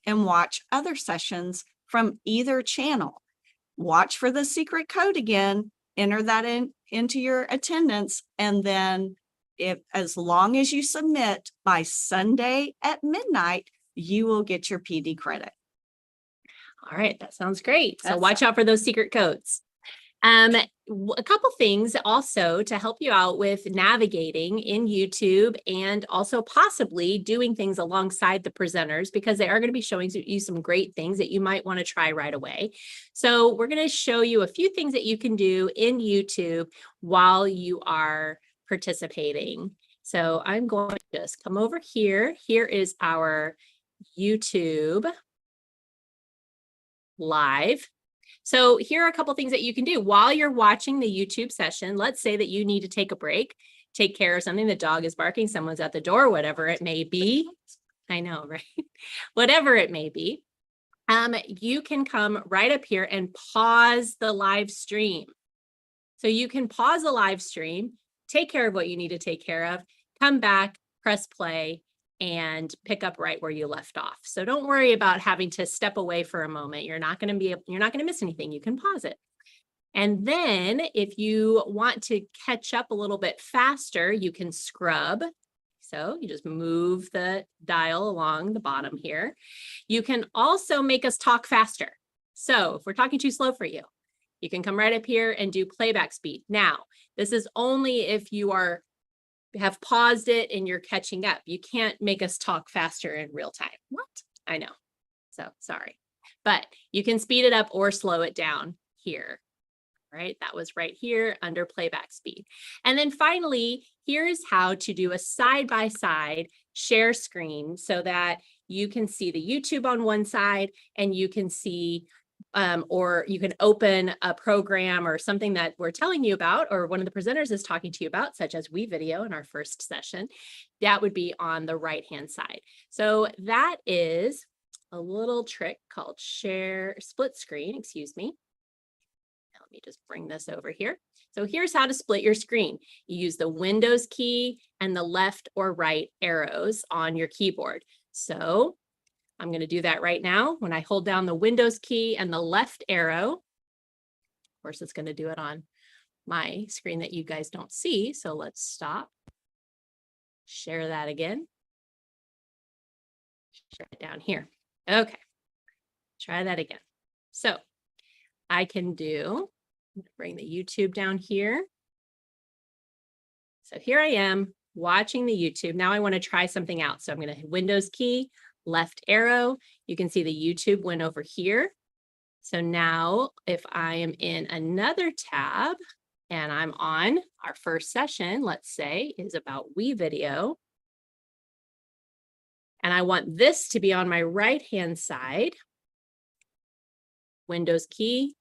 and watch other sessions from either channel. Watch for the secret code again, enter that into your attendance, and then as long as you submit by Sunday at midnight, you will get your PD credit. All right, that sounds great. So watch out for those secret codes. A couple things also to help you out with navigating in YouTube and also possibly doing things alongside the presenters, because they are going to be showing you some great things that you might want to try right away. So we're going to show you a few things that you can do in YouTube while you are participating. So I'm going to just come over here. Here is our YouTube live. So here are a couple things that you can do while you're watching the YouTube session. Let's say that you need to take a break, take care of something. The dog is barking, someone's at the door, whatever it may be. I know, right? Whatever it may be. You can come right up here and pause the live stream. So you can pause the live stream, take care of what you need to take care of, come back, press play, and pick up right where you left off. So don't worry about having to step away for a moment. You're not going to miss anything. You can pause it. And then if you want to catch up a little bit faster, you can scrub. So you just move the dial along the bottom here. You can also make us talk faster. So if we're talking too slow for you, you can come right up here and do playback speed. Now, this is only if you have paused it and you're catching up. You can't make us talk faster in real time. What? I know. So sorry, but you can speed it up or slow it down here. Right? That was right here under playback speed. And then finally, here's how to do a side-by-side share screen so that you can see the YouTube on one side and you can see or you can open a program or something that we're telling you about, or one of the presenters is talking to you about, such as WeVideo in our first session. That would be on the right-hand side. So that is a little trick called split screen, excuse me. Let me just bring this over here. So here's how to split your screen. You use the Windows key and the left or right arrows on your keyboard. So I'm going to do that right now. When I hold down the Windows key and the left arrow, of course, it's going to do it on my screen that you guys don't see. So let's stop. Share that again. Share it down here. Okay. Try that again. So I can bring the YouTube down here. So here I am watching the YouTube. Now I want to try something out. So I'm going to Windows key, left arrow. You can see the YouTube went over here. So now if I am in another tab and I'm on our first session, let's say is about WeVideo. And I want this to be on my right-hand side. Windows key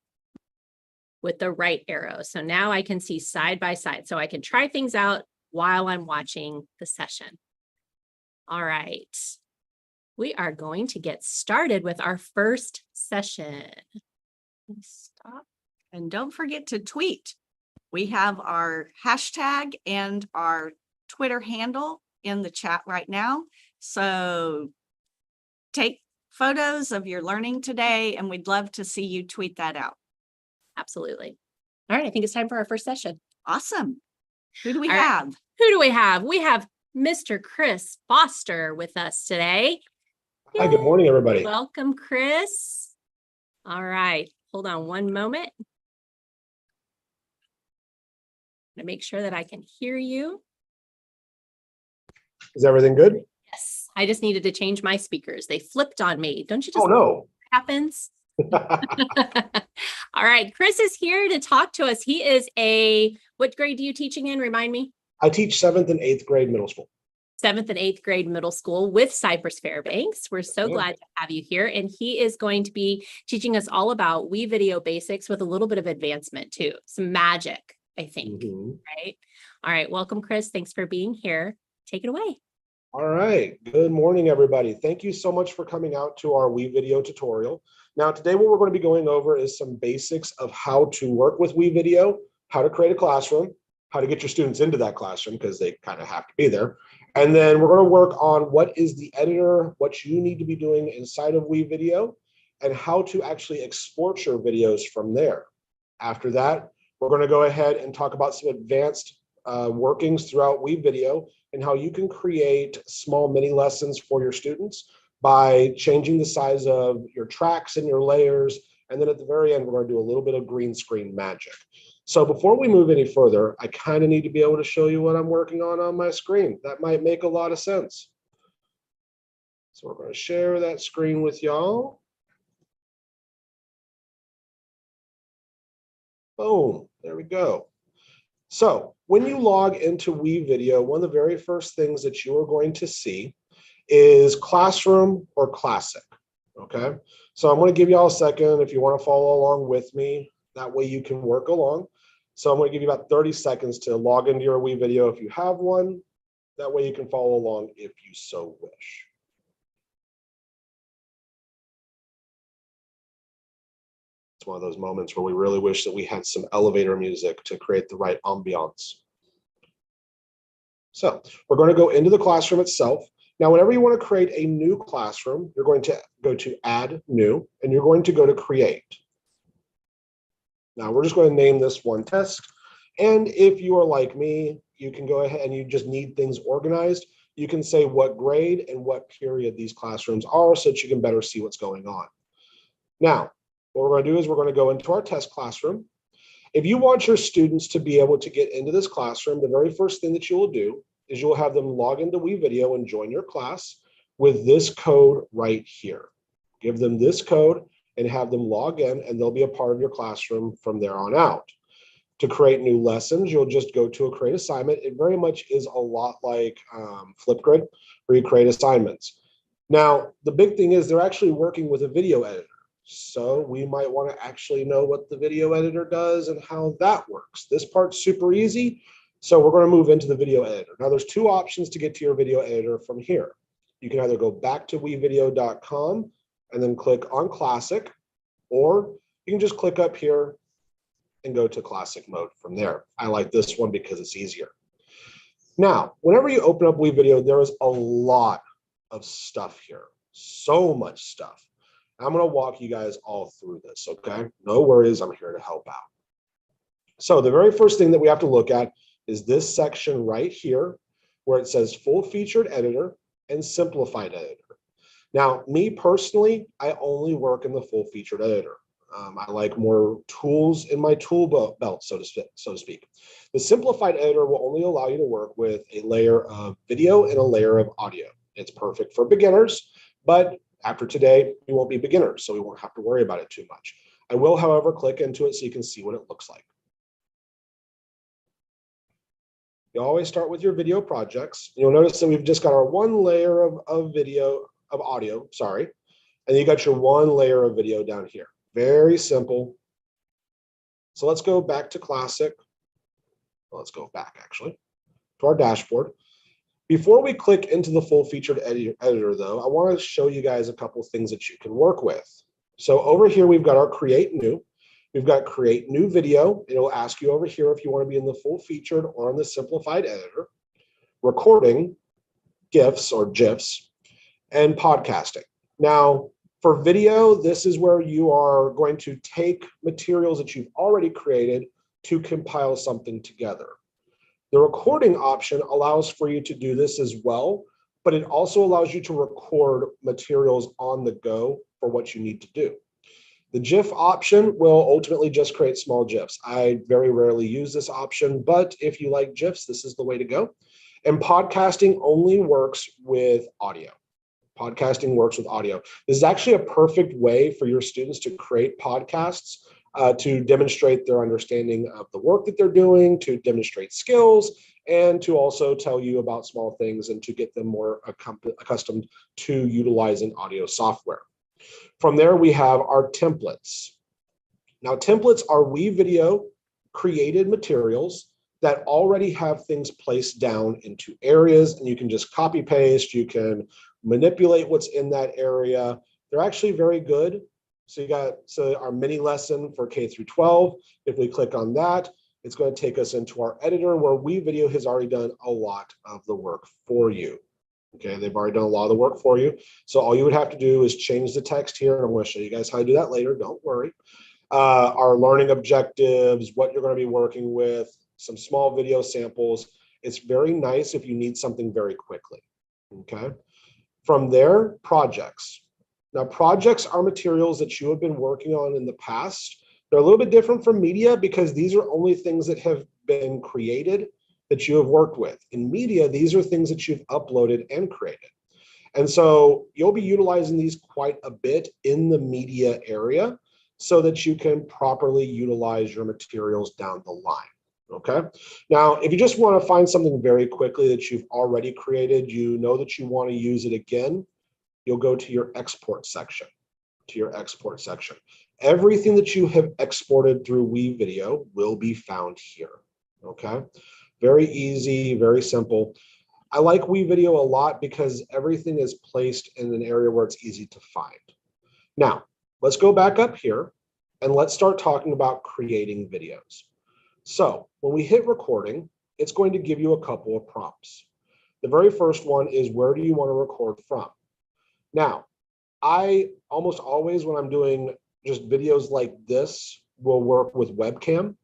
with the right arrow. So now I can see side by side. So I can try things out while I'm watching the session. All right. We are going to get started with our first session. Stop. And don't forget to tweet. We have our hashtag and our Twitter handle in the chat right now. So take photos of your learning today, and we'd love to see you tweet that out. Absolutely. All right, I think it's time for our first session. Awesome. Who do we have? Right. Who do we have? We have Mr. Chris Foster with us today. Hi, good morning, everybody. Welcome, Chris. All right, hold on one moment. To make sure that I can hear you. Is everything good? Yes, I just needed to change my speakers. They flipped on me. Don't you just? Oh, no. Happens. All right, Chris is here to talk to us. He is what grade do you teaching in? Remind me. I teach 7th and 8th grade middle school. 7th and 8th grade middle school with Cypress Fairbanks. We're so glad to have you here. And he is going to be teaching us all about WeVideo basics with a little bit of advancement too. Some magic, I think, right? All right, welcome, Chris. Thanks for being here. Take it away. All right, good morning, everybody. Thank you so much for coming out to our WeVideo tutorial. Now, today what we're going to be going over is some basics of how to work with WeVideo, how to create a classroom, how to get your students into that classroom because they kind of have to be there, And then we're going to work on what is the editor, what you need to be doing inside of WeVideo, and how to actually export your videos from there. After that, we're going to go ahead and talk about some advanced workings throughout WeVideo and how you can create small mini lessons for your students by changing the size of your tracks and your layers. And then at the very end, we're going to do a little bit of green screen magic. So before we move any further, I kind of need to be able to show you what I'm working on my screen. That might make a lot of sense. So we're going to share that screen with y'all. Boom, there we go. So when you log into WeVideo, one of the very first things that you are going to see is Classroom or Classic, okay? So I'm going to give y'all a second if you want to follow along with me. That way you can work along. So I'm going to give you about 30 seconds to log into your WeVideo if you have one. That way you can follow along if you so wish. It's one of those moments where we really wish that we had some elevator music to create the right ambiance. So we're going to go into the classroom itself. Now, whenever you want to create a new classroom, you're going to go to Add New, and you're going to go to Create. Now, we're just going to name this one Test. And if you are like me, you can go ahead and you just need things organized. You can say what grade and what period these classrooms are so that you can better see what's going on. Now, what we're going to do is we're going to go into our test classroom. If you want your students to be able to get into this classroom, the very first thing that you will do is you'll have them log into WeVideo and join your class with this code right here. Give them this code and have them log in, and they'll be a part of your classroom from there on out. To create new lessons, you'll just go to a create assignment. It very much is a lot like Flipgrid, where you create assignments. Now, the big thing is they're actually working with a video editor. So we might want to actually know what the video editor does and how that works. This part's super easy. So we're going to move into the video editor. Now there's two options to get to your video editor from here. You can either go back to wevideo.com and then click on Classic, or you can just click up here and go to Classic mode from there. I like this one because it's easier. Now, whenever you open up WeVideo, there is a lot of stuff here, so much stuff. I'm going to walk you guys all through this, okay? No worries, I'm here to help out. So the very first thing that we have to look at is this section right here where it says full featured editor and simplified editor. Now, me personally, I only work in the full featured editor. I like more tools in my tool belt, so to speak. The simplified editor will only allow you to work with a layer of video and a layer of audio. It's perfect for beginners, but after today, we won't be beginners, so we won't have to worry about it too much. I will, however, click into it so you can see what it looks like. You always start with your video projects. You'll notice that we've just got our one layer of audio, and you got your one layer of video down here. Very simple. So let's go back to Classic. Well, let's go back actually to our dashboard. Before we click into the full featured editor though, I want to show you guys a couple of things that you can work with. So over here, we've got our create new. We've got create new video. It'll ask you over here if you want to be in the full featured or in the simplified editor, recording, GIFs or GIFs, and podcasting. Now, for video, this is where you are going to take materials that you've already created to compile something together. The recording option allows for you to do this as well, but it also allows you to record materials on the go for what you need to do. The GIF option will ultimately just create small GIFs. I very rarely use this option, but if you like GIFs, this is the way to go. And podcasting only works with audio. Podcasting works with audio. This is actually a perfect way for your students to create podcasts, to demonstrate their understanding of the work that they're doing, to demonstrate skills, and to also tell you about small things and to get them more accustomed to utilizing audio software. From there, we have our templates. Now, templates are WeVideo created materials that already have things placed down into areas, and you can just copy paste, you can manipulate what's in that area. They're actually very good. So you got our mini lesson for K through 12. If we click on that, it's going to take us into our editor where WeVideo has already done a lot of the work for you. Okay, they've already done a lot of the work for you. So all you would have to do is change the text here, and I'm going to show you guys how to do that later. Don't worry. Our learning objectives, what you're going to be working with, some small video samples. It's very nice if you need something very quickly. Okay. From there, projects. Now, projects are materials that you have been working on in the past. They're a little bit different from media because these are only things that have been created that you have worked with. In media, these are things that you've uploaded and created. And so you'll be utilizing these quite a bit in the media area so that you can properly utilize your materials down the line. Okay. Now, if you just want to find something very quickly that you've already created, you know that you want to use it again, you'll go to your export section, Everything that you have exported through WeVideo will be found here. Okay. Very easy, very simple. I like WeVideo a lot because everything is placed in an area where it's easy to find. Now, let's go back up here and let's start talking about creating videos. So when we hit recording, it's going to give you a couple of prompts. The very first one is, where do you want to record from? Now, I almost always, when I'm doing just videos like this, will work with webcam.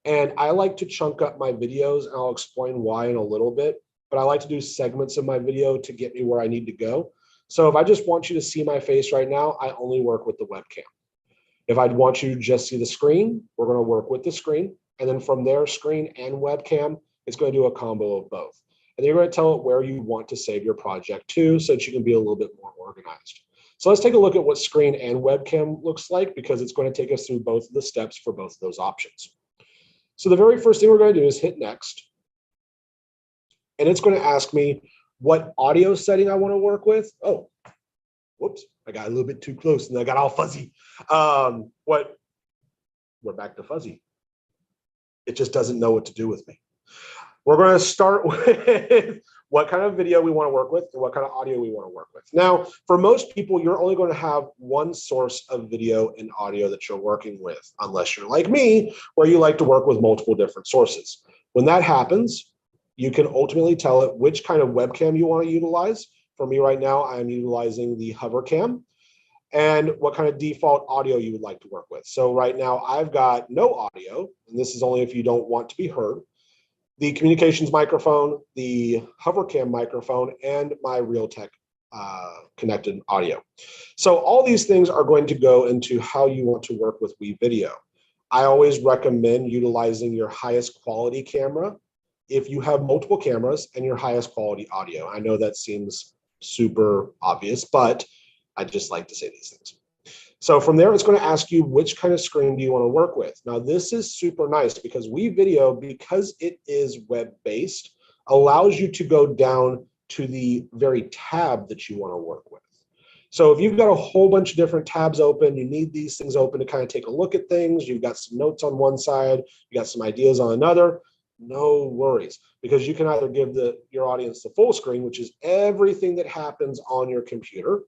And I like to chunk up my videos, and I'll explain why in a little bit, but I like to do segments of my video to get me where I need to go. So if I just want you to see my face right now, I only work with the webcam. If I'd want you to just see the screen, we're going to work with the screen. And then from there, screen and webcam, it's going to do a combo of both. And then you're going to tell it where you want to save your project to so that you can be a little bit more organized. So let's take a look at what screen and webcam looks like, because it's going to take us through both of the steps for both of those options. So the very first thing we're going to do is hit next. And it's going to ask me what audio setting I want to work with. Oh, whoops, I got a little bit too close and I got all fuzzy. We're back to fuzzy. It just doesn't know what to do with me. We're going to start with what kind of video we want to work with and what kind of audio we want to work with. Now, for most people, you're only going to have one source of video and audio that you're working with, unless you're like me, where you like to work with multiple different sources. When that happens, you can ultimately tell it which kind of webcam you want to utilize. For me right now, I'm utilizing the hover cam, and what kind of default audio you would like to work with. So right now I've got no audio, and this is only if you don't want to be heard. The communications microphone, the hover cam microphone, and my Realtek connected audio. So all these things are going to go into how you want to work with WeVideo. I always recommend utilizing your highest quality camera if you have multiple cameras and your highest quality audio. I know that seems super obvious, but I just like to say these things. So from there, it's going to ask you which kind of screen do you want to work with. Now, this is super nice because WeVideo, because it is web-based, allows you to go down to the very tab that you want to work with. So if you've got a whole bunch of different tabs open, you need these things open to kind of take a look at things. You've got some notes on one side, you got some ideas on another. No worries, because you can either give your audience the full screen, which is everything that happens on your computer.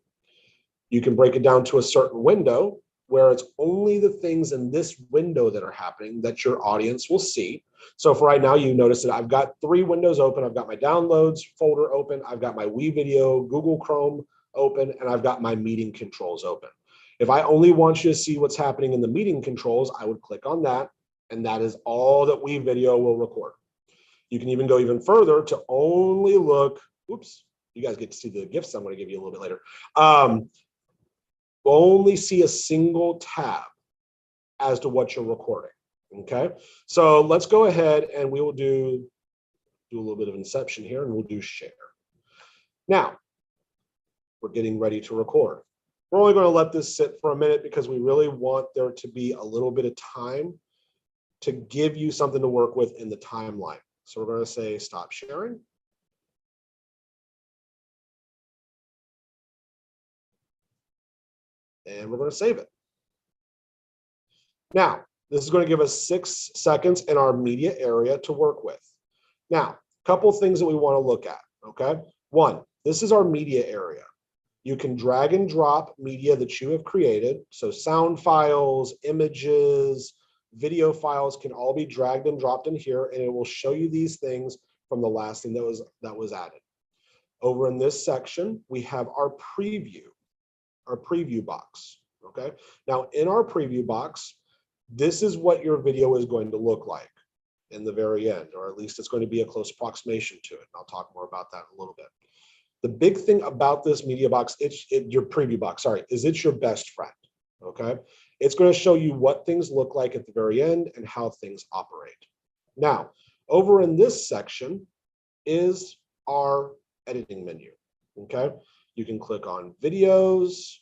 You can break it down to a certain window where it's only the things in this window that are happening that your audience will see. So for right now, you notice that I've got 3 windows open. I've got my downloads folder open. I've got my WeVideo, Google Chrome open, and I've got my meeting controls open. If I only want you to see what's happening in the meeting controls, I would click on that, and that is all that WeVideo will record. You can even go even further to only look, oops, you guys get to see the gifts I'm going to give you a little bit later. Only see a single tab as to what you're recording. Okay, so let's go ahead and we will do a little bit of inception here, and we'll do share. Now, we're getting ready to record. We're only going to let this sit for a minute because we really want there to be a little bit of time to give you something to work with in the timeline. So we're going to say stop sharing. And we're going to save it. Now, this is going to give us 6 seconds in our media area to work with. Now, a couple of things that we want to look at, okay? 1, this is our media area. You can drag and drop media that you have created, so sound files, images, video files can all be dragged and dropped in here, and it will show you these things from the last thing that was added. Over in this section, we have our preview box. Okay. Now in our preview box, this is what your video is going to look like in the very end, or at least it's going to be a close approximation to it. I'll talk more about that in a little bit. The big thing about this media box, your preview box, sorry, is it's your best friend. Okay. It's going to show you what things look like at the very end and how things operate. Now, over in this section is our editing menu. Okay. You can click on videos.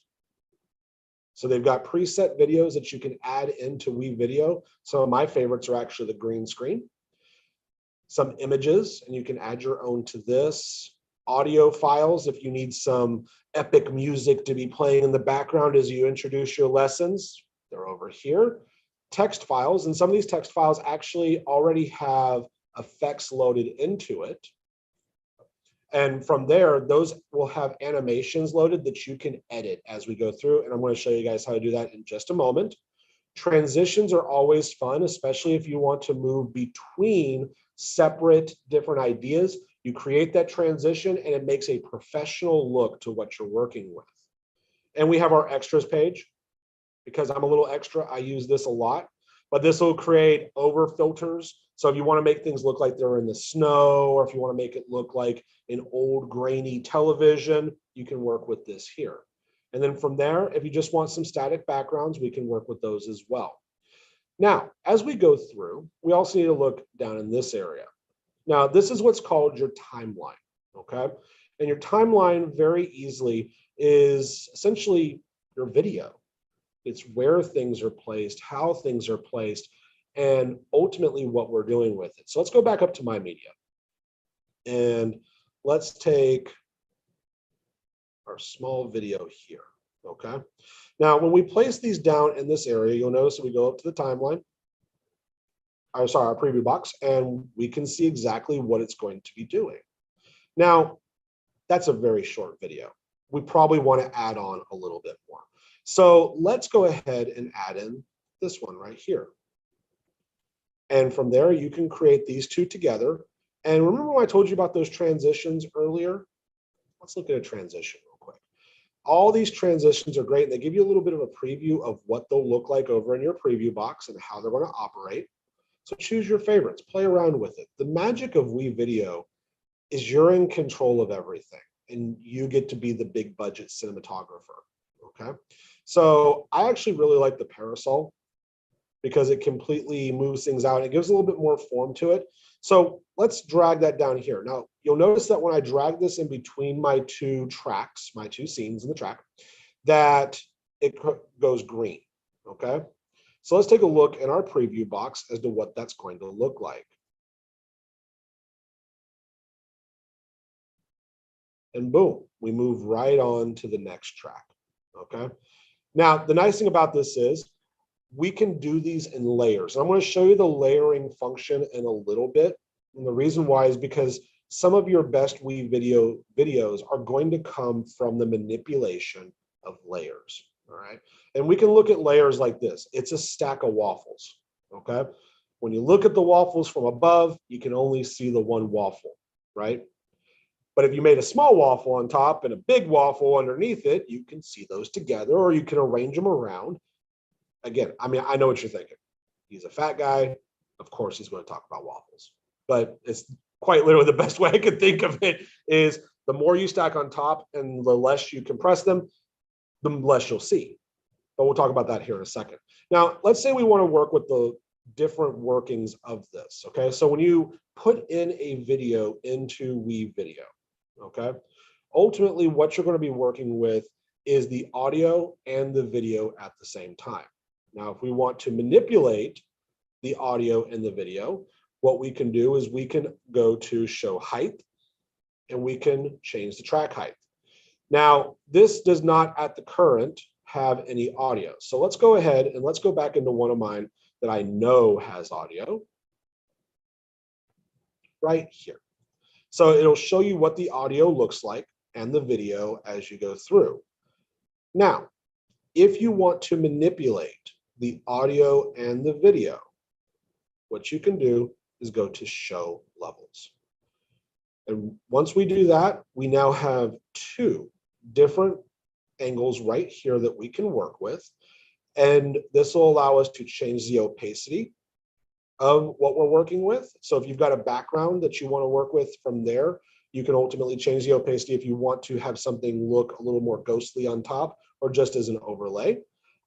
So they've got preset videos that you can add into WeVideo. Some of my favorites are actually the green screen. Some images, and you can add your own to this. Audio files, if you need some epic music to be playing in the background as you introduce your lessons, they're over here. Text files, and some of these text files actually already have effects loaded into it. And from there, those will have animations loaded that you can edit as we go through. And I'm going to show you guys how to do that in just a moment. Transitions are always fun, especially if you want to move between separate different ideas. You create that transition and it makes a professional look to what you're working with. And we have our extras page. Because I'm a little extra, I use this a lot, but this will create over filters. So if you want to make things look like they're in the snow, or if you want to make it look like an old grainy television, you can work with this here. And then from there, if you just want some static backgrounds, we can work with those as well. Now, as we go through, we also need to look down in this area. Now, this is what's called your timeline, okay? And your timeline very easily is essentially your video. It's where things are placed, how things are placed, and ultimately what we're doing with it. So let's go back up to my media. And let's take our small video here, okay? Now, when we place these down in this area, you'll notice that we go up to the timeline, our preview box, and we can see exactly what it's going to be doing. Now, that's a very short video. We probably want to add on a little bit more. So let's go ahead and add in this one right here. And from there, you can create these two together. And remember when I told you about those transitions earlier? Let's look at a transition real quick. All these transitions are great. And they give you a little bit of a preview of what they'll look like over in your preview box and how they're going to operate. So choose your favorites, play around with it. The magic of WeVideo is you're in control of everything and you get to be the big budget cinematographer, okay? So I actually really like the parasol because it completely moves things out. It gives a little bit more form to it. So let's drag that down here. Now, you'll notice that when I drag this in between my two tracks, my two scenes in the track, that it goes green, okay? So let's take a look in our preview box as to what that's going to look like. And boom, we move right on to the next track, okay? Now, the nice thing about this is we can do these in layers. And I'm going to show you the layering function in a little bit. And the reason why is because some of your best WeVideo videos are going to come from the manipulation of layers, all right? And we can look at layers like this. It's a stack of waffles, okay? When you look at the waffles from above, you can only see the one waffle, right? But if you made a small waffle on top and a big waffle underneath it, you can see those together, or you can arrange them around. Again, I mean, I know what you're thinking. He's a fat guy. Of course, he's going to talk about waffles. But it's quite literally the best way I could think of it is the more you stack on top and the less you compress them, the less you'll see. But we'll talk about that here in a second. Now, let's say we want to work with the different workings of this, okay? So when you put in a video into WeVideo, okay, ultimately what you're going to be working with is the audio and the video at the same time. Now, if we want to manipulate the audio and the video, what we can do is we can go to show height and we can change the track height. Now, this does not at the current have any audio. So let's go ahead and let's go back into one of mine that I know has audio right here. So it'll show you what the audio looks like and the video as you go through. Now, if you want to manipulate the audio and the video, what you can do is go to show levels. And once we do that, we now have two different angles right here that we can work with. And this will allow us to change the opacity of what we're working with. So if you've got a background that you want to work with from there, you can ultimately change the opacity if you want to have something look a little more ghostly on top or just as an overlay.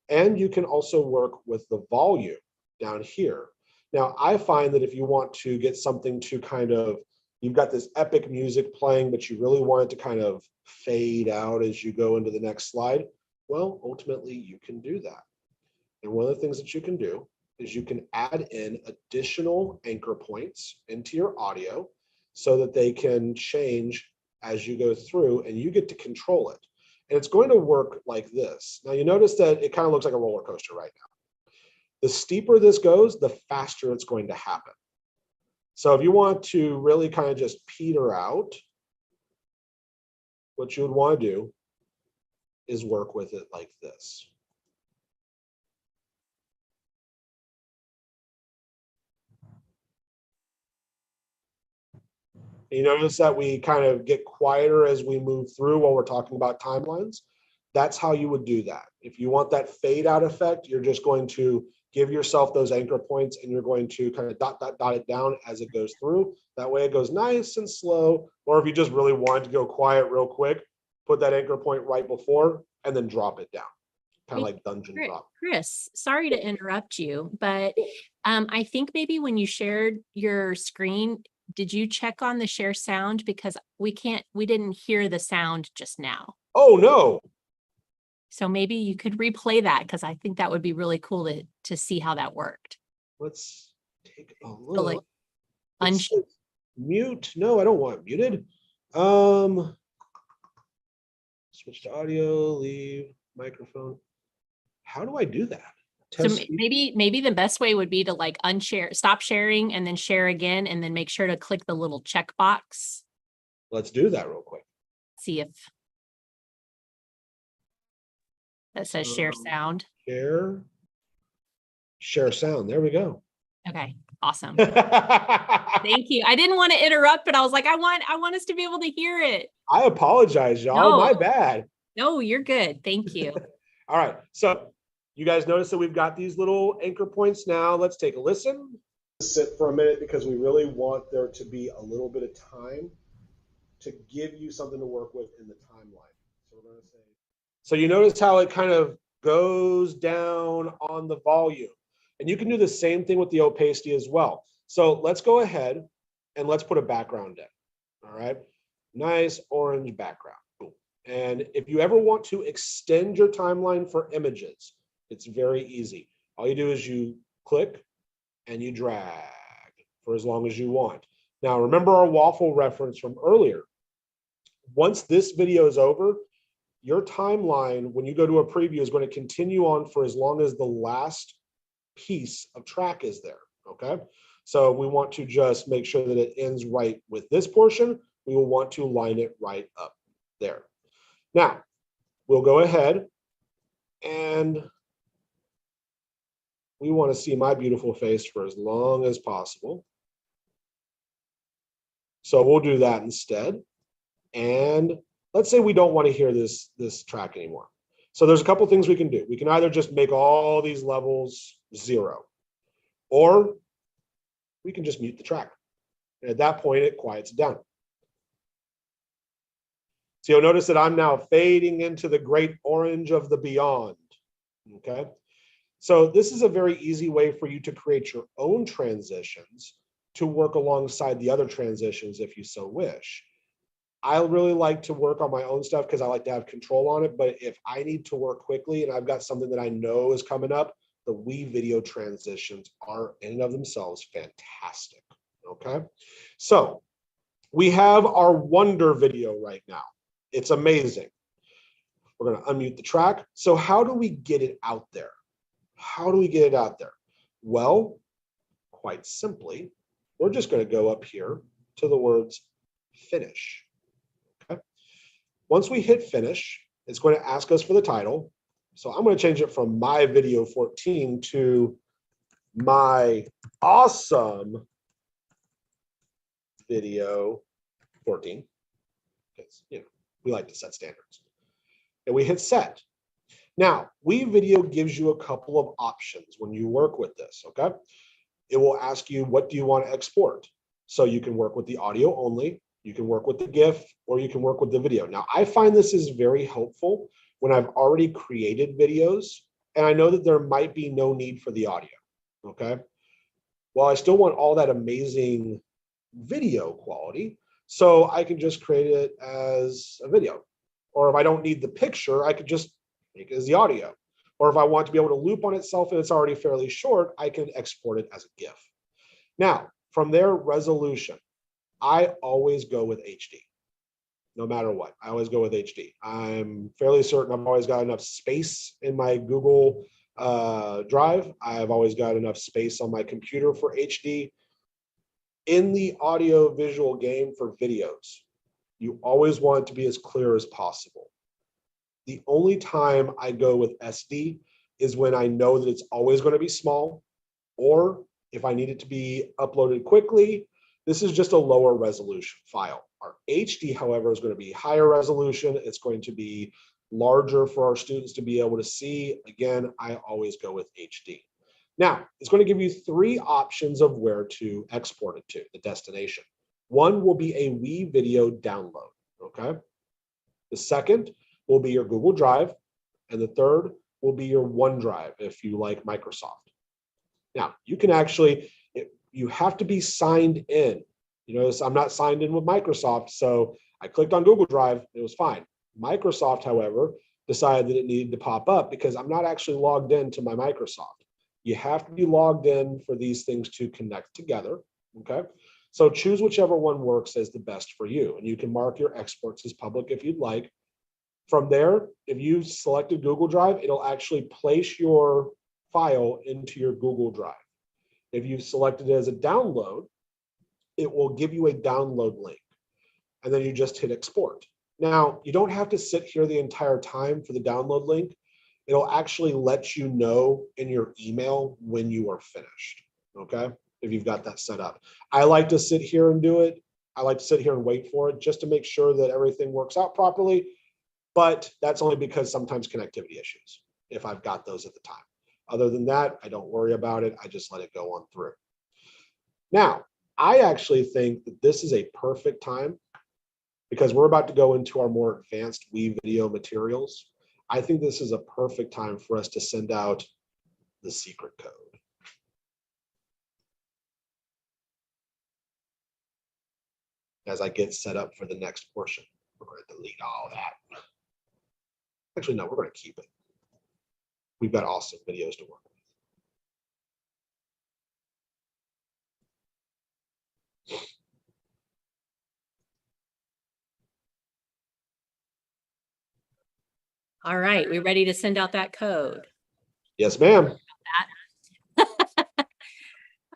And you can also work with the volume down here. Now, I find that if you want to get something to kind of, you've got this epic music playing, but you really want it to kind of fade out as you go into the next slide, well, ultimately you can do that. And one of the things that you can do is you can add in additional anchor points into your audio so that they can change as you go through and you get to control it. And it's going to work like this. Now you notice that it kind of looks like a roller coaster right now. The steeper this goes, the faster it's going to happen. So if you want to really kind of just peter out, what you would want to do is work with it like this. You notice that we kind of get quieter as we move through while we're talking about timelines. That's how you would do that. If you want that fade out effect, you're just going to give yourself those anchor points and you're going to kind of dot it down as it goes through. That way it goes nice and slow. Or if you just really wanted to go quiet real quick, put that anchor point right before and then drop it down. Kind of like dungeon drop. Chris, sorry to interrupt you, but I think maybe when you shared your screen, did you check on the share sound? Because we didn't hear the sound just now. Oh, no. So maybe you could replay that because I think that would be really cool to see how that worked. Let's take a look. So like mute. No, I don't want it muted. Switch to audio, leave microphone. How do I do that? So maybe the best way would be to like unshare, stop sharing and then share again, and then make sure to click the little check box. Let's do that real quick. See if that says share sound. Share sound. There we go. Okay, awesome. Thank you. I didn't want to interrupt, but I was like, I want us to be able to hear it. I apologize, y'all. My bad. No, you're good. Thank you. All right. So you guys notice that we've got these little anchor points now. Let's take a listen. Sit for a minute because we really want there to be a little bit of time to give you something to work with in the timeline. So we're going to say, so you notice how it kind of goes down on the volume. And you can do the same thing with the opacity as well. So let's go ahead and let's put a background in. All right. Nice orange background. Boom. And if you ever want to extend your timeline for images, it's very easy. All you do is you click and you drag for as long as you want. Now, remember our waffle reference from earlier. Once this video is over, your timeline, when you go to a preview, is going to continue on for as long as the last piece of track is there, okay? So we want to just make sure that it ends right with this portion. We will want to line it right up there. Now, we'll go ahead and we want to see my beautiful face for as long as possible. So we'll do that instead. And let's say we don't want to hear this track anymore. So there's a couple things we can do. We can either just make all these levels 0, or we can just mute the track. And at that point, it quiets down. So you'll notice that I'm now fading into the great orange of the beyond, okay? So this is a very easy way for you to create your own transitions to work alongside the other transitions if you so wish. I really like to work on my own stuff because I like to have control on it. But if I need to work quickly and I've got something that I know is coming up, the WeVideo transitions are in and of themselves fantastic. Okay. So we have our wonder video right now. It's amazing. We're going to unmute the track. So how do we get it out there? How do we get it out there? Well, quite simply, we're just going to go up here to the words finish. Okay. Once we hit finish, it's going to ask us for the title. So I'm going to change it from my video 14 to my awesome video 14, because we like to set standards. And we hit set. Now, WeVideo gives you a couple of options when you work with this, okay? It will ask you, what do you want to export? So you can work with the audio only, you can work with the GIF, or you can work with the video. Now, I find this is very helpful when I've already created videos, and I know that there might be no need for the audio, okay? Well, I still want all that amazing video quality, so I can just create it as a video. Or if I don't need the picture, I could just make it as the audio. Or if I want to be able to loop on itself and it's already fairly short, I can export it as a GIF. Now, from there, resolution. I always go with HD. No matter what, I always go with HD. I'm fairly certain I've always got enough space in my Google Drive. I've always got enough space on my computer for HD. In the audio visual game for videos, you always want it to be as clear as possible. The only time I go with SD is when I know that it's always going to be small, or if I need it to be uploaded quickly, this is just a lower resolution file. Our HD, however, is going to be higher resolution. It's going to be larger for our students to be able to see. Again, I always go with HD. Now, it's going to give you 3 options of where to export it to, the destination. One will be a WeVideo download, okay? The second will be your Google Drive, and the third will be your OneDrive if you like Microsoft. Now, you can actually, you have to be signed in. You notice I'm not signed in with Microsoft, so I clicked on Google Drive, it was fine. Microsoft, however, decided that it needed to pop up because I'm not actually logged into my Microsoft. You have to be logged in for these things to connect together, okay? So choose whichever one works as the best for you, and you can mark your exports as public if you'd like. From there, if you've selected Google Drive, it'll actually place your file into your Google Drive. If you've selected it as a download, it will give you a download link, and then you just hit export. Now, you don't have to sit here the entire time for the download link. It'll actually let you know in your email when you are finished, okay? If you've got that set up. I like to sit here and do it. I like to sit here and wait for it just to make sure that everything works out properly. But that's only because sometimes connectivity issues, if I've got those at the time. Other than that, I don't worry about it. I just let it go on through. Now, I actually think that this is a perfect time because we're about to go into our more advanced WeVideo materials. I think this is a perfect time for us to send out the secret code. As I get set up for the next portion, we're going to delete all that. Actually, no, we're going to keep it. We've got awesome videos to work with. All right, we ready to send out that code? Yes, ma'am.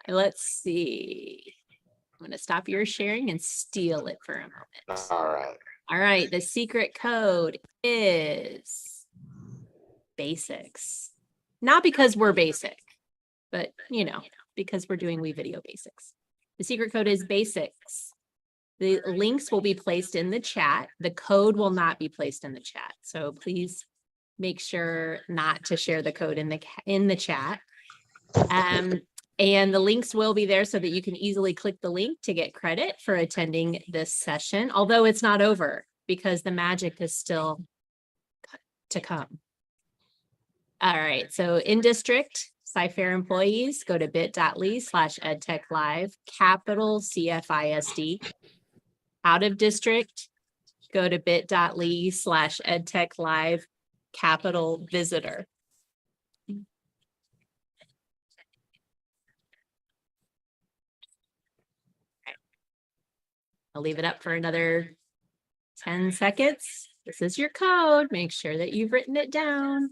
Let's see. I'm going to stop your sharing and steal it for a moment. All right. All right, the secret code is basics. Not because we're basic, but because we're doing WeVideo basics. The secret code is basics. The links will be placed in the chat. The code will not be placed in the chat. So please make sure not to share the code in the chat. And the links will be there so that you can easily click the link to get credit for attending this session, although it's not over because the magic is still to come. All right, so in district, Ferrer employees, go to bit.ly/edtechlive, capital CFISD. Out of district, go to bit.ly/edtechlive, capital visitor. I'll leave it up for another 10 seconds. This is your code. Make sure that you've written it down.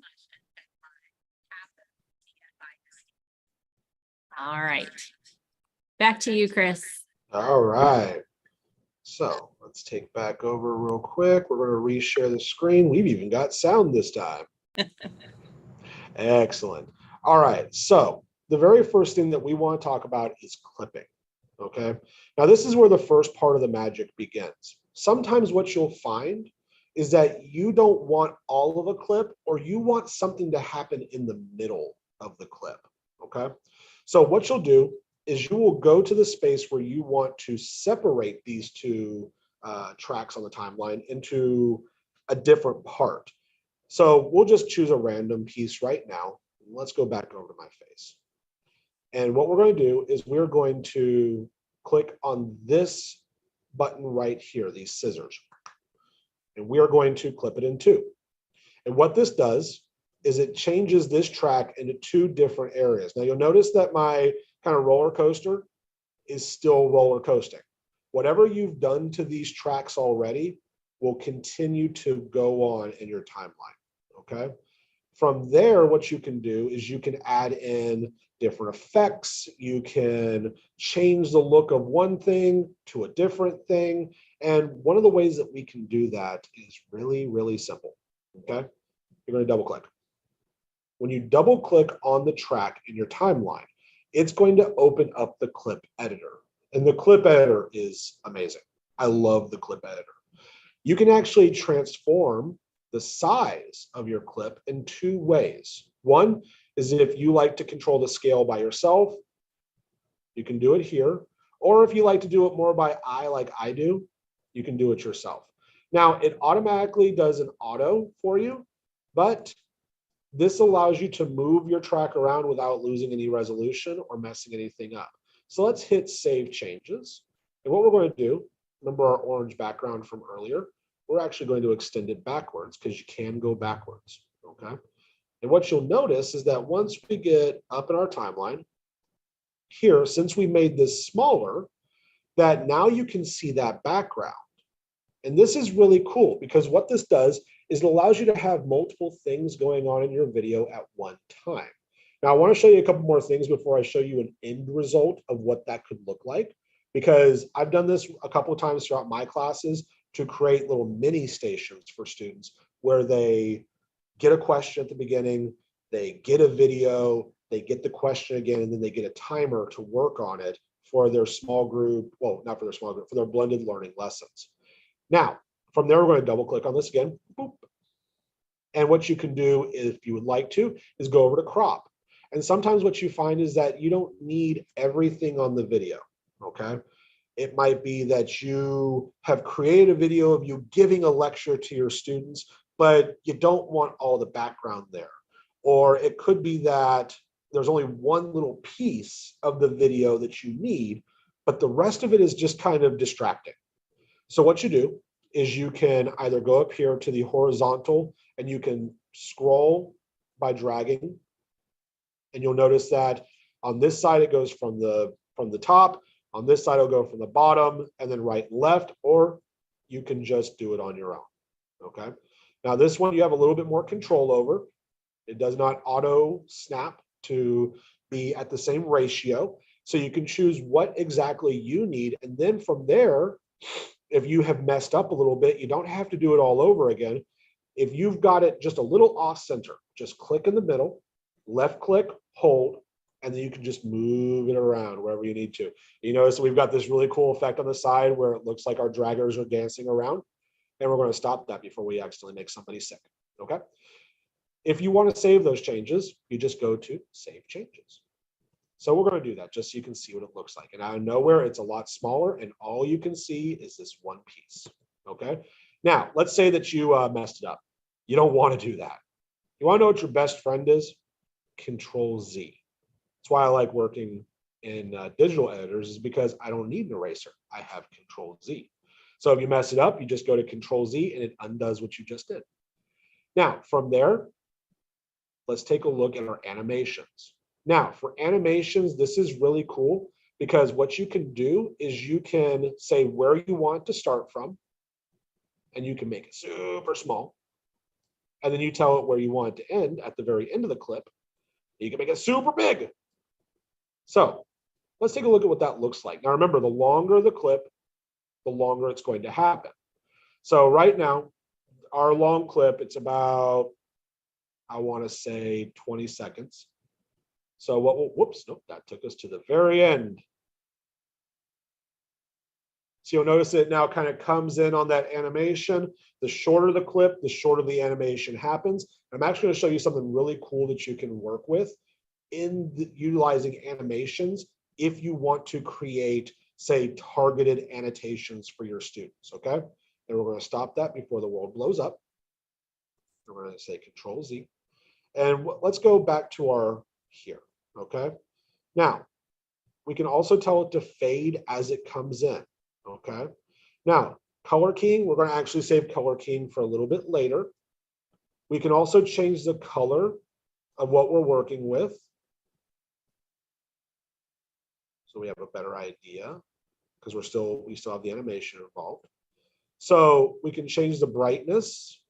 All right. Back to you, Chris. All right. So let's take back over real quick. We're going to reshare the screen. We've even got sound this time. Excellent. All right. So the very first thing that we want to talk about is clipping. Okay. Now, this is where the first part of the magic begins. Sometimes what you'll find is that you don't want all of a clip, or you want something to happen in the middle of the clip. Okay. So what you'll do is you will go to the space where you want to separate these two tracks on the timeline into a different part. So we'll just choose a random piece right now. Let's go back over to my face. And what we're going to do is we're going to click on this button right here, these scissors. And we are going to clip it in two. And what this does is it changes this track into two different areas. Now you'll notice that my kind of roller coaster is still roller coasting. Whatever you've done to these tracks already will continue to go on in your timeline, okay? From there, what you can do is you can add in different effects. You can change the look of one thing to a different thing. And one of the ways that we can do that is really, really simple, okay? You're going to double click. When you double click on the track in your timeline, it's going to open up the clip editor. And the clip editor is amazing. I love the clip editor. You can actually transform the size of your clip in two ways. One is if you like to control the scale by yourself, you can do it here. Or if you like to do it more by eye like I do, you can do it yourself. Now, it automatically does an auto for you, but this allows you to move your track around without losing any resolution or messing anything up. So let's hit Save Changes. And what we're going to do, remember our orange background from earlier, we're actually going to extend it backwards because you can go backwards, okay? And what you'll notice is that once we get up in our timeline, here, since we made this smaller, that now you can see that background. And this is really cool because what this does is it allows you to have multiple things going on in your video at one time. Now, I want to show you a couple more things before I show you an end result of what that could look like, because I've done this a couple of times throughout my classes to create little mini stations for students where they get a question at the beginning, they get a video, they get the question again, and then they get a timer to work on it for their small group, well, not for their small group, for their blended learning lessons. Now, from there, we're going to double click on this again. Boop. And what you can do, if you would like to, is go over to crop. And sometimes what you find is that you don't need everything on the video, okay? It might be that you have created a video of you giving a lecture to your students, but you don't want all the background there. Or it could be that there's only one little piece of the video that you need, but the rest of it is just kind of distracting. So what you do is you can either go up here to the horizontal and you can scroll by dragging. And you'll notice that on this side, it goes from the top. On this side, it'll go from the bottom and then right and left, or you can just do it on your own, okay? Now this one you have a little bit more control over. It does not auto snap to be at the same ratio. So you can choose what exactly you need. And then from there, if you have messed up a little bit, you don't have to do it all over again. If you've got it just a little off center, just click in the middle, left click, hold, and then you can just move it around wherever you need to. You notice we've got this really cool effect on the side where it looks like our draggers are dancing around, and we're going to stop that before we accidentally make somebody sick, okay? If you want to save those changes, you just go to Save Changes. So we're going to do that just so you can see what it looks like. And out of nowhere, it's a lot smaller, and all you can see is this one piece, okay? Now, let's say that you messed it up. You don't want to do that. You want to know what your best friend is? Control Z. That's why I like working in digital editors, is because I don't need an eraser. I have Control Z. So if you mess it up, you just go to Control Z and it undoes what you just did. Now, from there, let's take a look at our animations. Now, for animations, this is really cool because what you can do is you can say where you want to start from, and you can make it super small. And then you tell it where you want it to end at the very end of the clip. You can make it super big. So let's take a look at what that looks like. Now, remember, the longer the clip, the longer it's going to happen. So right now, our long clip, it's about, I want to say 20 seconds. So what will, whoops, nope, that took us to the very end. So you'll notice it now kind of comes in on that animation. The shorter the clip, the shorter the animation happens. I'm actually going to show you something really cool that you can work with in utilizing animations if you want to create, say, targeted annotations for your students, okay? And we're going to stop that before the world blows up. We're going to say Control Z. And let's go back to our here, okay? Now, we can also tell it to fade as it comes in, okay? Now, color keying, we're going to actually save color keying for a little bit later. We can also change the color of what we're working with, so we have a better idea, because we still have the animation involved. So we can change the brightness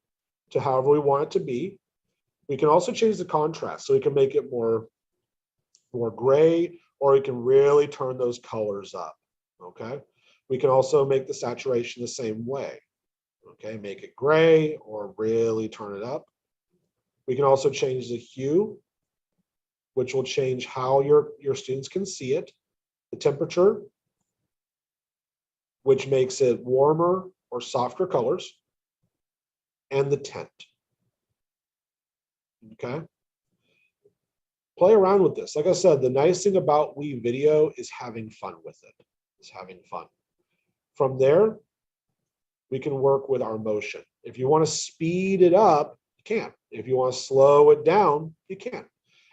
to however we want it to be. We can also change the contrast, so we can make it more gray, or we can really turn those colors up, okay? We can also make the saturation the same way, okay? Make it gray or really turn it up. We can also change the hue, which will change how your students can see it. The temperature, which makes it warmer or softer colors, and the tint, okay? Play around with this. Like I said, the nice thing about WeVideo is having fun with it. It's having fun. From there, we can work with our motion. If you want to speed it up, you can. If you want to slow it down, you can.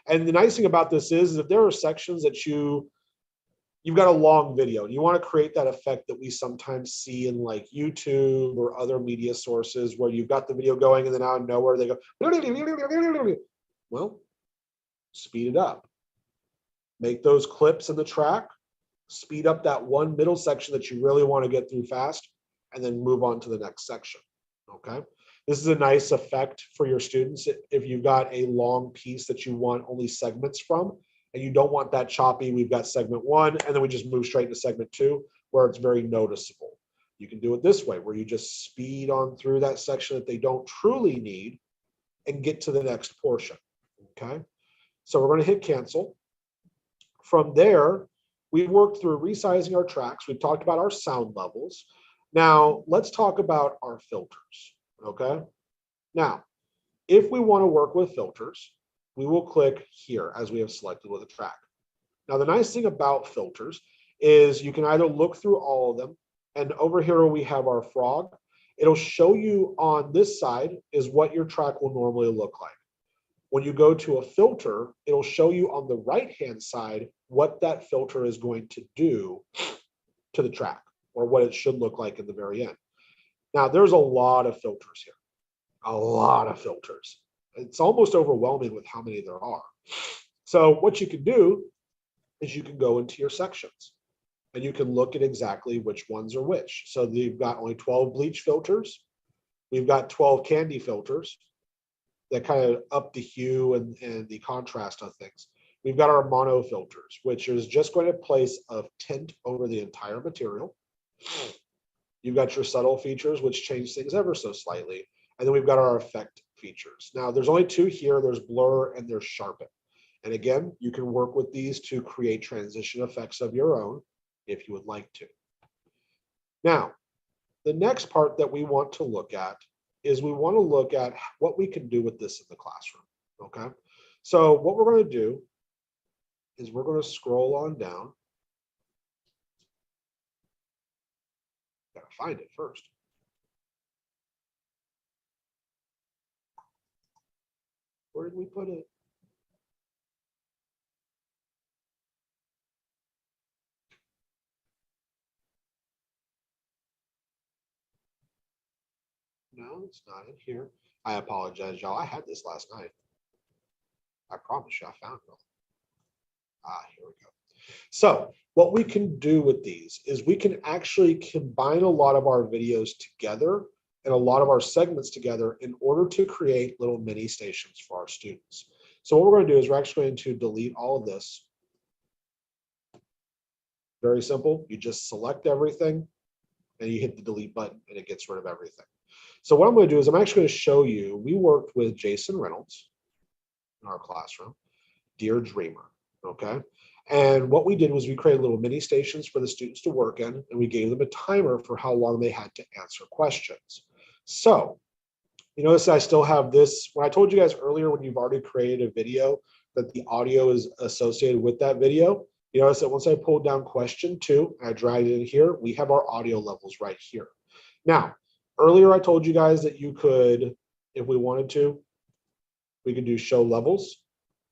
And the nice thing about this is if there are sections that you've got a long video and you want to create that effect that we sometimes see in like YouTube or other media sources where you've got the video going and then out of nowhere they go, well, speed it up. Make those clips in the track, speed up that one middle section that you really want to get through fast, and then move on to the next section, okay? This is a nice effect for your students if you've got a long piece that you want only segments from, and you don't want that choppy, we've got segment 1, and then we just move straight to segment 2, where it's very noticeable. You can do it this way, where you just speed on through that section that they don't truly need and get to the next portion, okay? So we're going to hit cancel. From there, we worked through resizing our tracks. We've talked about our sound levels. Now, let's talk about our filters, okay? Now, if we want to work with filters, we will click here as we have selected with a track. Now, the nice thing about filters is you can either look through all of them, and over here we have our frog. It'll show you on this side is what your track will normally look like. When you go to a filter, it'll show you on the right-hand side what that filter is going to do to the track, or what it should look like in the very end. Now, there's a lot of filters here, a lot of filters. It's almost overwhelming with how many there are. So what you can do is you can go into your sections and you can look at exactly which ones are which. So you've got only 12 bleach filters. We've got 12 candy filters that kind of up the hue and the contrast of things. We've got our mono filters, which is just going to place a tint over the entire material. You've got your subtle features, which change things ever so slightly. And then we've got our effect features. Now, there's only 2 here. There's blur and there's sharpen. And again, you can work with these to create transition effects of your own if you would like to. Now, the next part that we want to look at is we want to look at what we can do with this in the classroom, okay? So what we're going to do is we're going to scroll on down. Gotta find it first. Where did we put it? No, it's not in here. I apologize, y'all. I had this last night. I promise you I found it. Here we go. So what we can do with these is we can actually combine a lot of our videos together and a lot of our segments together in order to create little mini stations for our students. So what we're going to do is we're actually going to delete all of this. Very simple. You just select everything and you hit the delete button and it gets rid of everything. So what I'm going to do is I'm actually going to show you, we worked with Jason Reynolds in our classroom, Dear Dreamer. okay? And what we did was we created little mini stations for the students to work in, and we gave them a timer for how long they had to answer questions. So you notice I still have this. When I told you guys earlier, when you've already created a video, that the audio is associated with that video, you notice that once I pulled down question 2 and I dragged it in here, we have our audio levels right here. Now, earlier I told you guys that you could, if we wanted to, we could do show levels,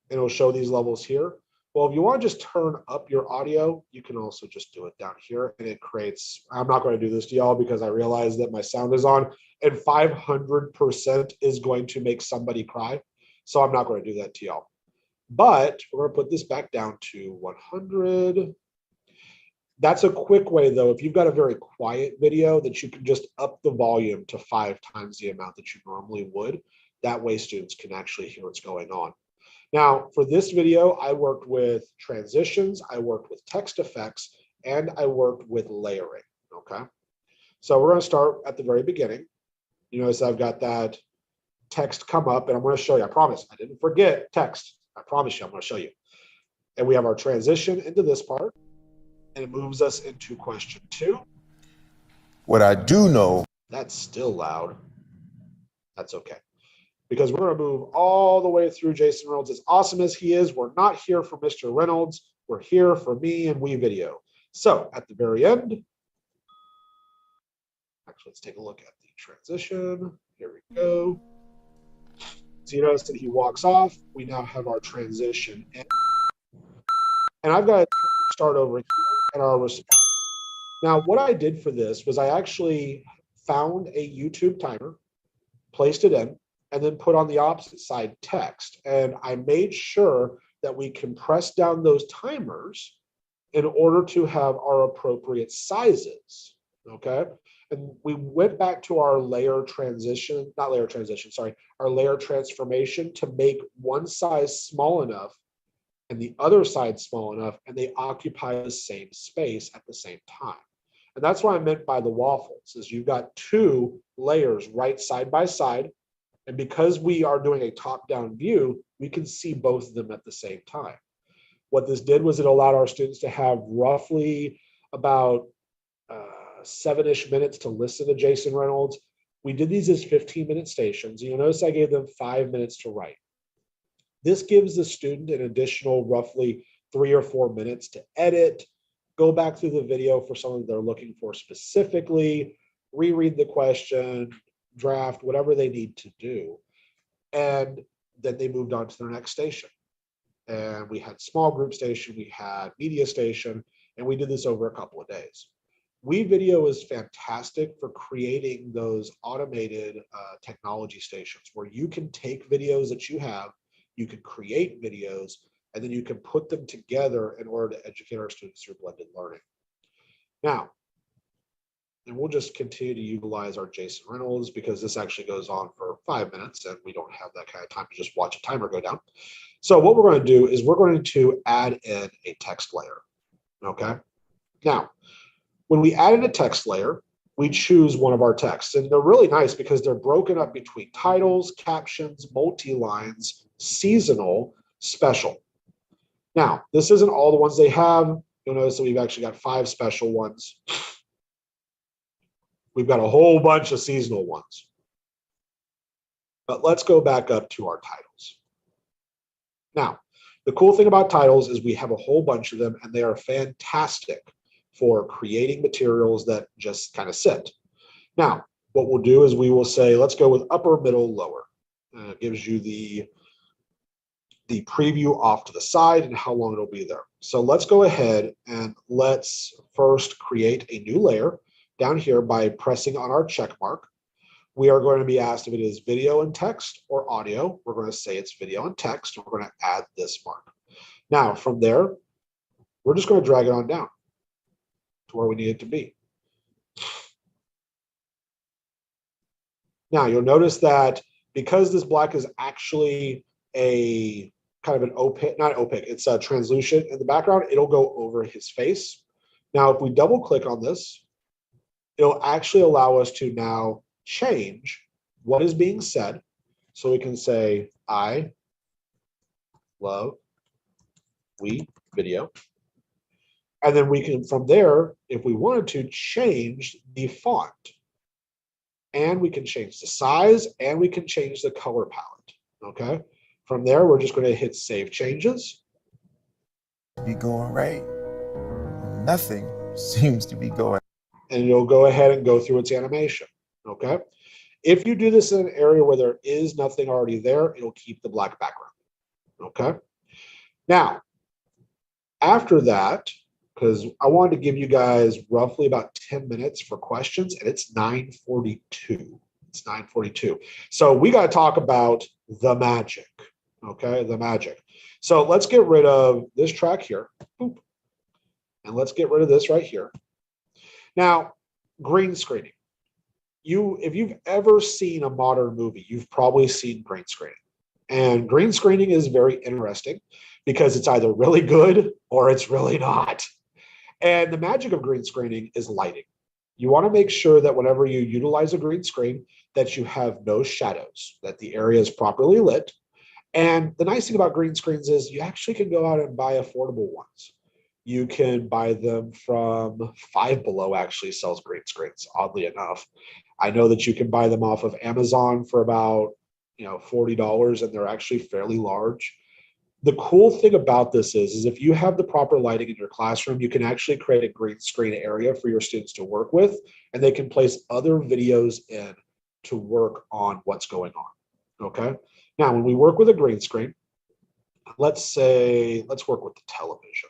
and it'll show these levels here. Well, if you want to just turn up your audio, you can also just do it down here, and it creates, I'm not going to do this to y'all because I realize that my sound is on, and 500% is going to make somebody cry. So I'm not going to do that to y'all. But we're going to put this back down to 100. That's a quick way, though, if you've got a very quiet video, that you can just up the volume to 5 times the amount that you normally would. That way students can actually hear what's going on. Now, for this video, I worked with transitions, I worked with text effects, and I worked with layering, okay? So we're going to start at the very beginning. You notice I've got that text come up, and I'm going to show you. I promise, I didn't forget text. I promise you, I'm going to show you. And we have our transition into this part, and it moves us into question 2. What I do know. That's still loud. That's okay. Because we're going to move all the way through Jason Reynolds. As awesome as he is, we're not here for Mr. Reynolds. We're here for me and WeVideo. So at the very end, actually, let's take a look at the transition. Here we go. So you notice that he walks off. We now have our transition in. And I've got to start over here and our response. Now, what I did for this was I actually found a YouTube timer, placed it in, and then put on the opposite side text. And I made sure that we compressed down those timers in order to have our appropriate sizes, okay? And we went back to our layer transition, not layer transition, sorry, our layer transformation to make one size small enough and the other side small enough, and they occupy the same space at the same time. And that's what I meant by the waffles, is you've got 2 layers right side by side. And because we are doing a top-down view, we can see both of them at the same time. What this did was it allowed our students to have roughly about 7-ish minutes to listen to Jason Reynolds. We did these as 15-minute stations. You'll notice I gave them 5 minutes to write. This gives the student an additional roughly 3 or 4 minutes to edit, go back through the video for something they're looking for specifically, reread the question, draft, whatever they need to do. And then they moved on to their next station. And we had small group station, we had media station, and we did this over a couple of days. WeVideo is fantastic for creating those automated technology stations where you can take videos that you have, you can create videos, and then you can put them together in order to educate our students through blended learning. Now, and we'll just continue to utilize our Jason Reynolds because this actually goes on for 5 minutes and we don't have that kind of time to just watch a timer go down. So what we're going to do is we're going to add in a text layer, okay? Now, when we add in a text layer, we choose one of our texts, and they're really nice because they're broken up between titles, captions, multi-lines, seasonal, special. Now, this isn't all the ones they have. You'll notice that we've actually got 5 special ones. We've got a whole bunch of seasonal ones. But let's go back up to our titles. Now, the cool thing about titles is we have a whole bunch of them, and they are fantastic for creating materials that just kind of sit. Now, what we'll do is we will say, let's go with upper, middle, lower. It gives you the preview off to the side and how long it'll be there. So let's go ahead and let's first create a new layer down here by pressing on our check mark. We are going to be asked if it is video and text or audio. We're going to say it's video and text. And we're going to add this mark. Now, from there, we're just going to drag it on down to where we need it to be. Now, you'll notice that because this black is actually a kind of an opaque, not opaque, it's a translucent in the background, it'll go over his face. Now, if we double click on this, it'll actually allow us to now change what is being said. So we can say, I love WeVideo. And then we can, from there, if we wanted to, change the font. And we can change the size, and we can change the color palette, okay? From there, we're just gonna hit Save Changes. Be going right. Nothing seems to be going. And it'll go ahead and go through its animation, okay? If you do this in an area where there is nothing already there, it'll keep the black background, okay? Now, after that, because I wanted to give you guys roughly about 10 minutes for questions, and it's 9:42. It's 9:42. So we got to talk about the magic, okay? The magic. So let's get rid of this track here. Boop. And let's get rid of this right here. Now, green screening. If you've ever seen a modern movie, you've probably seen green screening. And green screening is very interesting because it's either really good or it's really not. And the magic of green screening is lighting. You want to make sure that whenever you utilize a green screen, that you have no shadows, that the area is properly lit. And the nice thing about green screens is you actually can go out and buy affordable ones. You can buy them from Five Below actually sells green screens, oddly enough. I know that you can buy them off of Amazon for about $40, and they're actually fairly large. The cool thing about this is if you have the proper lighting in your classroom, you can actually create a green screen area for your students to work with, and they can place other videos in to work on what's going on, okay? Now, when we work with a green screen, let's work with the television.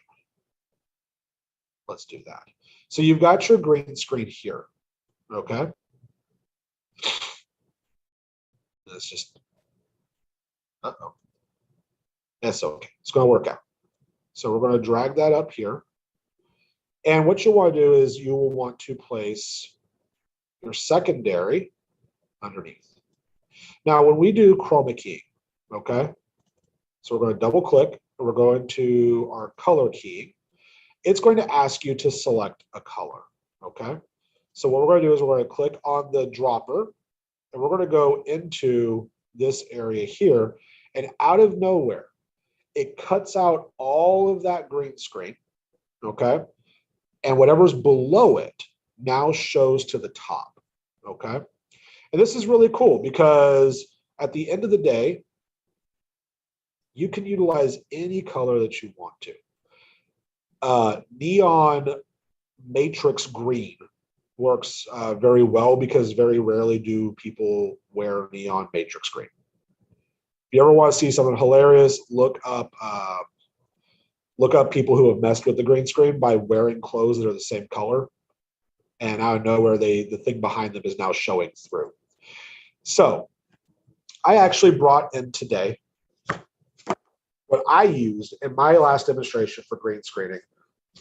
Let's do that. So you've got your green screen here, okay? Let's just, that's okay. It's going to work out. So we're going to drag that up here. And what you want to do is you will want to place your secondary underneath. Now, when we do chroma keying, okay, so we're going to double click and we're going to our color keying. It's going to ask you to select a color, okay? So what we're going to do is we're going to click on the dropper and we're going to go into this area here, and out of nowhere, it cuts out all of that green screen, okay? And whatever's below it now shows to the top, okay? And this is really cool because at the end of the day, you can utilize any color that you want to. Neon matrix green works very well because very rarely do people wear neon matrix green. If you ever want to see something hilarious, look up people who have messed with the green screen by wearing clothes that are the same color, and out of nowhere, the thing behind them is now showing through. So I actually brought in today what I used in my last demonstration for green screening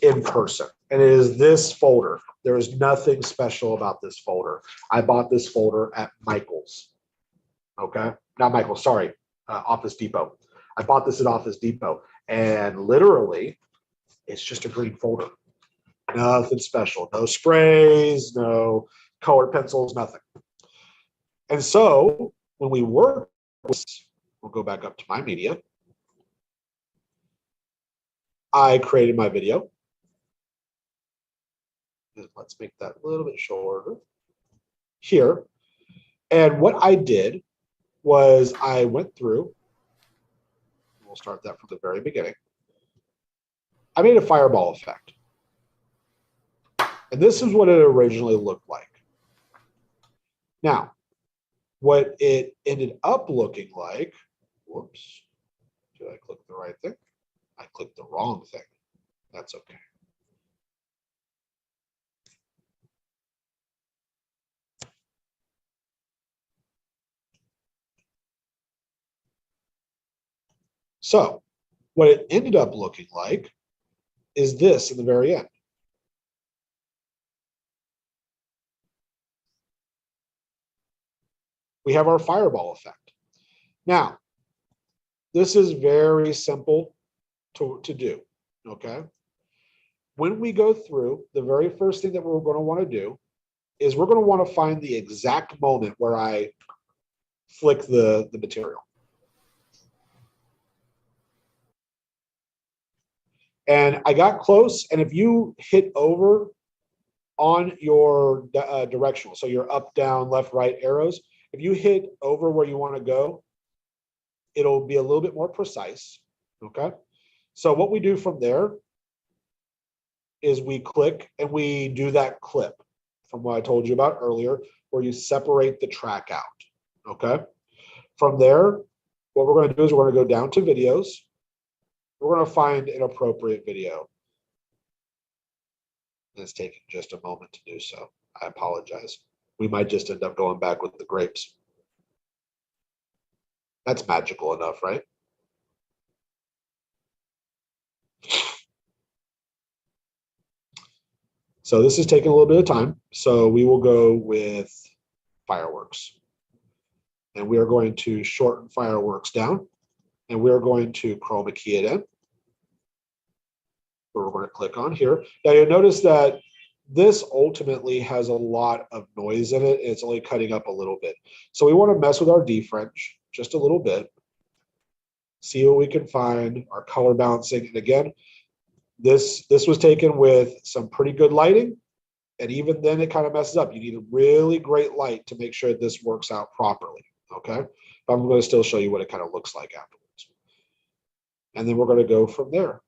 in person, and it is this folder. There is nothing special about this folder. I bought this folder at Michael's, okay? Not Michael's, sorry, Office Depot. I bought this at Office Depot, and literally, it's just a green folder. Nothing special, no sprays, no colored pencils, nothing. And so when we work, we'll go back up to my media. I created my video. Let's make that a little bit shorter here. And what I did was I went through, we'll start that from the very beginning. I made a fireball effect. And this is what it originally looked like. Now, what it ended up looking like, whoops, did I click the right thing? I clicked the wrong thing. That's okay. So what it ended up looking like is this in the very end. We have our fireball effect. Now, this is very simple to do, okay? When we go through, the very first thing that we're going to want to do is we're going to want to find the exact moment where I flick the material. And I got close. And if you hit over on your directional, so your up, down, left, right arrows, if you hit over where you want to go, it'll be a little bit more precise. Okay. So what we do from there is we click and we do that clip from what I told you about earlier, where you separate the track out. Okay. From there, what we're going to do is we're going to go down to videos. We're going to find an appropriate video. It's taking just a moment to do so. I apologize. We might just end up going back with the grapes. That's magical enough, right? So this is taking a little bit of time. So we will go with fireworks. And we are going to shorten fireworks down. And we're going to chroma key it in. We're going to click on here. Now you'll notice that this ultimately has a lot of noise in it. It's only cutting up a little bit. So we want to mess with our defringe just a little bit. See what we can find, our color balancing. And again, this was taken with some pretty good lighting. And even then it kind of messes up. You need a really great light to make sure this works out properly. Okay. But I'm going to still show you what it kind of looks like afterwards. And then we're going to go from there.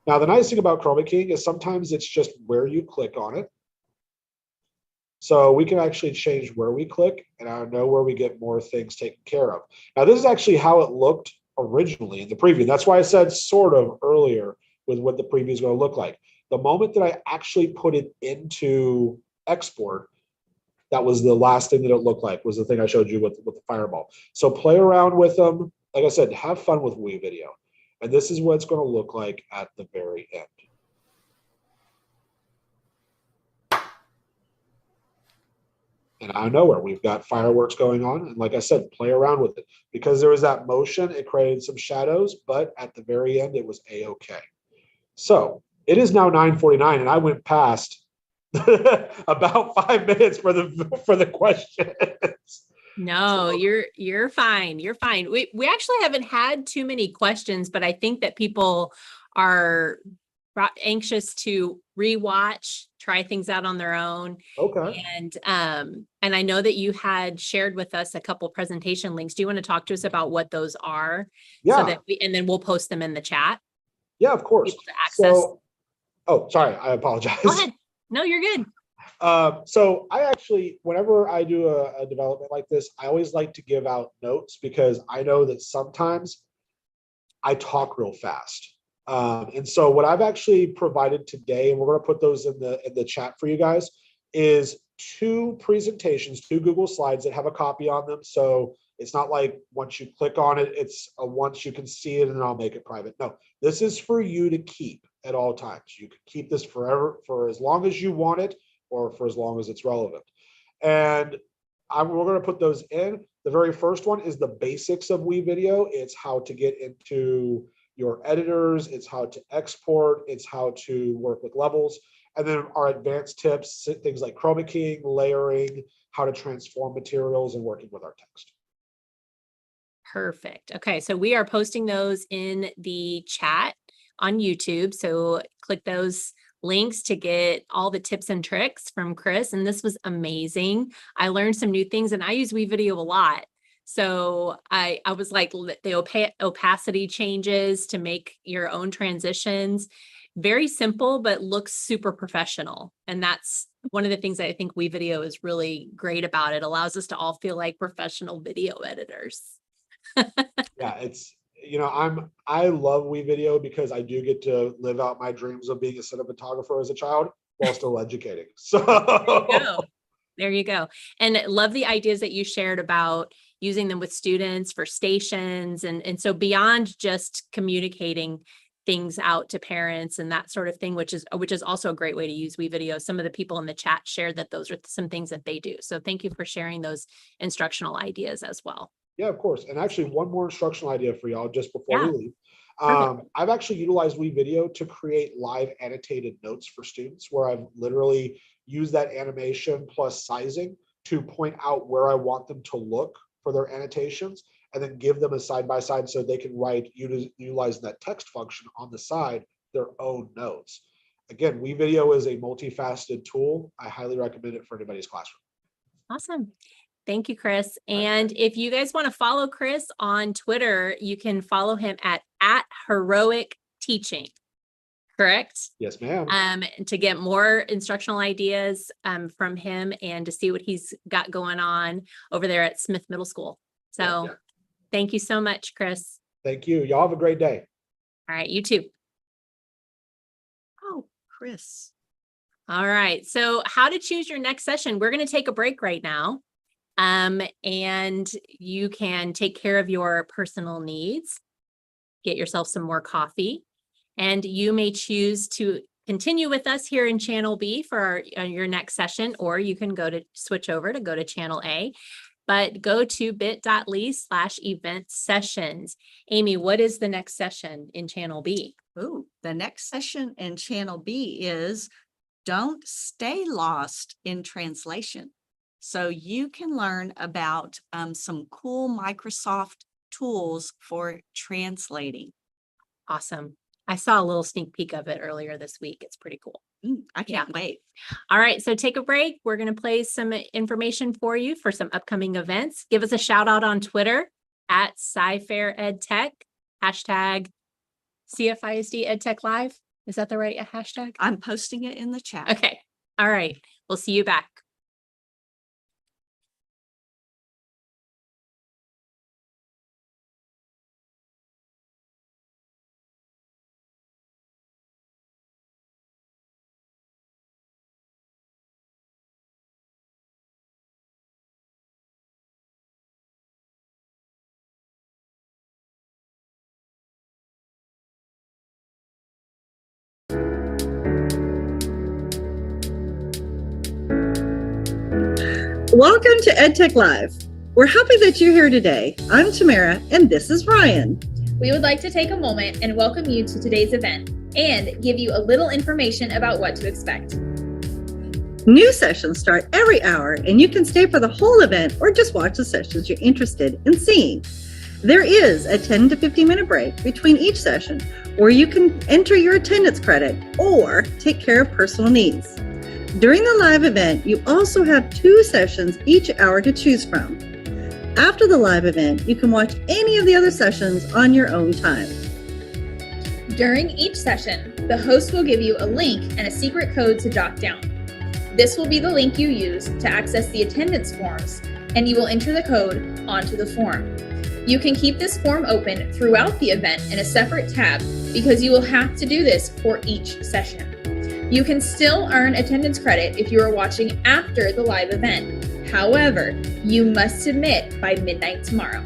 Now, the nice thing about chroma keying is sometimes it's just where you click on it. So we can actually change where we click, and I know where we get more things taken care of. Now, this is actually how it looked originally in the preview. That's why I said sort of earlier with what the preview is going to look like. The moment that I actually put it into export, that was the last thing that it looked like, was the thing I showed you with the fireball. So play around with them. Like I said, have fun with WeVideo. And this is what it's going to look like at the very end. And out of nowhere, we've got fireworks going on. And like I said, play around with it. Because there was that motion, it created some shadows, but at the very end, it was A-okay. So it is now 9:49, and I went past about 5 minutes for the questions. No, you're fine. You're fine. We actually haven't had too many questions, but I think that people are anxious to rewatch, try things out on their own. Okay. And I know that you had shared with us a couple presentation links. Do you want to talk to us about what those are? Yeah. So that and then we'll post them in the chat. Yeah, of course. To access. So, oh, sorry, I apologize. Go ahead. No, you're good. So I actually, whenever I do a development like this, I always like to give out notes because I know that sometimes I talk real fast. And so what I've actually provided today, and we're going to put those in the chat for you guys, is 2 presentations, 2 Google Slides that have a copy on them. So it's not like once you click on it, it's a once you can see it and I'll make it private. No, this is for you to keep at all times. You can keep this forever, for as long as you want it, or for as long as it's relevant. And we're going to put those in. The very first one is the basics of WeVideo. It's how to get into your editors. It's how to export. It's how to work with levels. And then our advanced tips, things like chroma keying, layering, how to transform materials, and working with our text. Perfect. Okay, so we are posting those in the chat on YouTube. So click those links to get all the tips and tricks from Chris. And this was amazing. I learned some new things, and I use WeVideo a lot. So I was like, the opacity changes to make your own transitions. Very simple, but looks super professional. And that's one of the things that I think WeVideo is really great about. It allows us to all feel like professional video editors. Yeah, it's, I love WeVideo because I do get to live out my dreams of being a cinematographer as a child while still educating. So there you go. And love the ideas that you shared about using them with students for stations. And so beyond just communicating things out to parents and that sort of thing, which is also a great way to use WeVideo. Some of the people in the chat shared that those are some things that they do. So thank you for sharing those instructional ideas as well. Yeah, of course. And actually one more instructional idea for y'all just before we leave. Perfect. I've actually utilized WeVideo to create live annotated notes for students where I've literally used that animation plus sizing to point out where I want them to look for their annotations. and then give them a side-by-side so they can write, utilizing that text function on the side, their own notes. Again, WeVideo is a multifaceted tool. I highly recommend it for anybody's classroom. Awesome. Thank you, Chris. And if you guys want to follow Chris on Twitter, you can follow him at Heroic Teaching. Correct? Yes, ma'am. To get more instructional ideas from him and to see what he's got going on over there at Smith Middle School. So thank you so much, Chris. Thank you. Y'all have a great day. All right, you too. Oh, Chris. All right. So how to choose your next session. We're going to take a break right now. And you can take care of your personal needs, get yourself some more coffee, and you may choose to continue with us here in Channel B for your next session, or you can switch over to go to Channel A, but go to bit.ly/event sessions. Amy, what is the next session in Channel B? Ooh, the next session in Channel B is Don't Stay Lost in Translation. So you can learn about some cool Microsoft tools for translating. Awesome. I saw a little sneak peek of it earlier this week. It's pretty cool. I can't wait. All right, so take a break. We're going to play some information for you for some upcoming events. Give us a shout out on Twitter at SciFair EdTech, hashtag CFISD EdTech Live. Is that the right hashtag? I'm posting it in the chat. Okay. All right. We'll see you back. Welcome to EdTech Live. We're happy that you're here today. I'm Tamara, and this is Ryan. We would like to take a moment and welcome you to today's event and give you a little information about what to expect. New sessions start every hour, and you can stay for the whole event or just watch the sessions you're interested in seeing. There is a 10 to 15 minute break between each session, where you can enter your attendance credit or take care of personal needs. During the live event, you also have 2 sessions each hour to choose from. After the live event, you can watch any of the other sessions on your own time. During each session, the host will give you a link and a secret code to jot down. This will be the link you use to access the attendance forms, and you will enter the code onto the form. You can keep this form open throughout the event in a separate tab because you will have to do this for each session. You can still earn attendance credit if you are watching after the live event. However, you must submit by midnight tomorrow.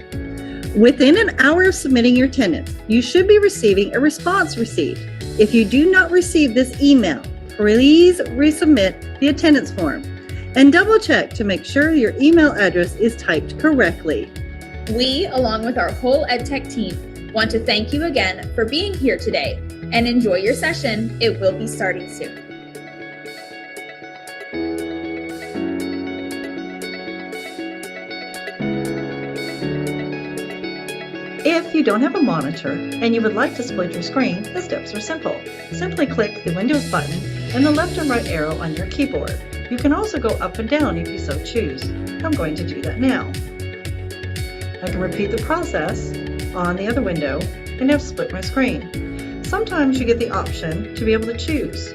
Within an hour of submitting your attendance, you should be receiving a response receipt. If you do not receive this email, please resubmit the attendance form and double check to make sure your email address is typed correctly. We, along with our whole EdTech team, want to thank you again for being here today and enjoy your session. It will be starting soon. If you don't have a monitor and you would like to split your screen, the steps are simple. Simply click the Windows button and the left and right arrow on your keyboard. You can also go up and down if you so choose. I'm going to do that now. I can repeat the process on the other window and have split my screen. Sometimes you get the option to be able to choose.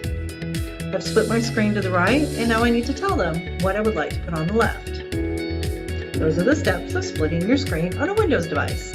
I've split my screen to the right, and now I need to tell them what I would like to put on the left. Those are the steps of splitting your screen on a Windows device.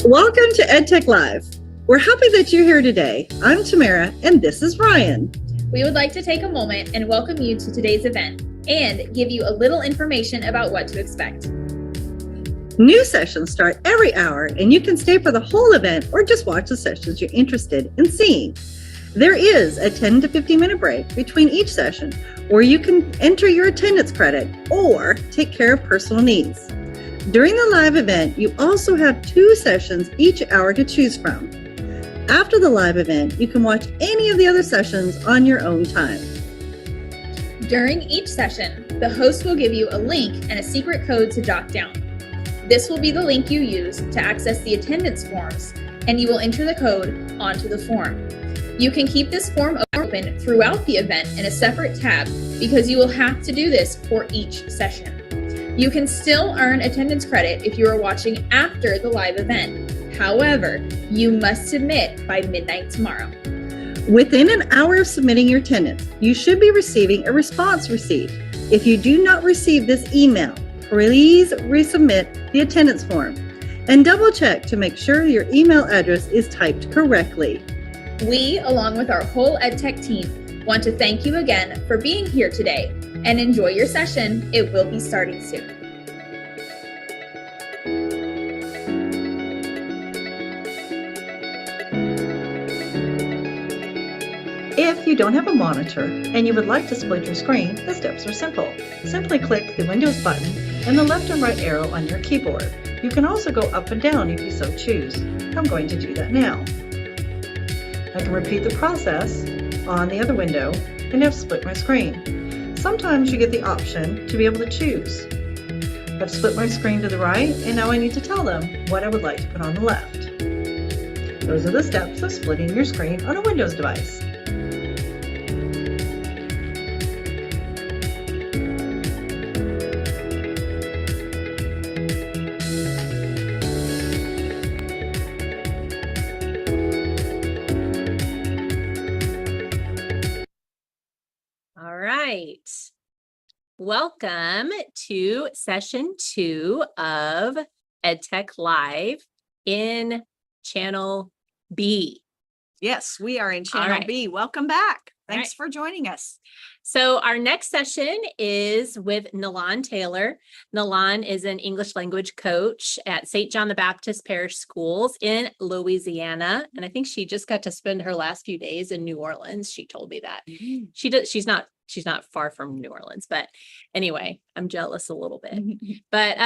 Welcome to EdTech Live. We're happy that you're here today. I'm Tamara, and this is Ryan. We would like to take a moment and welcome you to today's event and give you a little information about what to expect. New sessions start every hour, and you can stay for the whole event or just watch the sessions you're interested in seeing. There is a 10 to 15 minute break between each session, where you can enter your attendance credit or take care of personal needs. During the live event, you also have 2 sessions each hour to choose from. After the live event, you can watch any of the other sessions on your own time. During each session, the host will give you a link and a secret code to jot down. This will be the link you use to access the attendance forms, and you will enter the code onto the form. You can keep this form open throughout the event in a separate tab because you will have to do this for each session. You can still earn attendance credit if you are watching after the live event. However, you must submit by midnight tomorrow. Within an hour of submitting your attendance, you should be receiving a response receipt. If you do not receive this email, please resubmit the attendance form and double check to make sure your email address is typed correctly. We, along with our whole EdTech team, want to thank you again for being here today and enjoy your session. It will be starting soon. If you don't have a monitor and you would like to split your screen, the steps are simple. Simply click the Windows button and the left and right arrow on your keyboard. You can also go up and down if you so choose. I'm going to do that now. I can repeat the process on the other window and I've split my screen. Sometimes you get the option to be able to choose. I've split my screen to the right and now I need to tell them what I would like to put on the left. Those are the steps of splitting your screen on a Windows device. All right. Welcome to session 2 of EdTech Live in Channel B. Yes, we are in All Channel right. B. Welcome back. All Thanks right. for joining us. So our next session is with Nelann Taylor. Nelann is an English language coach at St. John the Baptist Parish Schools in Louisiana. And I think she just got to spend her last few days in New Orleans. She told me that. She's not far from New Orleans, but anyway, I'm jealous a little bit. But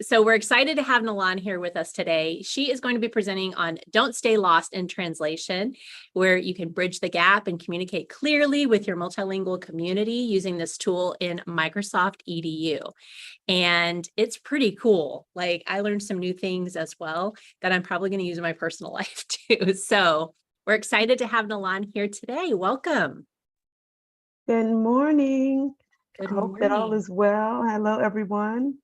so we're excited to have Nelann here with us today. She is going to be presenting on Don't Stay Lost in Translation, where you can bridge the gap and communicate clearly with your multilingual community using this tool in Microsoft EDU. And it's pretty cool. Like, I learned some new things as well that I'm probably going to use in my personal life too. So we're excited to have Nelann here today. Welcome. Good morning. Good I hope that all morning. is well. Hello, everyone.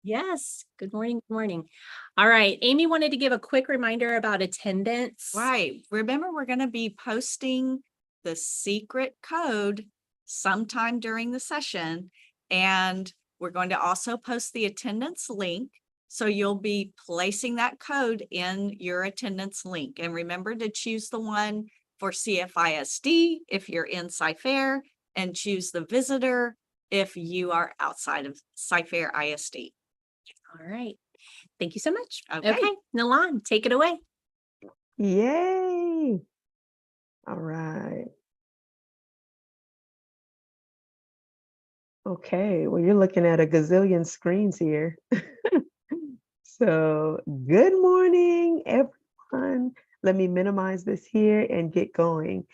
Yes. Good morning. Good morning. All right. Amy wanted to give a quick reminder about attendance. Right. Remember, we're going to be posting the secret code sometime during the session. And we're going to also post the attendance link. So you'll be placing that code in your attendance link. And remember to choose the one for CFISD if you're in Ferrer, and choose the visitor if you are outside of Ferrer ISD. All right. Thank you so much. Okay. Nelann, take it away. Yay. All right. Okay, well, you're looking at a gazillion screens here. So, good morning, everyone. Let me minimize this here and get going.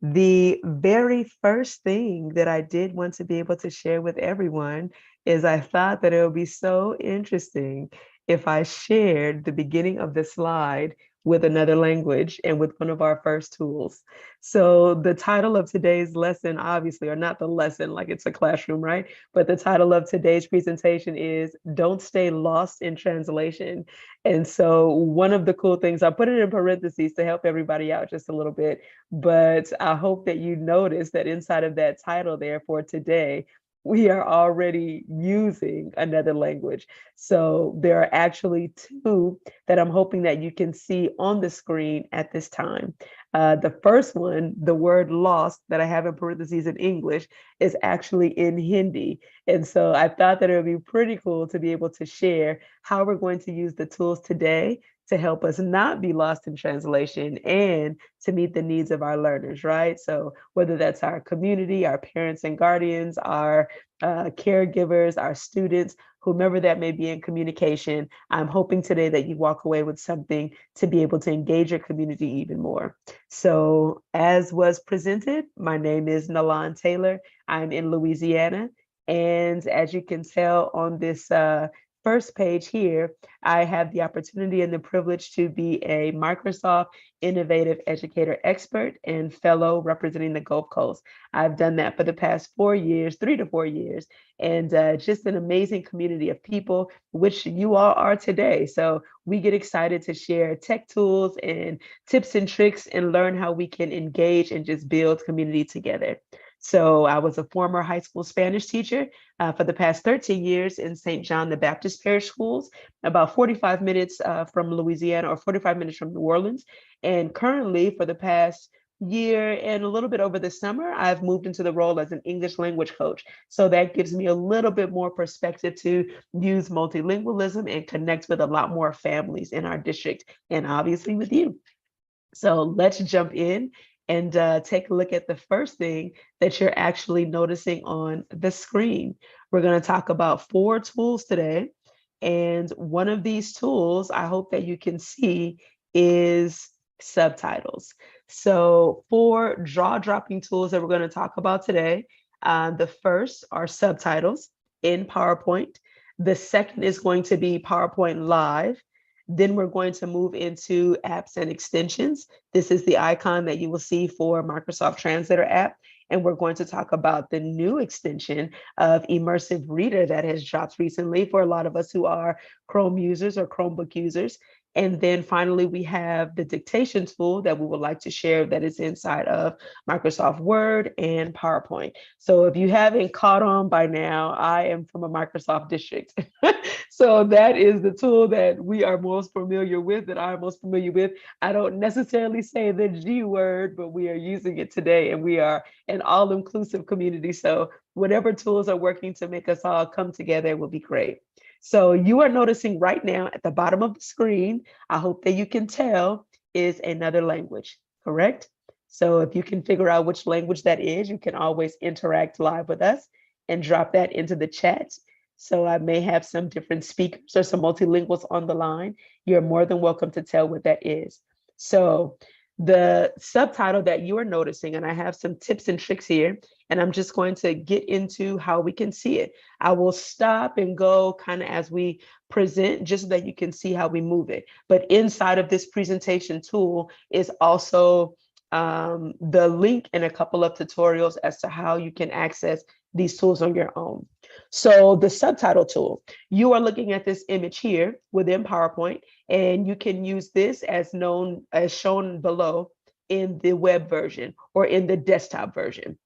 The very first thing that I did want to be able to share with everyone is I thought that it would be so interesting if I shared the beginning of the slide with another language and with one of our first tools. So the title of today's lesson, obviously, or not the lesson like it's a classroom, right? But the title of today's presentation is Don't Stay Lost in Translation. And so one of the cool things, I put it in parentheses to help everybody out just a little bit, but I hope that you notice that inside of that title there for today, we are already using another language. So there are actually two that I'm hoping that you can see on the screen at this time. The first one, the word lost that I have in parentheses in English, is actually in Hindi. And so I thought that it would be pretty cool to be able to share how we're going to use the tools today to help us not be lost in translation and to meet the needs of our learners, right? So whether that's our community, our parents and guardians, our caregivers, our students, whomever that may be in communication, I'm hoping today that you walk away with something to be able to engage your community even more. So as was presented, my name is Nelann Taylor. I'm in Louisiana. And as you can tell on this first page here, I have the opportunity and the privilege to be a Microsoft Innovative Educator Expert and Fellow representing the Gulf Coast. I've done that for the past 4 years, 3 to 4 years, and just an amazing community of people, which you all are today. So we get excited to share tech tools and tips and tricks and learn how we can engage and just build community together. So I was a former high school Spanish teacher for the past 13 years in St. John the Baptist Parish Schools, about 45 minutes from Louisiana or 45 minutes from New Orleans. And currently for the past year and a little bit over the summer, I've moved into the role as an English language coach. So that gives me a little bit more perspective to use multilingualism and connect with a lot more families in our district and obviously with you. So let's jump in and take a look at the first thing that you're actually noticing on the screen. We're going to talk about 4 tools today. And one of these tools, I hope that you can see, is subtitles. So 4 jaw-dropping tools that we're going to talk about today. The first are subtitles in PowerPoint. The second is going to be PowerPoint Live. Then we're going to move into apps and extensions. This is the icon that you will see for Microsoft Translator app. And we're going to talk about the new extension of Immersive Reader that has dropped recently for a lot of us who are Chrome users or Chromebook users. And then finally, we have the dictation tool that we would like to share that is inside of Microsoft Word and PowerPoint. So if you haven't caught on by now, I am from a Microsoft district. So that is the tool that we are most familiar with, that I'm most familiar with. I don't necessarily say the G word, but we are using it today, and we are an all-inclusive community. So whatever tools are working to make us all come together will be great. So you are noticing right now at the bottom of the screen, I hope that you can tell, is another language, correct? So if you can figure out which language that is, you can always interact live with us and drop that into the chat. So I may have some different speakers or some multilinguals on the line. You're more than welcome to tell what that is. So the subtitle that you are noticing, and I have some tips and tricks here, and I'm just going to get into how we can see it. I will stop and go kind of as we present, just so that you can see how we move it. But inside of this presentation tool is also the link and a couple of tutorials as to how you can access these tools on your own. So the subtitle tool, you are looking at this image here within PowerPoint, and you can use this as shown below in the web version or in the desktop version.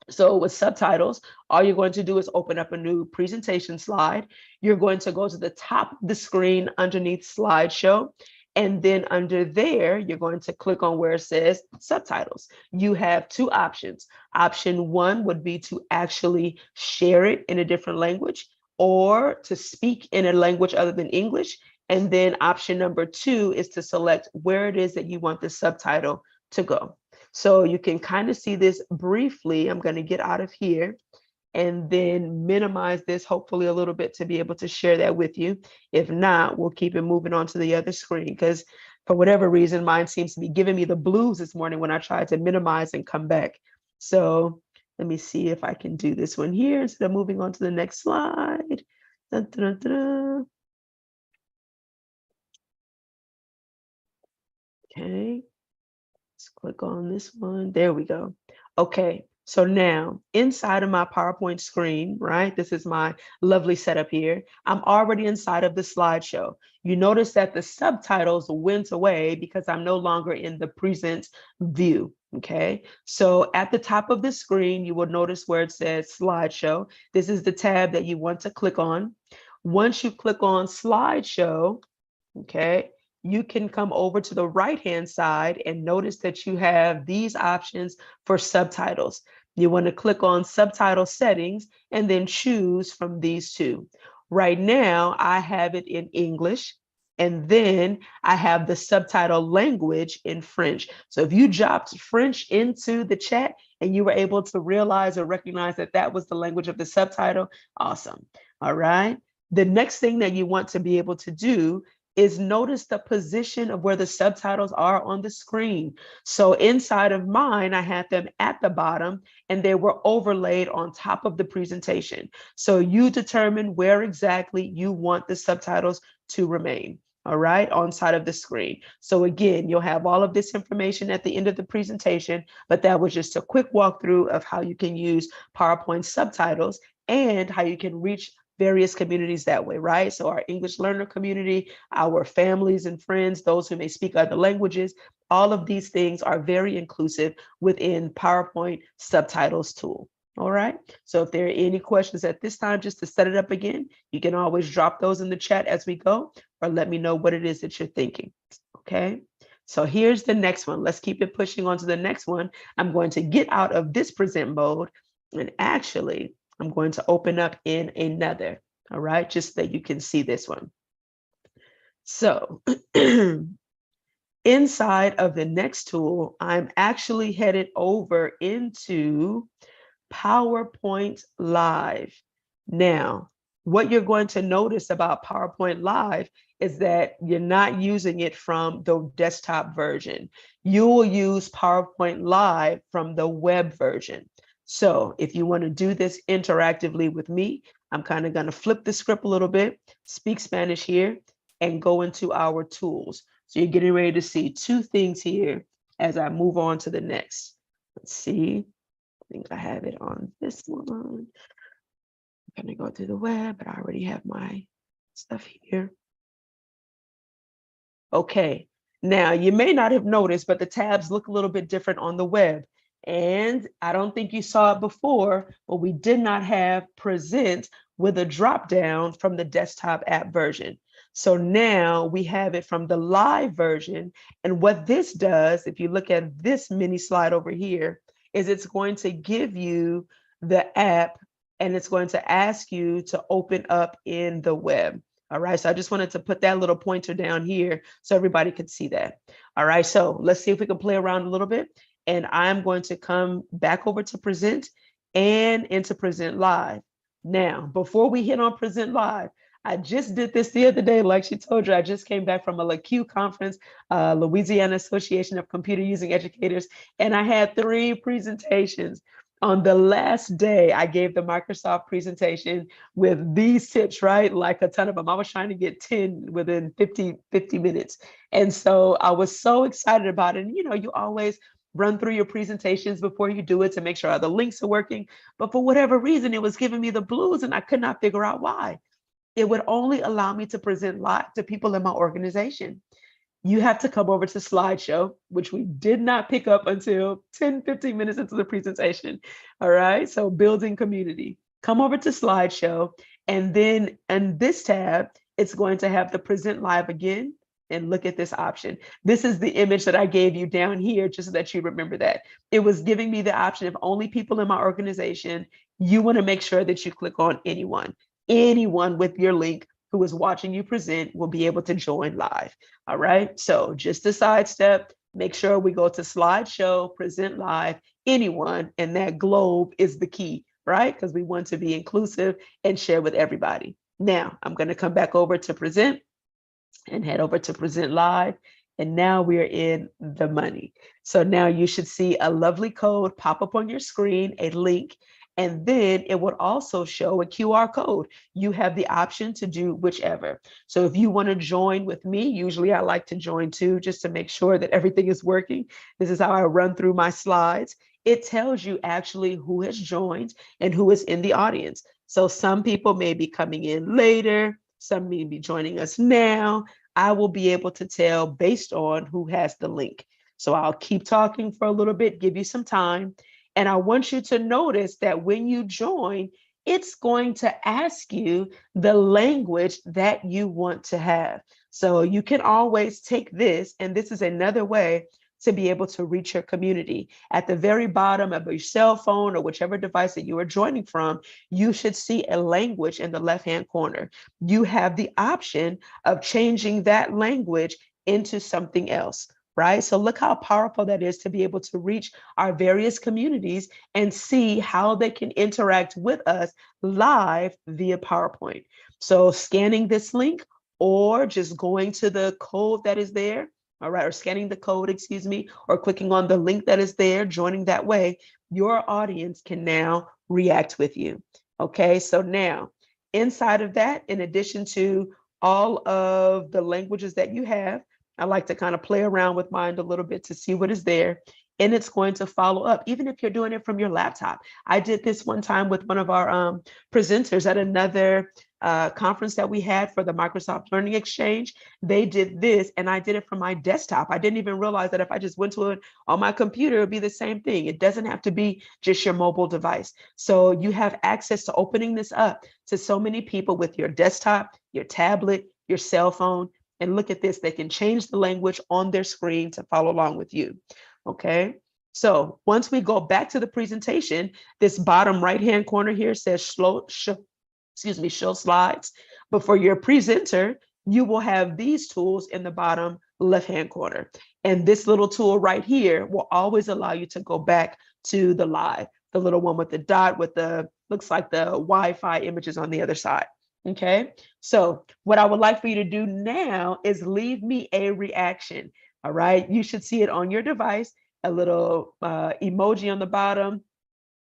So with subtitles, all you're going to do is open up a new presentation slide. You're going to go to the top of the screen underneath slideshow. And then under there, you're going to click on where it says subtitles. You have 2 options. Option 1 would be to actually share it in a different language or to speak in a language other than English. And then option number 2 is to select where it is that you want the subtitle to go. So you can kind of see this briefly. I'm going to get out of here and then minimize this hopefully a little bit to be able to share that with you. If not, we'll keep it moving on to the other screen, because for whatever reason, mine seems to be giving me the blues this morning when I tried to minimize and come back. So let me see if I can do this one here instead of moving on to the next slide. Dun, dun, dun, dun. Okay, let's click on this one. There we go. Okay, so now inside of my PowerPoint screen, right? This is my lovely setup here. I'm already inside of the slideshow. You notice that the subtitles went away because I'm no longer in the present view, Okay, so at the top of the screen, you will notice where it says slideshow. This is the tab that you want to click on. Once you click on slideshow, okay, you can come over to the right-hand side and notice that you have these options for subtitles. You want to click on subtitle settings and then choose from these two. Right now, I have it in English, and then I have the subtitle language in French. So if you dropped French into the chat and you were able to realize or recognize that that was the language of the subtitle, awesome. All right. The next thing that you want to be able to do is notice the position of where the subtitles are on the screen. So inside of mine, I had them at the bottom and they were overlaid on top of the presentation. So you determine where exactly you want the subtitles to remain. All right, on side of the screen. So again, you'll have all of this information at the end of the presentation, but that was just a quick walkthrough of how you can use PowerPoint subtitles and how you can reach various communities that way, right? So our English learner community, our families and friends, those who may speak other languages, all of these things are very inclusive within PowerPoint subtitles tool. All right, so if there are any questions at this time, just to set it up again, you can always drop those in the chat as we go, or let me know what it is that you're thinking, okay? So here's the next one. Let's keep it pushing on to the next one. I'm going to get out of this present mode, and actually, I'm going to open up in another, all right, just so that you can see this one. So inside of the next tool, I'm actually headed over into PowerPoint Live. Now, what you're going to notice about PowerPoint Live is that you're not using it from the desktop version. You will use PowerPoint Live from the web version. So if you want to do this interactively with me, I'm kind of going to flip the script a little bit, speak Spanish here, and go into our tools. So you're getting ready to see two things here as I move on to the next. Let's see. I think I have it on this one. I'm going to go through the web, but I already have my stuff here. Okay, now you may not have noticed, but the tabs look a little bit different on the web. And I don't think you saw it before, but we did not have present with a drop down from the desktop app version. So now we have it from the live version. And what this does, if you look at this mini slide over here, is it's going to give you the app and it's going to ask you to open up in the web. All right, so I just wanted to put that little pointer down here so everybody could see that. All right, so let's see if we can play around a little bit. And I'm going to come back over to present and into present live. Now, before we hit on present live, I just did this the other day, like she told you, I just came back from a LACUE conference, Louisiana Association of Computer Using Educators, and I had 3 presentations. On the last day, I gave the Microsoft presentation with these tips, right? Like a ton of them. I was trying to get 10 within 50 minutes. And so I was so excited about it. And, you know, you always run through your presentations before you do it to make sure the links are working. But for whatever reason, it was giving me the blues and I could not figure out why. It would only allow me to present live to people in my organization. You have to come over to slideshow, which we did not pick up until 10-15 minutes into the presentation. All right, so building community. Come over to slideshow, and then in this tab, it's going to have the present live again. And look at this option. This is the image that I gave you down here, just so that you remember that. It was giving me the option of only people in my organization. You want to make sure that you click on anyone. Anyone with your link who is watching you present will be able to join live. All right, so just a sidestep, make sure we go to slideshow, present live, anyone, and that globe is the key, right? Because we want to be inclusive and share with everybody. Now, I'm going to come back over to present and head over to present live. And now we are in the money. So now you should see a lovely code pop up on your screen, a link, and then it would also show a QR code. You have the option to do whichever. So if you want to join with me, usually I like to join too, just to make sure that everything is working. This is how I run through my slides. It tells you actually who has joined and who is in the audience. So some people may be coming in later, some may be joining us now. I will be able to tell based on who has the link. So I'll keep talking for a little bit, give you some time. And I want you to notice that when you join, it's going to ask you the language that you want to have. So you can always take this, and this is another way to be able to reach your community. At the very bottom of your cell phone or whichever device that you are joining from, you should see a language in the left-hand corner. You have the option of changing that language into something else, right? So look how powerful that is to be able to reach our various communities and see how they can interact with us live via PowerPoint. So scanning this link or just going to the code that is there, all right, or scanning the code, excuse me, or clicking on the link that is there, joining that way, your audience can now react with you. Okay, so now inside of that, in addition to all of the languages that you have, I like to kind of play around with mine a little bit to see what is there. And it's going to follow up, even if you're doing it from your laptop. I did this one time with one of our presenters at another conference that we had for the Microsoft Learning Exchange. They did this and I did it from my desktop. I didn't even realize that if I just went to it on my computer, it would be the same thing. It doesn't have to be just your mobile device. So you have access to opening this up to so many people with your desktop, your tablet, your cell phone. And look at this, they can change the language on their screen to follow along with you. Okay, so once we go back to the presentation, this bottom right-hand corner here says show slides. But for your presenter, you will have these tools in the bottom left-hand corner. And this little tool right here will always allow you to go back to the live, the little one with the dot with the, looks like the Wi-Fi images on the other side. Okay, so what I would like for you to do now is leave me a reaction. All right, you should see it on your device, a little emoji on the bottom.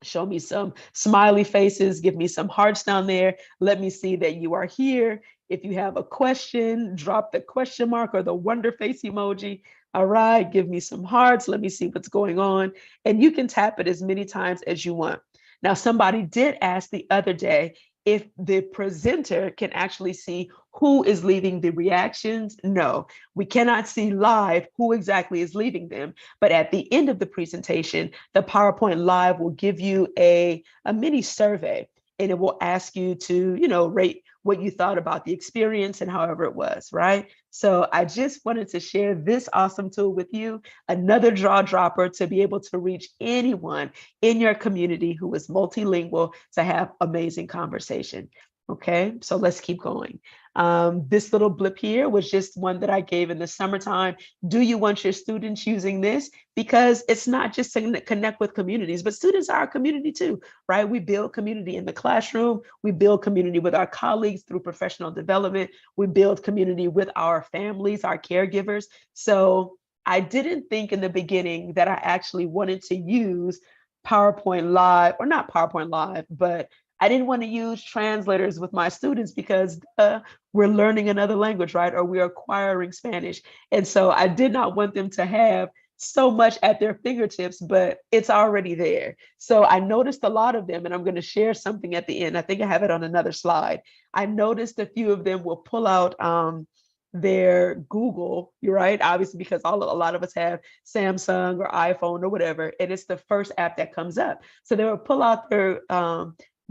Show me some smiley faces, give me some hearts down there. Let me see that you are here. If you have a question, drop the question mark or the wonder face emoji. All right, give me some hearts. Let me see what's going on. And you can tap it as many times as you want. Now, somebody did ask the other day if the presenter can actually see who is leaving the reactions. No, we cannot see live who exactly is leaving them. But at the end of the presentation, the PowerPoint Live will give you a mini survey, and it will ask you to, rate what you thought about the experience and however it was, right? So I just wanted to share this awesome tool with you, another jaw dropper to be able to reach anyone in your community who is multilingual to have amazing conversation. Okay, so let's keep going. This little blip here was just one that I gave in the summertime. Do you want your students using this? Because it's not just to connect with communities, but students are a community too, right? We build community in the classroom. We build community with our colleagues through professional development. We build community with our families, our caregivers. So I didn't think in the beginning that I actually wanted to use PowerPoint Live, or not PowerPoint Live, but I didn't want to use translators with my students because we're learning another language, right? Or we're acquiring Spanish. And so I did not want them to have so much at their fingertips, but it's already there. So I noticed a lot of them, and I'm going to share something at the end. I think I have it on another slide. I noticed a few of them will pull out their Google, you're right, obviously, because a lot of us have Samsung or iPhone or whatever, and it's the first app that comes up. So they will pull out their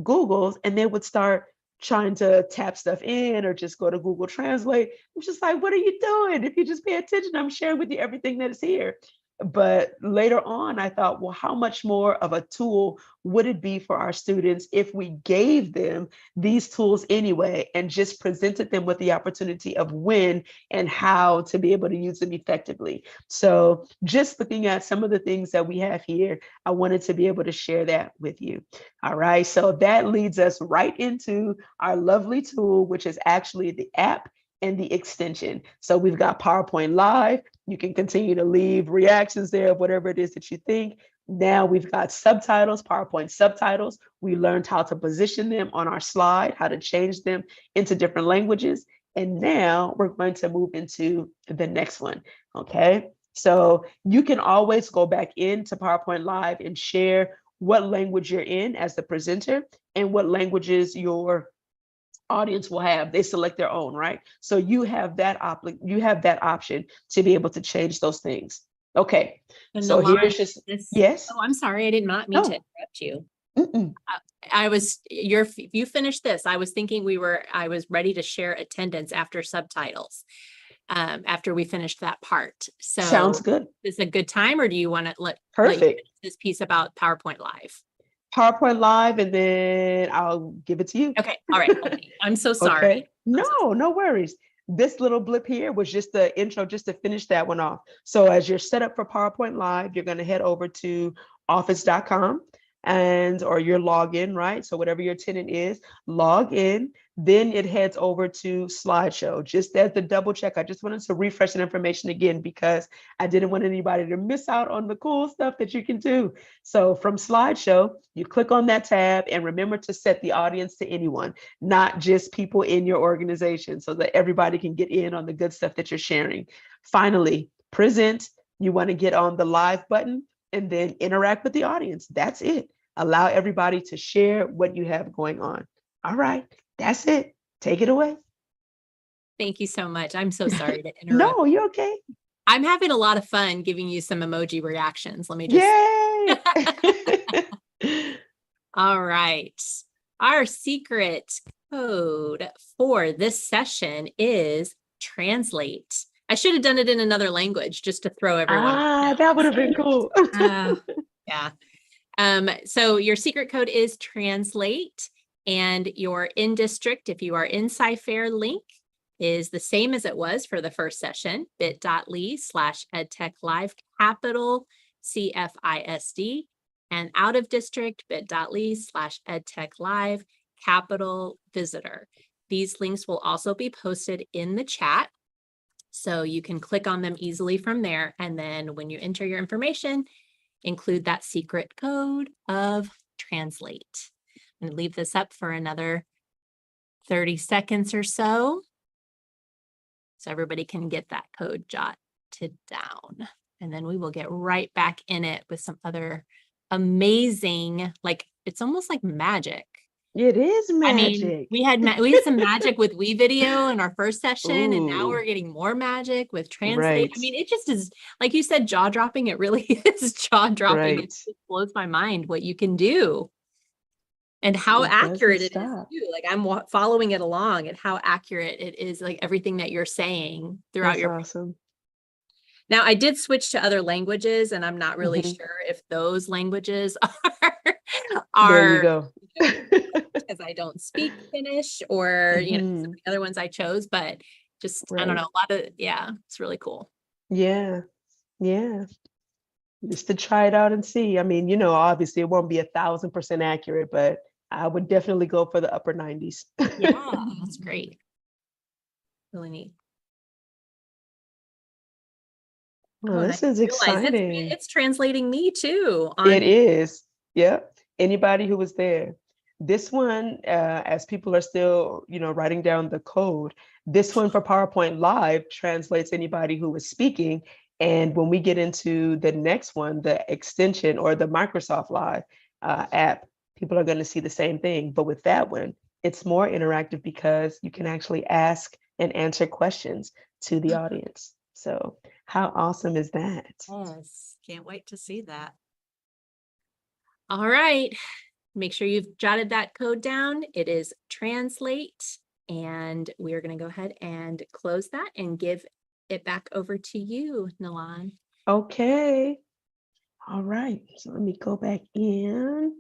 Googles and they would start trying to tap stuff in or just go to Google Translate. I'm just like, what are you doing? If you just pay attention, I'm sharing with you everything that is here. But later on, I thought, well, how much more of a tool would it be for our students if we gave them these tools anyway and just presented them with the opportunity of when and how to be able to use them effectively? So just looking at some of the things that we have here, I wanted to be able to share that with you. All right, so that leads us right into our lovely tool, which is actually the app and the extension. So we've got PowerPoint Live. You can continue to leave reactions there of whatever it is that you think. Now we've got subtitles, PowerPoint subtitles. We learned how to position them on our slide, how to change them into different languages. And now we're going to move into the next one, okay? So you can always go back into PowerPoint Live and share what language you're in as the presenter and what languages your audience will have. They select their own, right? So you have that option to be able to change those things. Okay. And So Nelann, here's just, this, yes. oh, I'm sorry, I did not mean to No. interrupt you. Mm-mm. You finished this. I was thinking I was ready to share attendance after subtitles. After we finished that part. So Sounds good. is it a good time, or do you want to let you Perfect. finish this piece about PowerPoint Live? PowerPoint Live, and then I'll give it to you. Okay. All right. Okay. I'm so sorry. Okay. No worries. This little blip here was just the intro, just to finish that one off. So as you're set up for PowerPoint Live, you're going to head over to office.com or your login, right? So whatever your tenant is, log in. Then it heads over to slideshow. Just as the double check, I just wanted to refresh that information again because I didn't want anybody to miss out on the cool stuff that you can do. So from slideshow, you click on that tab and remember to set the audience to anyone, not just people in your organization, so that everybody can get in on the good stuff that you're sharing. Finally, present. You want to get on the live button and then interact with the audience. That's it. Allow everybody to share what you have going on. All right, that's it. Take it away. Thank you so much. I'm so sorry to interrupt. No, you're okay. I'm having a lot of fun giving you some emoji reactions. Let me just. Yay! All right. Our secret code for this session is translate. I should have done it in another language just to throw everyone off. That would have been cool. Yeah. So your secret code is translate, and your in district, if you are in Ferrer link, is the same as it was for the first session, bit.ly/edtechlive, capital CFISD, and out of district, bit.ly/edtechlive, capital visitor. These links will also be posted in the chat, so you can click on them easily from there. And then when you enter your information, include that secret code of translate. I'm going to leave this up for another 30 seconds or so everybody can get that code jotted down. And then we will get right back in it with some other amazing, like, it's almost like magic. It is magic. I mean, we had some magic with WeVideo in our first session, and now we're getting more magic with Translate. Right. I mean, it just is, like you said, jaw-dropping. It really is jaw-dropping. Right. It just blows my mind what you can do and how accurate it is too. Like, I'm following it along and how accurate it is, like everything that you're saying throughout your. Awesome. Now, I did switch to other languages, and I'm not really sure if those languages are there you go. because I don't speak Finnish or some of the other ones I chose, but just I don't know, a lot of it's really cool. Yeah. Just to try it out and see. I mean, obviously it won't be 1,000% accurate, but I would definitely go for the upper 90s. Yeah, that's great. Really neat. Well, this is exciting. It's translating me too. It is. Yep. Anybody who was there. This one, as people are still, writing down the code, this one for PowerPoint Live translates anybody who was speaking. And when we get into the next one, the extension or the Microsoft Live app, people are going to see the same thing. But with that one, it's more interactive because you can actually ask and answer questions to the audience. So how awesome is that? Yes, can't wait to see that. All right. Make sure you've jotted that code down. It is translate. And we are going to go ahead and close that and give it back over to you, Nelann. Okay. All right. So let me go back in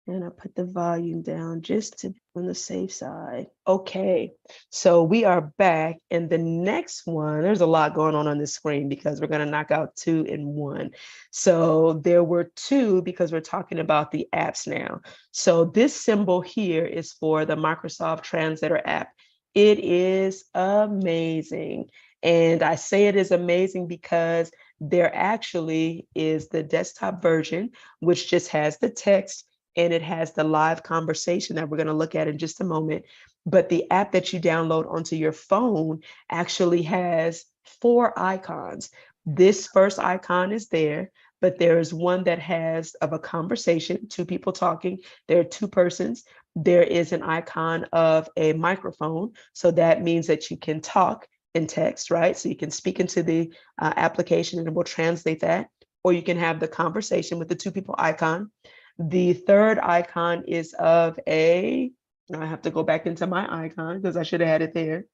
and I put the volume down just to be on the safe side. Okay. So we are back. And the next one, there's a lot going on this screen because we're going to knock out 2 in 1. So there were 2 because we're talking about the apps now. So this symbol here is for the Microsoft Translator app. It is amazing. And I say it is amazing because there actually is the desktop version, which just has the text and it has the live conversation that we're going to look at in just a moment. But the app that you download onto your phone actually has 4 icons. This first icon is there, but there is one that has of a conversation, 2 people talking. There are 2 persons. There is an icon of a microphone. So that means that you can talk in text, right? So you can speak into the application and it will translate that, or you can have the conversation with the two people icon. The third icon is of a, I have to go back into my icon because I should have had it there.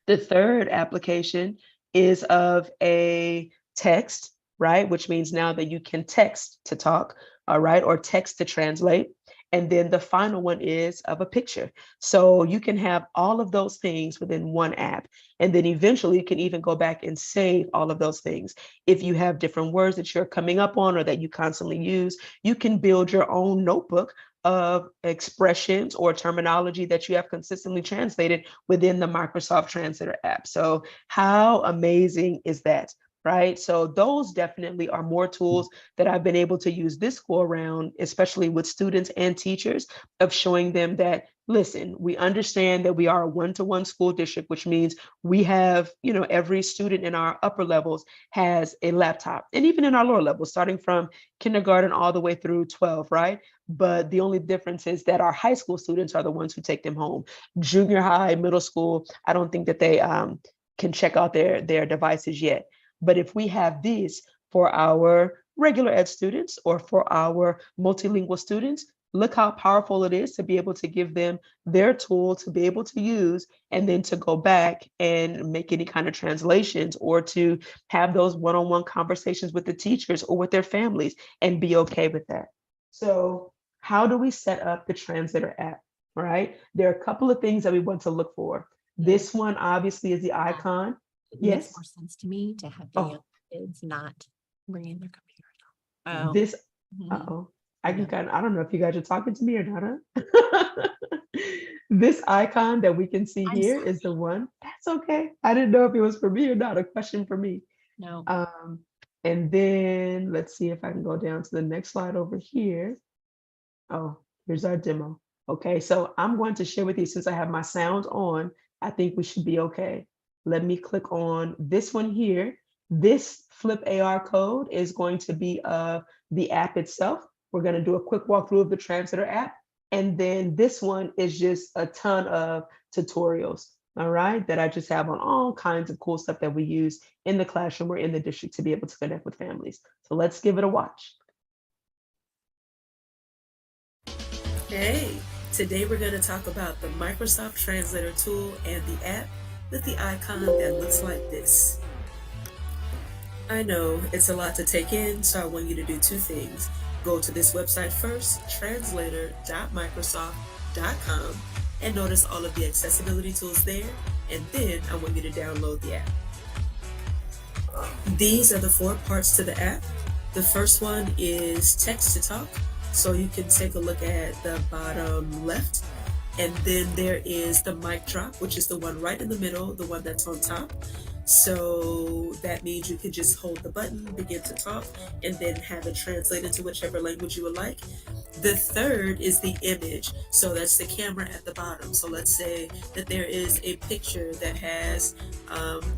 The third application is of a text, right? Which means now that you can text to talk, all right, or text to translate. And then the final one is of a picture. So you can have all of those things within one app. And then eventually you can even go back and save all of those things. If you have different words that you're coming up on or that you constantly use, you can build your own notebook of expressions or terminology that you have consistently translated within the Microsoft Translator app. So how amazing is that? Right. So those definitely are more tools that I've been able to use this go around, especially with students and teachers, of showing them that, listen, we understand that we are a one-to-one school district, which means we have, every student in our upper levels has a laptop, and even in our lower levels, starting from kindergarten all the way through 12, right? But the only difference is that our high school students are the ones who take them home. Junior high, middle school, I don't think that they can check out their devices yet. But if we have these for our regular ed students or for our multilingual students, look how powerful it is to be able to give them their tool to be able to use, and then to go back and make any kind of translations or to have those one-on-one conversations with the teachers or with their families and be okay with that. So how do we set up the Translator app, right? There are a couple of things that we want to look for. This one obviously is the icon. It Yes. makes more sense to me to have the young kids not bringing their computer. Oh. This, Mhm. I can kind of, I don't know if you guys are talking to me or not. Huh? This icon that we can see I'm here is the one. That's okay. I didn't know if it was for me or not. A question for me. No. And then let's see if I can go down to the next slide over here. Oh, here's our demo. Okay, so I'm going to share with you, since I have my sound on, I think we should be okay. Let me click on this one here. This flip AR code is going to be the app itself. We're going to do a quick walkthrough of the Translator app. And then this one is just a ton of tutorials, all right, that I just have on all kinds of cool stuff that we use in the classroom or in the district to be able to connect with families. So let's give it a watch. Hey, today we're going to talk about the Microsoft Translator tool and the app with the icon that looks like this. I know it's a lot to take in, so I want you to do two things. Go to this website first, translator.microsoft.com, and notice all of the accessibility tools there, and then I want you to download the app. These are the 4 parts to the app. The first one is text to talk. So you can take a look at the bottom left, and then there is the mic drop, which is the one right in the middle, the one that's on top. So that means you can just hold the button, begin to talk, and then have it translate into whichever language you would like. The third is the image. So that's the camera at the bottom. So let's say that there is a picture that has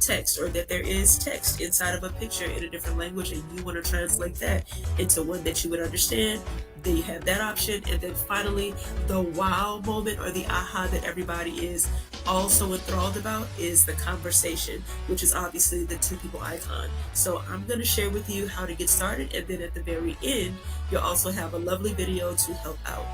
text, or that there is text inside of a picture in a different language, and you want to translate that into one that you would understand. Then you have that option. And then finally, the wow moment, or the aha that everybody is also enthralled about, is the conversation, which is obviously the 2 people icon. So I'm going to share with you how to get started, and then at the very end you'll also have a lovely video to help out.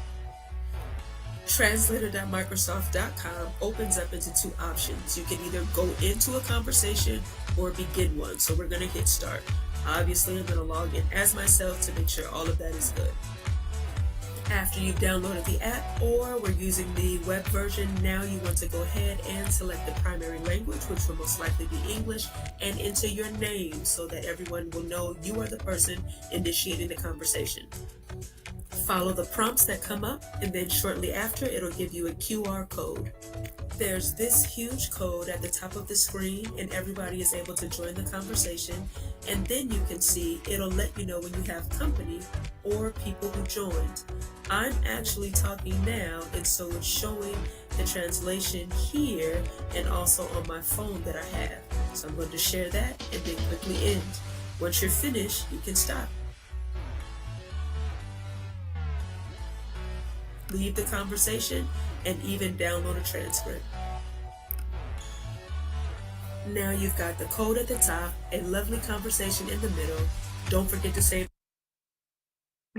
Translator.microsoft.com opens up into 2 options. You can either go into a conversation or begin one. So we're going to hit start. Obviously I'm going to log in as myself to make sure all of that is good. After you've downloaded the app, or we're using the web version, now you want to go ahead and select the primary language, which will most likely be English, and enter your name so that everyone will know you are the person initiating the conversation. Follow the prompts that come up, and then shortly after, it'll give you a QR code. There's this huge code at the top of the screen, and everybody is able to join the conversation. And then you can see it'll let you know when you have company or people who joined. I'm actually talking now, and so it's showing the translation here and also on my phone that I have. So I'm going to share that and then quickly end. Once you're finished, you can stop. Leave the conversation and even download a transcript. Now you've got the code at the top, a lovely conversation in the middle. Don't forget to save.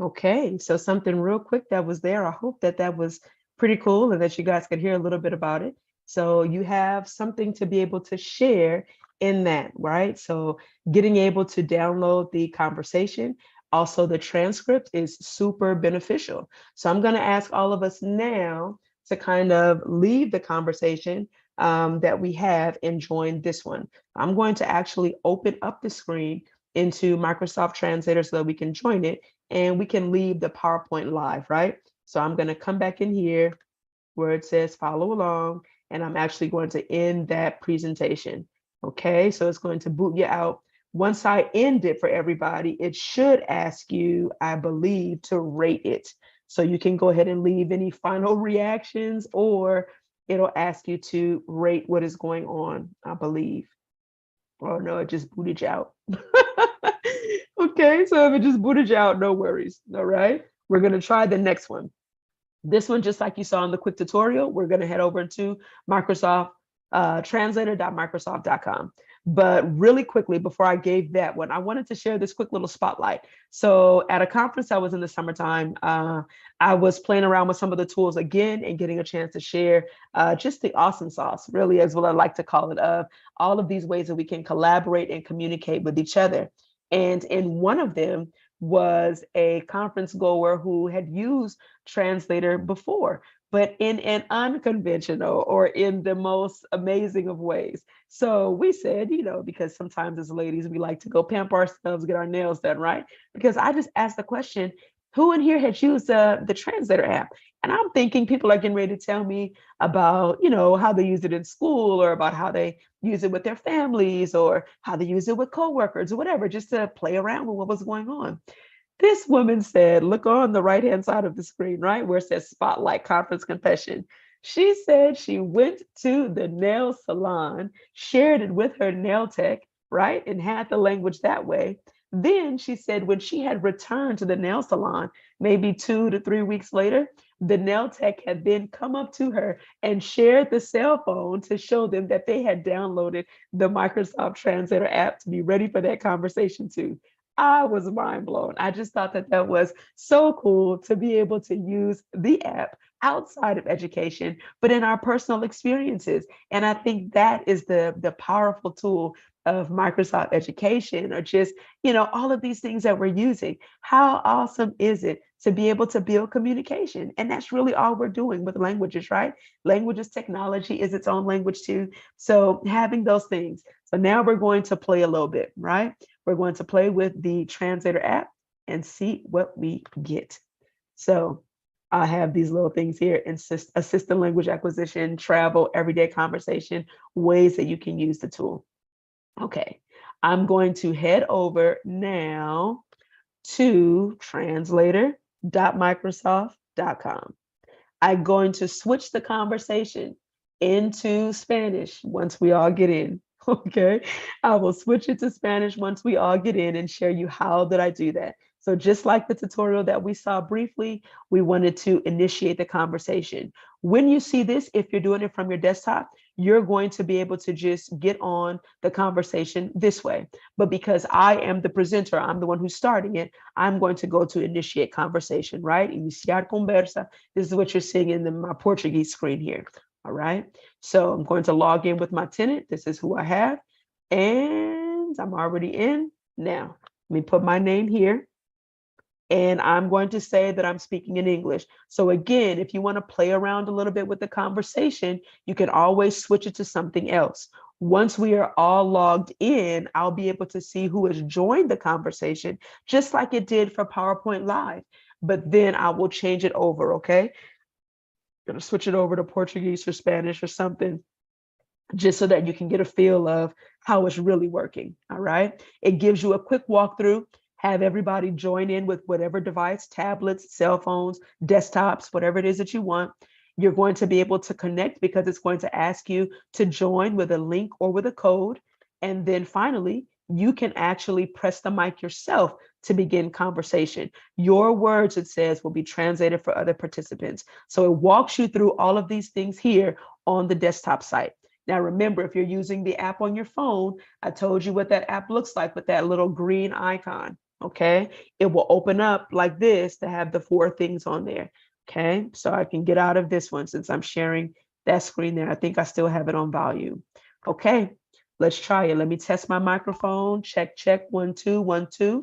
Okay, so something real quick that was there. I hope that that was pretty cool and that you guys could hear a little bit about it. So you have something to be able to share in that, right? So getting able to download the conversation, also the transcript is super beneficial. So I'm going to ask all of us now to kind of leave the conversation that we have and join this one. I'm going to actually open up the screen into Microsoft Translator so that we can join it and we can leave the PowerPoint live, right? So I'm going to come back in here where it says follow along, and I'm actually going to end that presentation. Okay, so it's going to boot you out. Once I end it for everybody, it should ask you, I believe, to rate it. So you can go ahead and leave any final reactions, or it'll ask you to rate what is going on, I believe. Oh no, it just booted you out. Okay, so if it just booted you out, no worries. All right, we're gonna try the next one. This one, just like you saw in the quick tutorial, we're gonna head over to Microsoft translator.microsoft.com. But really quickly, before I gave that one, I wanted to share this quick little spotlight. So at a conference I was in the summertime, I was playing around with some of the tools again and getting a chance to share just the awesome sauce, really, as what I like to call it, of all of these ways that we can collaborate and communicate with each other. And in one of them was a conference goer who had used Translator before, but in an unconventional or in the most amazing of ways. So we said, because sometimes as ladies, we like to go pamper ourselves, get our nails done, right? Because I just asked the question, who in here had used the Translator app? And I'm thinking people are getting ready to tell me about, how they use it in school, or about how they use it with their families, or how they use it with coworkers or whatever, just to play around with what was going on. This woman said, look on the right-hand side of the screen, right, where it says Spotlight Conference Confession. She said she went to the nail salon, shared it with her nail tech, right, and had the language that way. Then she said when she had returned to the nail salon, maybe 2 to 3 weeks later, the nail tech had then come up to her and shared the cell phone to show them that they had downloaded the Microsoft Translator app to be ready for that conversation too. I was mind blown. I just thought that that was so cool to be able to use the app outside of education, but in our personal experiences. And I think that is the powerful tool of Microsoft Education, or just, all of these things that we're using. How awesome is it to be able to build communication? And that's really all we're doing with languages, right? Languages, technology is its own language too. So having those things. So now we're going to play a little bit, right? We're going to play with the Translator app and see what we get. So I have these little things here: assistant language acquisition, travel, everyday conversation, ways that you can use the tool. Okay, I'm going to head over now to translator.microsoft.com. I'm going to switch the conversation into Spanish once we all get in. Okay, I will switch it to Spanish once we all get in and share you how did I do that. So just like the tutorial that we saw briefly, we wanted to initiate the conversation. When you see this, if you're doing it from your desktop, you're going to be able to just get on the conversation this way. But because I am the presenter, I'm the one who's starting it, I'm going to go to initiate conversation, right? Iniciar conversa. This is what you're seeing in my Portuguese screen here. All right. So I'm going to log in with my tenant. This is who I have. And I'm already in. Now, let me put my name here. And I'm going to say that I'm speaking in English. So again, if you want to play around a little bit with the conversation, you can always switch it to something else. Once we are all logged in, I'll be able to see who has joined the conversation, just like it did for PowerPoint Live. But then I will change it over, okay? Gonna switch it over to Portuguese or Spanish or something, just so that you can get a feel of how it's really working. All right. It gives you a quick walkthrough. Have everybody join in with whatever device, tablets, cell phones, desktops, whatever it is that you want. You're going to be able to connect because it's going to ask you to join with a link or with a code. And then finally, you can actually press the mic yourself to begin conversation. Your words, it says, will be translated for other participants. So it walks you through all of these things here on the desktop site. Now, remember, if you're using the app on your phone, I told you what that app looks like with that little green icon, okay? It will open up like this to have the 4 things on there, okay? So I can get out of this one since I'm sharing that screen there. I think I still have it on volume. Okay, let's try it. Let me test my microphone. Check, check, 1, 2, 1, 2,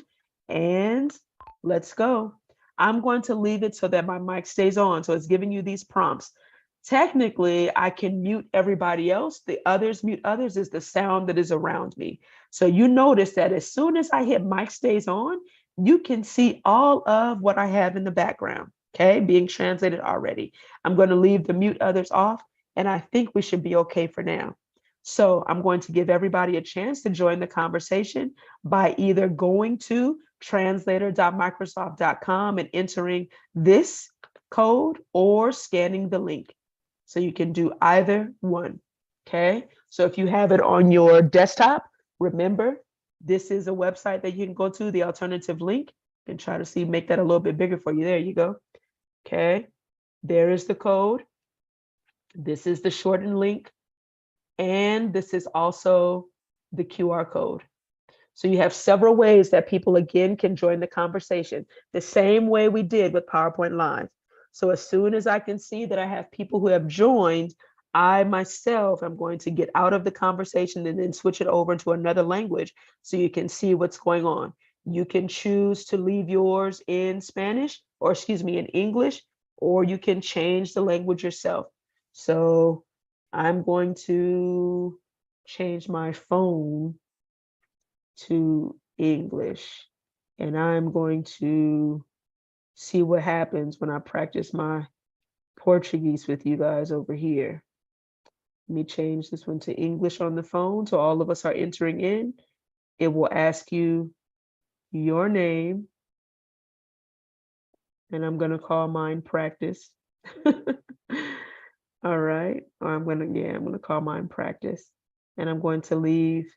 and let's go. I'm going to leave it so that my mic stays on. So it's giving you these prompts. Technically, I can mute everybody else. The others, mute others is the sound that is around me. So you notice that as soon as I hit mic stays on, you can see all of what I have in the background, okay, being translated already. I'm going to leave the mute others off, and I think we should be okay for now. So I'm going to give everybody a chance to join the conversation by either going to translator.microsoft.com and entering this code or scanning the link. So you can do either one, okay? So if you have it on your desktop, remember, this is a website that you can go to, the alternative link, and try to see, make that a little bit bigger for you. There you go, okay? There is the code. This is the shortened link. And this is also the QR code. So you have several ways that people, again, can join the conversation, the same way we did with PowerPoint Live. So as soon as I can see that I have people who have joined, I myself am going to get out of the conversation and then switch it over into another language so you can see what's going on. You can choose to leave yours in Spanish, or excuse me, in English, or you can change the language yourself. So I'm going to change my phone to English, and I'm going to see what happens when I practice my Portuguese with you guys over here. Let me change this one to English on the phone so all of us are entering in. It will ask you your name, and I'm going to call mine practice. All right, or I'm going to call mine practice, and I'm going to leave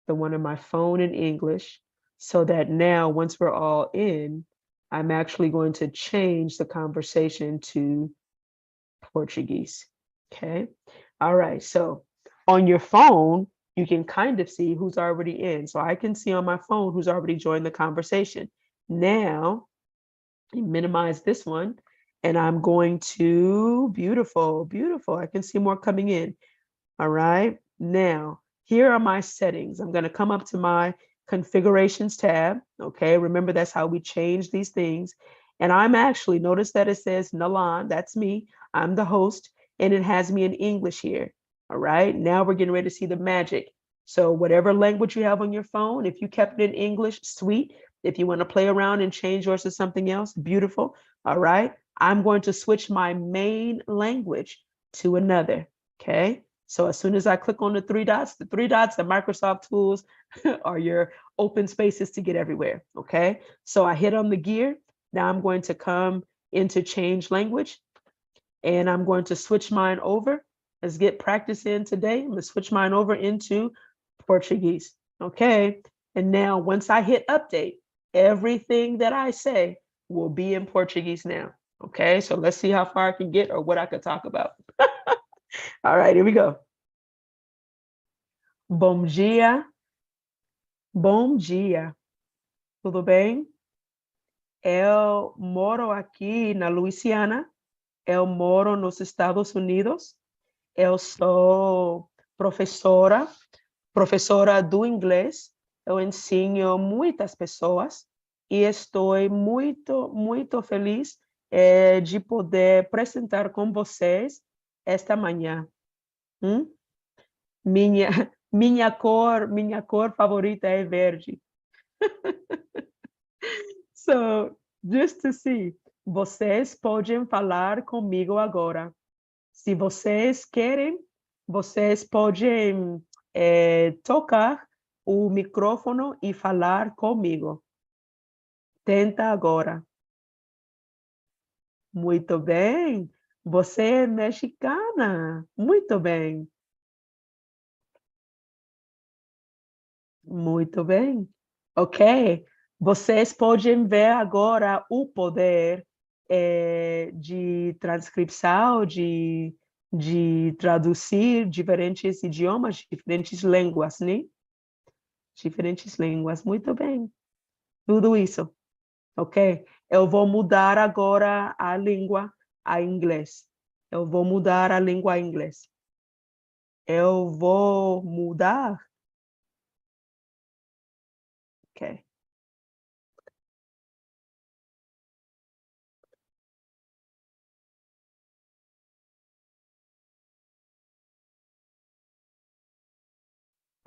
the one on my phone in English so that now once we're all in, I'm actually going to change the conversation to Portuguese, okay? All right, so on your phone, you can kind of see who's already in. So I can see on my phone who's already joined the conversation. Now, minimize this one, and I'm going to, beautiful, beautiful. I can see more coming in. All right, now, here are my settings. I'm going to come up to my configurations tab. Okay, remember that's how we change these things. And I'm actually, notice that it says Nelann, that's me. I'm the host, and it has me in English here. All right, now we're getting ready to see the magic. So whatever language you have on your phone, if you kept it in English, sweet. If you want to play around and change yours to something else, beautiful. All right, I'm going to switch my main language to another. Okay. So as soon as I click on the three dots, the Microsoft tools are your open spaces to get everywhere, okay? So I hit on the gear. Now I'm going to come into change language, and I'm going to switch mine over. Let's get practice in today. I'm gonna switch mine over into Portuguese, okay? And now once I hit update, everything that I say will be in Portuguese now, okay? So let's see how far I can get or what I could talk about. All right, here we go. Bom dia. Bom dia. Tudo bem? Eu moro aqui na Louisiana. Eu moro nos Estados Unidos. Eu sou professora do inglês. Eu ensino muitas pessoas e estou muito feliz de poder apresentar com vocês esta manhã. Minha cor favorita é verde. So, just to see, vocês podem falar comigo agora. Se vocês querem, vocês podem tocar o microfone e falar comigo. Tenta agora. Muito bem. Você é mexicana. Muito bem. Muito bem. Ok. Vocês podem ver agora o poder de transcrição, de de traduzir diferentes idiomas, diferentes línguas, né? Diferentes línguas. Muito bem. Tudo isso, ok? Eu vou mudar agora a língua a inglês. Eu vou mudar a língua a inglês. Eu vou mudar. Ok.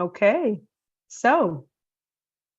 Okay. So,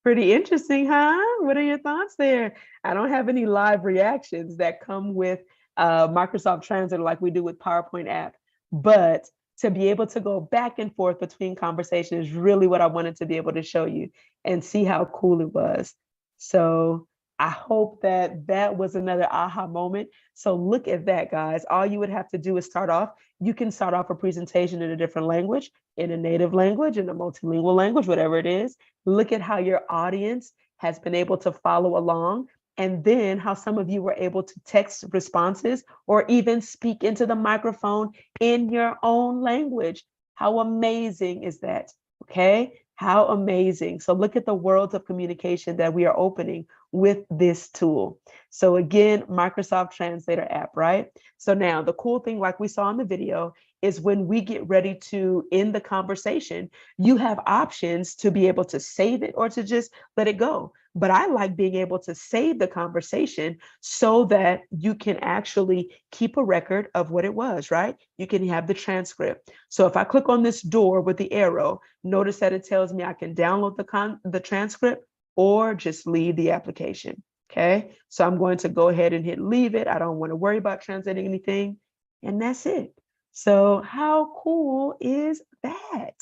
pretty interesting, huh? What are your thoughts there? I don't have any live reactions that come with Microsoft Translator like we do with PowerPoint app, but to be able to go back and forth between conversations is really what I wanted to be able to show you and see how cool it was. So I hope that that was another aha moment. So look at that, guys. All you would have to do is start off. You can start off a presentation in a different language, in a native language, in a multilingual language, whatever it is. Look at how your audience has been able to follow along, and then how some of you were able to text responses or even speak into the microphone in your own language. How amazing is that? Okay, how amazing. So look at the worlds of communication that we are opening with this tool. So again, Microsoft Translator app, right? So now the cool thing, like we saw in the video, is when we get ready to end the conversation, you have options to be able to save it or to just let it go. But I like being able to save the conversation so that you can actually keep a record of what it was, right? You can have the transcript. So if I click on this door with the arrow, notice that it tells me I can download the transcript or just leave the application. Okay, so I'm going to go ahead and hit leave it. I don't want to worry about translating anything. And that's it. So how cool is that,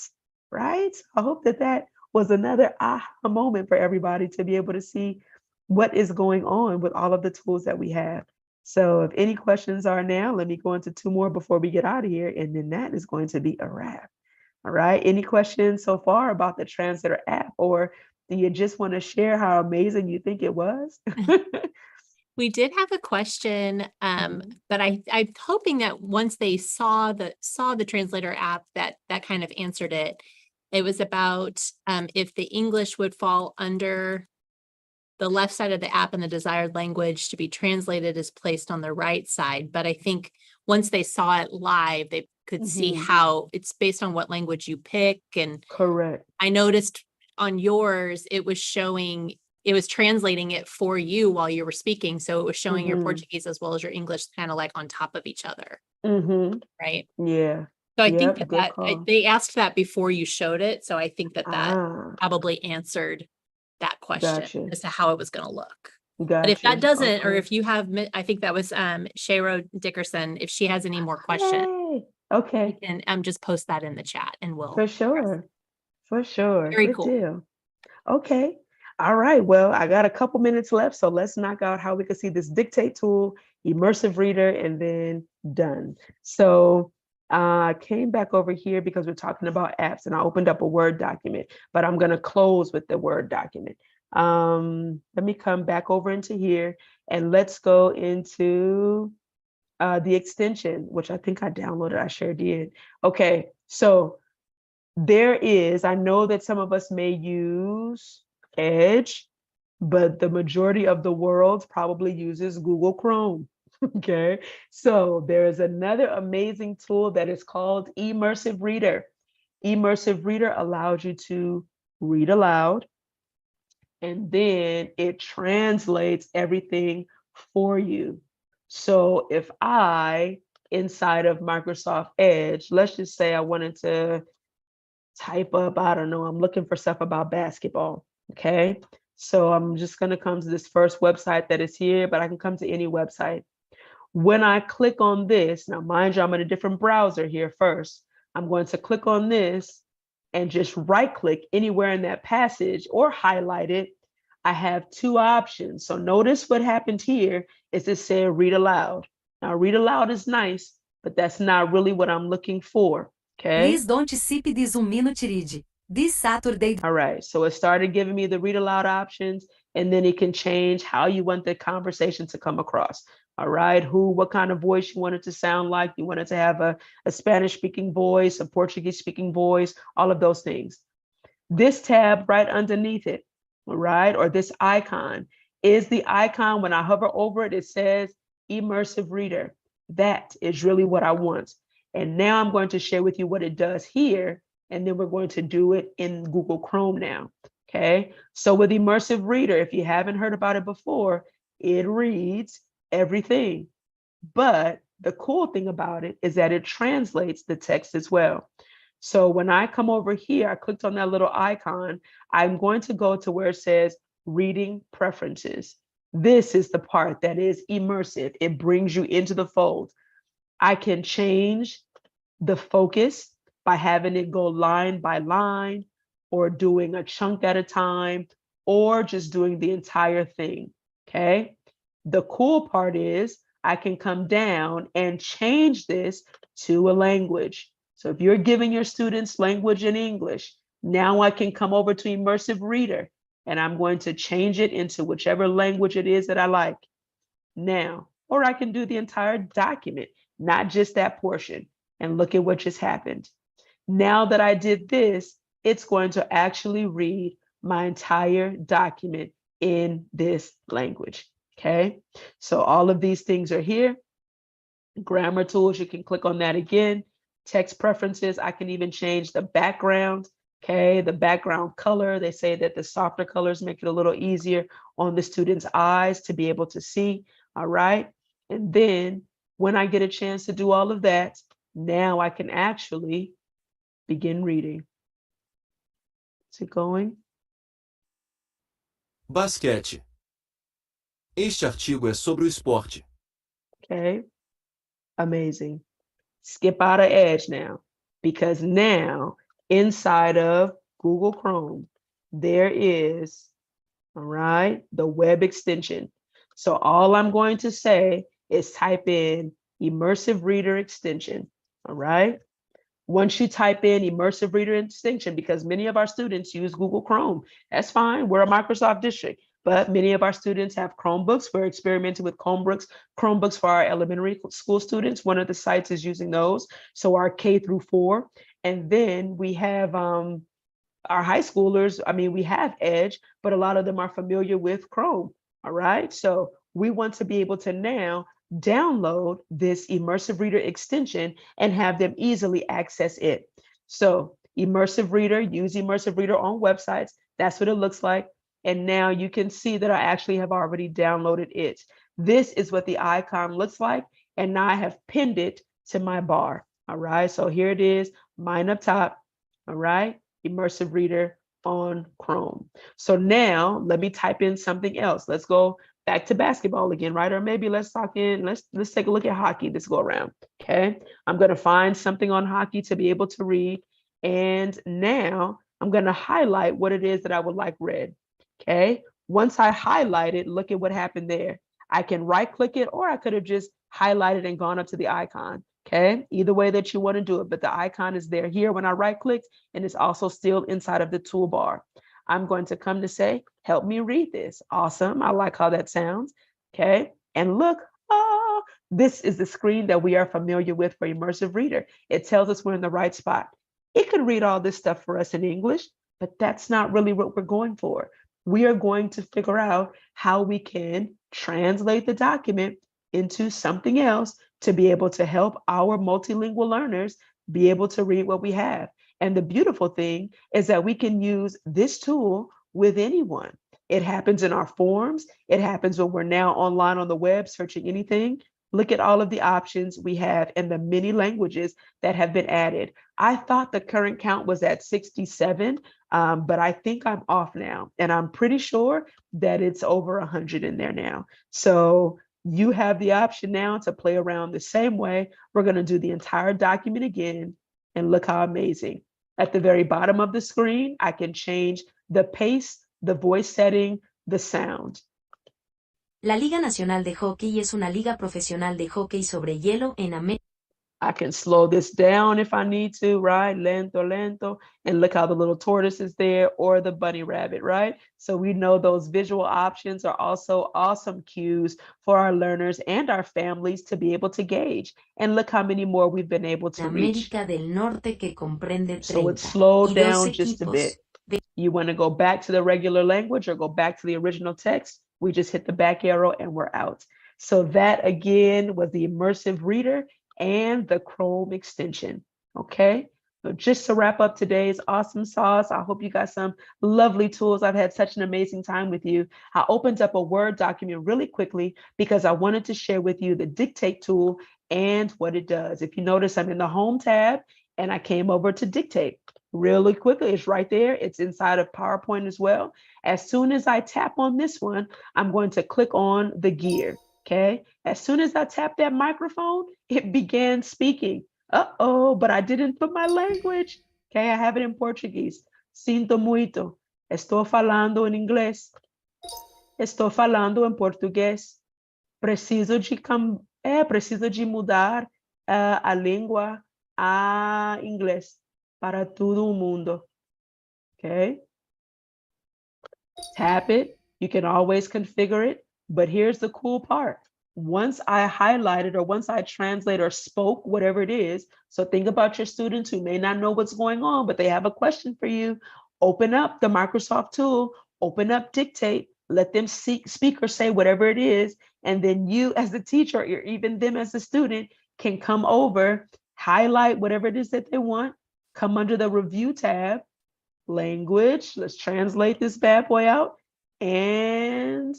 right? I hope that that was another aha moment for everybody to be able to see what is going on with all of the tools that we have. So if any questions are now, let me go into two more before we get out of here. And then that is going to be a wrap. All right. Any questions so far about the Translator app, or do you just want to share how amazing you think it was? We did have a question, but I'm hoping that once they saw the translator app, that kind of answered it. It was about if the English would fall under the left side of the app and the desired language to be translated is placed on the right side. But I think once they saw it live, they could see how it's based on what language you pick. And Correct. I noticed on yours, it was translating it for you while you were speaking. So it was showing your Portuguese as well as your English kind of like on top of each other. Right. Yeah. So I think they asked that before you showed it. So I think that probably answered that question as to how it was going to look. But if that doesn't, or if you have, I think that was Shayro Dickerson, if she has any more questions, okay, and just post that in the chat and we'll. For sure. Very Good cool. deal. Okay. All right. Well, I got a couple minutes left, so let's knock out how we can see this dictate tool, immersive reader, and then done. So I came back over here because we're talking about apps, and I opened up a Word document, but I'm going to close with the Word document. Let me come back over into here, and let's go into the extension, which I think I downloaded. I sure did. Okay. So there is, I know that some of us may use Edge, but the majority of the world probably uses Google Chrome. Okay, so there is another amazing tool that is called Immersive Reader. Immersive Reader allows you to read aloud, and then it translates everything for you. So if I, inside of Microsoft Edge, let's just say I wanted to type up, I don't know, I'm looking for stuff about basketball. Okay, so I'm just going to come to this first website that is here, but I can come to any website. When I click on this, now mind you, I'm in a different browser here first. I'm going to click on this and just right click anywhere in that passage or highlight it. I have two options. So notice what happened here is it said read aloud. Now read aloud is nice, but that's not really what I'm looking for. Okay. Please don't skip this 1 minute read. This Saturday. All right. So it started giving me the read aloud options, and then it can change how you want the conversation to come across. All right, what kind of voice you want it to sound like. You want it to have a Spanish speaking voice, a Portuguese speaking voice, all of those things. This tab right underneath it, all right, or this icon is the icon. When I hover over it, it says Immersive Reader. That is really what I want. And now I'm going to share with you what it does here, and then we're going to do it in Google Chrome now. Okay, so with Immersive Reader, if you haven't heard about it before, it reads everything. But the cool thing about it is that it translates the text as well. So when I come over here, I clicked on that little icon, I'm going to go to where it says reading preferences. This is the part that is immersive. It brings you into the fold. I can change the focus by having it go line by line, or doing a chunk at a time, or just doing the entire thing, okay? The cool part is I can come down and change this to a language. So if you're giving your students language in English, now I can come over to Immersive Reader and I'm going to change it into whichever language it is that I like now. Or I can do the entire document, not just that portion. And look at what just happened. Now that I did this, it's going to actually read my entire document in this language. Okay, so all of these things are here. Grammar tools, you can click on that again. Text preferences, I can even change the background. Okay, the background color, they say that the softer colors make it a little easier on the student's eyes to be able to see. All right, and then when I get a chance to do all of that, now I can actually begin reading. Is it going? Basquete. Este artigo é sobre o esporte. Okay, amazing. Skip out of Edge now, because now inside of Google Chrome, there is, all right, the web extension. So all I'm going to say is type in Immersive Reader extension, all right? Once you type in Immersive Reader extension, because many of our students use Google Chrome, that's fine, we're a Microsoft district, but many of our students have Chromebooks. We're experimenting with Chromebooks for our elementary school students. One of the sites is using those, so our K through 4. And then we have our high schoolers, I mean, we have Edge, but a lot of them are familiar with Chrome, all right? So we want to be able to now download this Immersive Reader extension and have them easily access it. So Immersive Reader, use Immersive Reader on websites. That's what it looks like. And now you can see that I actually have already downloaded it. This is what the icon looks like. And now I have pinned it to my bar. All right, so here it is, mine up top. All right, Immersive Reader on Chrome. So now let me type in something else. Let's go back to basketball again, right? Or maybe let's take a look at hockey this go around. Okay, I'm going to find something on hockey to be able to read. And now I'm going to highlight what it is that I would like read. Okay, once I highlight it, look at what happened there. I can right click it, or I could have just highlighted and gone up to the icon. Okay, either way that you want to do it, but the icon is there here when I right click, and it's also still inside of the toolbar. I'm going to come to say, help me read this. Awesome, I like how that sounds. Okay, and look, oh, this is the screen that we are familiar with for Immersive Reader. It tells us we're in the right spot. It could read all this stuff for us in English, but that's not really what we're going for. We are going to figure out how we can translate the document into something else to be able to help our multilingual learners be able to read what we have. And the beautiful thing is that we can use this tool with anyone. It happens in our forums. It happens when we're now online on the web searching anything. Look at all of the options we have and the many languages that have been added. I thought the current count was at 67, but I think I'm off now. And I'm pretty sure that it's over 100 in there now. So you have the option now to play around the same way. We're going to do the entire document again. And look how amazing. At the very bottom of the screen, I can change the pace, the voice setting, the sound. La Liga Nacional de Hockey es una liga profesional de hockey sobre hielo en América. I can slow this down if I need to, right? Lento, lento. And look how the little tortoise is there or the bunny rabbit, right? So we know those visual options are also awesome cues for our learners and our families to be able to gauge. And look how many more we've been able to reach. América del Norte que comprende So it's 30 slowed y dos down just a bit. equipos. You want to go back to the regular language or go back to the original text, we just hit the back arrow and we're out. So that again was the immersive reader and the Chrome extension. Okay. So just to wrap up today's awesome sauce, I hope you got some lovely tools. I've had such an amazing time with you. I opened up a Word document really quickly because I wanted to share with you the dictate tool and what it does. If you notice, I'm in the home tab and I came over to dictate really quickly. It's right there. It's inside of PowerPoint as well. As soon as I tap on this one, I'm going to click on the gear. Okay. As soon as I tap that microphone, it began speaking. Uh-oh, but I didn't put my language. Okay, I have it in Portuguese. Sinto muito. Estou falando em inglês. Estou falando em português. Preciso de mudar a língua a inglês para todo o mundo. Okay? Tap it. You can always configure it. But here's the cool part. Once I highlighted or once I translate or spoke, whatever it is, so think about your students who may not know what's going on, but they have a question for you. Open up the Microsoft tool, open up Dictate, let them speak or say whatever it is, and then you as the teacher or even them as a student can come over, highlight whatever it is that they want, come under the Review tab, Language, let's translate this bad boy out, and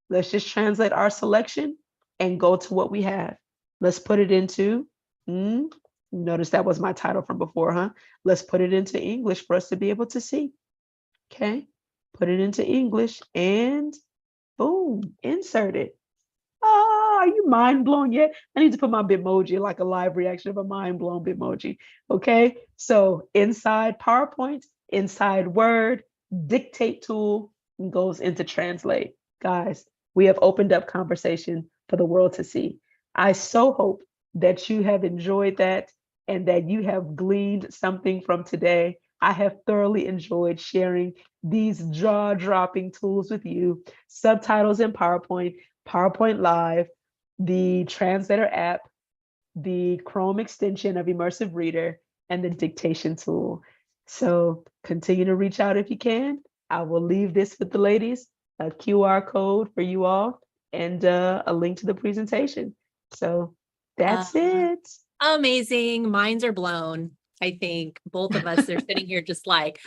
let's just translate our selection and go to what we have. Let's put it into, notice that was my title from before, huh? Let's put it into English for us to be able to see. Okay, put it into English and boom, insert it. Oh, are you mind blown yet? I need to put my Bitmoji, like a live reaction of a mind blown Bitmoji. Okay, so inside PowerPoint, inside Word, Dictate tool goes into Translate. Guys, we have opened up conversation for the world to see. I so hope that you have enjoyed that and that you have gleaned something from today. I have thoroughly enjoyed sharing these jaw-dropping tools with you. Subtitles in PowerPoint, PowerPoint Live, the Translator app, the Chrome extension of Immersive Reader, and the dictation tool. So continue to reach out if you can. I will leave this with the ladies, a QR code for you all, and a link to the presentation. So that's it. Amazing. Minds are blown. I think both of us are sitting here just like,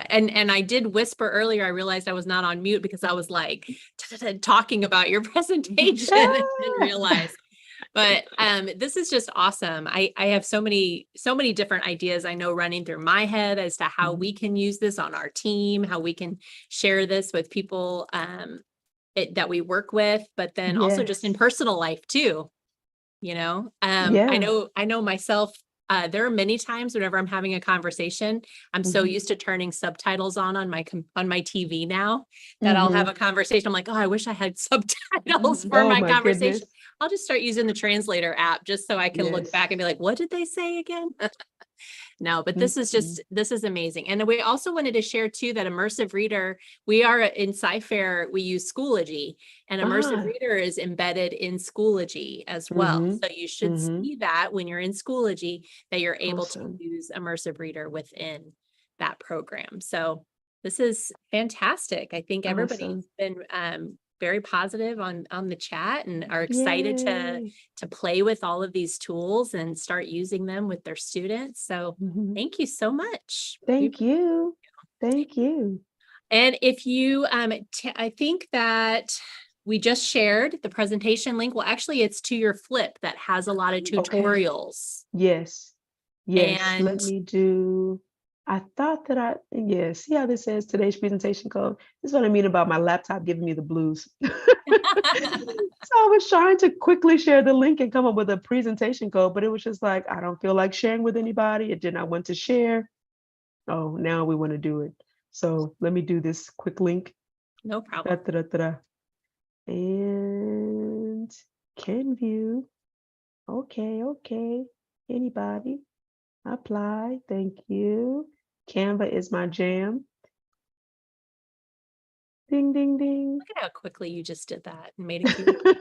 and I did whisper earlier. I realized I was not on mute because I was like talking about your presentation and didn't realize. But this is just awesome. I have so many different ideas I know running through my head as to how we can use this on our team, how we can share this with people that we work with, but then also just in personal life too. You know, I know myself. There are many times whenever I'm having a conversation, I'm so used to turning subtitles on my TV now that I'll have a conversation. I'm like, oh, I wish I had subtitles for my conversation. Goodness. I'll just start using the translator app just so I can look back and be like, what did they say again? No, but this is amazing. And we also wanted to share too that immersive reader, we are in Ferrer, we use Schoology, and immersive reader is embedded in Schoology as well. So you should see that when you're in Schoology that you're able to use immersive reader within that program. So this is fantastic. I think everybody's been very positive on the chat and are excited to play with all of these tools and start using them with their students. So thank you so much. Thank you. Thank you. And if you, I think that we just shared the presentation link. Well, actually it's to your flip that has a lot of tutorials. Yes. And let me do, I thought that see how this says today's presentation code? This is what I mean about my laptop giving me the blues. So I was trying to quickly share the link and come up with a presentation code, but it was just like, I don't feel like sharing with anybody. It did not want to share. Oh, now we want to do it. So let me do this quick link. No problem. And can view. Okay. Anybody? Apply. Thank you. Canva is my jam. Ding, ding, ding. Look at how quickly you just did that and made a QR.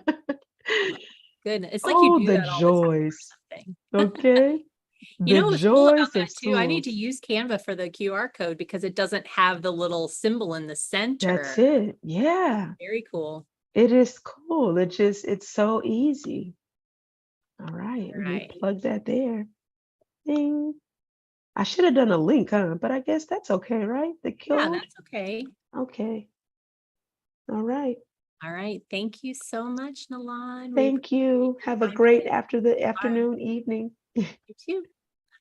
Goodness, it's like you Oh, do the that all the time or joys. something. Okay. You know The what's cool about joys of that too? I need to schools. use Canva for the QR code because it doesn't have the little symbol in the center. That's it. Yeah. Very cool. It is cool. It's so easy. All right. All Let me right. plug that there. Ding. I should have done a link, huh? But I guess that's okay, right? The Yeah, code. that's okay. Okay. All right. All right. Thank you so much, Nelann. Thank you. Have a great afternoon, evening. You too.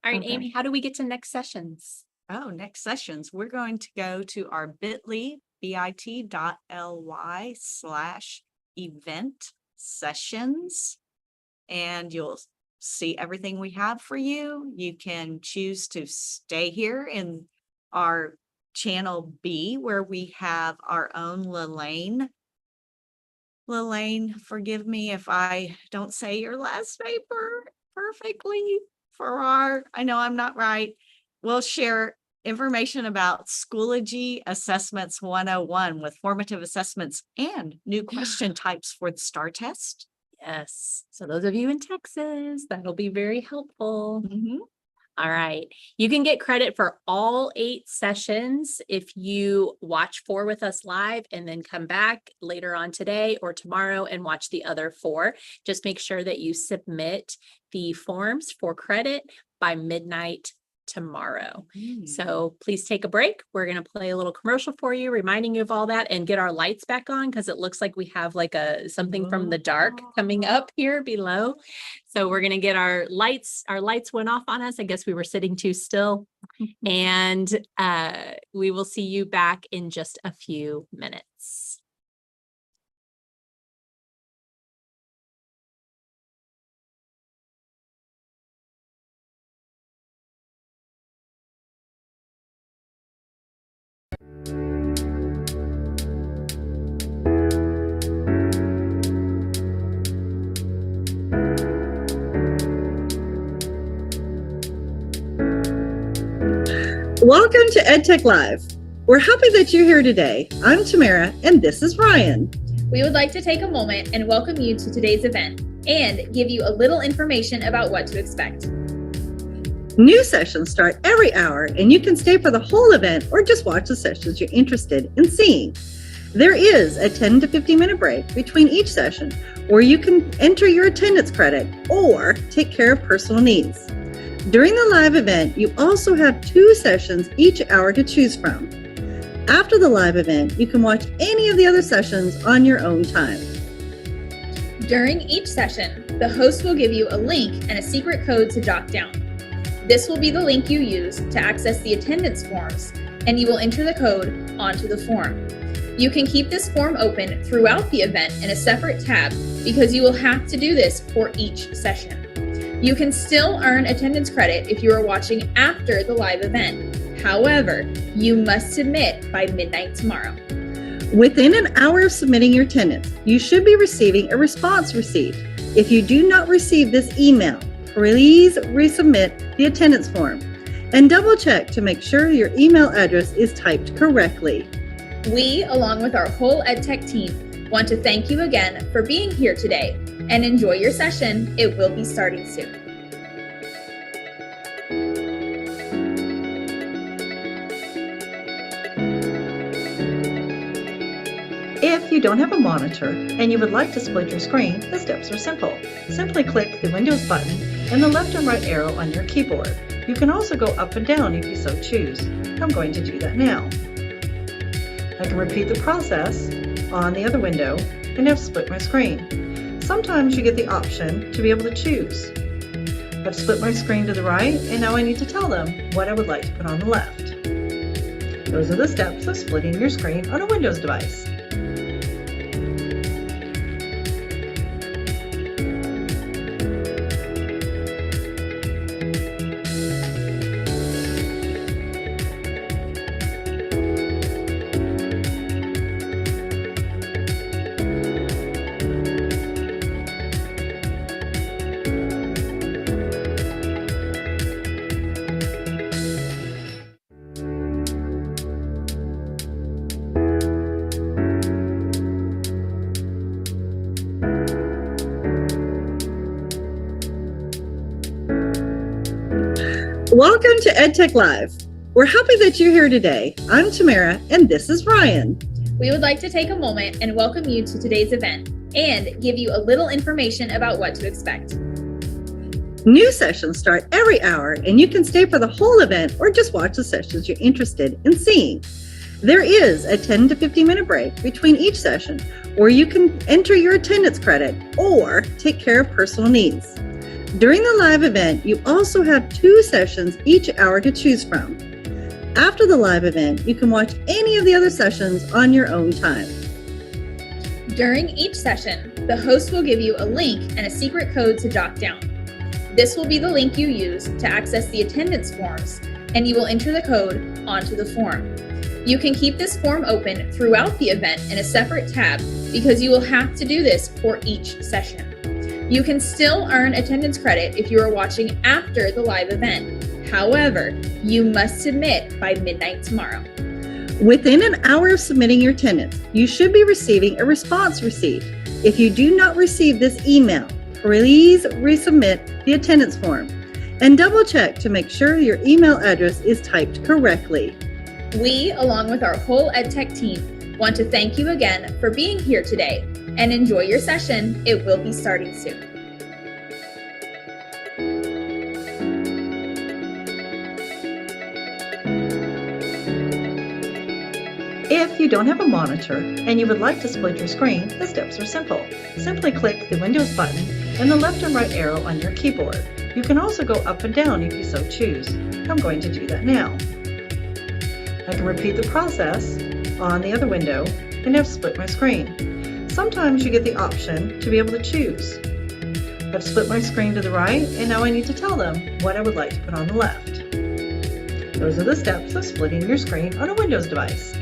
All right, Okay. Amy, how do we get to next sessions? Oh, next sessions, we're going to go to our bit.ly/event sessions, and you'll see everything we have for you. You can choose to stay here in our channel B, where we have our own Lalaine. Lalaine, forgive me if I don't say your last name perfectly. I know I'm not right. We'll share information about Schoology Assessments 101 with formative assessments and new question types for the STAR test. Yes. So those of you in Texas, that'll be very helpful. All right. You can get credit for all 8 sessions if you watch 4 with us live and then come back later on today or tomorrow and watch the other 4. Just make sure that you submit the forms for credit by midnight tomorrow. So please take a break. We're going to play a little commercial for you, reminding you of all that, and get our lights back on because it looks like we have like something from the dark coming up here below. So we're going to get our lights went off on us. I guess we were sitting too still. And we will see you back in just a few minutes. Welcome to EdTech Live. We're happy that you're here today. I'm Tamara, and this is Ryan. We would like to take a moment and welcome you to today's event and give you a little information about what to expect. New sessions start every hour, and you can stay for the whole event or just watch the sessions you're interested in seeing. There is a 10 to 15 minute break between each session where you can enter your attendance credit or take care of personal needs. During the live event, you also have 2 sessions each hour to choose from. After the live event, you can watch any of the other sessions on your own time. During each session, the host will give you a link and a secret code to jot down. This will be the link you use to access the attendance forms, and you will enter the code onto the form. You can keep this form open throughout the event in a separate tab because you will have to do this for each session. You can still earn attendance credit if you are watching after the live event. However, you must submit by midnight tomorrow. Within an hour of submitting your attendance, you should be receiving a response receipt. If you do not receive this email, please resubmit the attendance form and double check to make sure your email address is typed correctly. We, along with our whole EdTech team, want to thank you again for being here today and enjoy your session. It will be starting soon. If you don't have a monitor and you would like to split your screen, the steps are simple. Simply click the Windows button and the left and right arrow on your keyboard. You can also go up and down if you so choose. I'm going to do that now. I can repeat the process on the other window and have split my screen. Sometimes you get the option to be able to choose. I've split my screen to the right, and now I need to tell them what I would like to put on the left. Those are the steps of splitting your screen on a Windows device. Welcome to EdTech Live. We're happy that you're here today. I'm Tamara, and this is Ryan. We would like to take a moment and welcome you to today's event and give you a little information about what to expect. New sessions start every hour, and you can stay for the whole event or just watch the sessions you're interested in seeing. There is a 10 to 15 minute break between each session, or you can enter your attendance credit or take care of personal needs. During the live event, you also have 2 sessions each hour to choose from. After the live event, you can watch any of the other sessions on your own time. During each session, the host will give you a link and a secret code to jot down. This will be the link you use to access the attendance forms, and you will enter the code onto the form. You can keep this form open throughout the event in a separate tab because you will have to do this for each session. You can still earn attendance credit if you are watching after the live event. However, you must submit by midnight tomorrow. Within an hour of submitting your attendance, you should be receiving a response receipt. If you do not receive this email, please resubmit the attendance form and double check to make sure your email address is typed correctly. We, along with our whole EdTech team, want to thank you again for being here today and enjoy your session. It will be starting soon. If you don't have a monitor and you would like to split your screen, the steps are simple. Simply click the Windows button and the left and right arrow on your keyboard. You can also go up and down if you so choose. I'm going to do that now. I can repeat the process on the other window and have split my screen. Sometimes you get the option to be able to choose. I've split my screen to the right, and now I need to tell them what I would like to put on the left. Those are the steps of splitting your screen on a Windows device.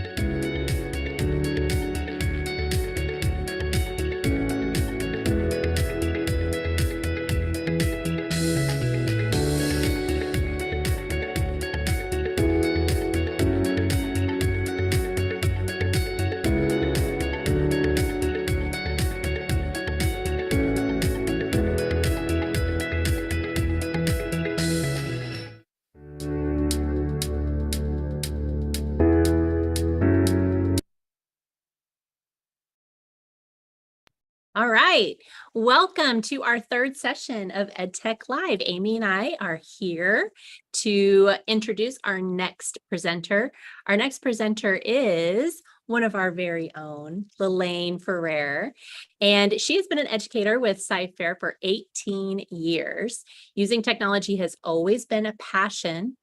All right, welcome to our 3rd session of EdTech Live. Amy and I are here to introduce our next presenter. Our next presenter is one of our very own, Lalaine Ferrer, and she has been an educator with Ferrer for 18 years. Using technology has always been a passion.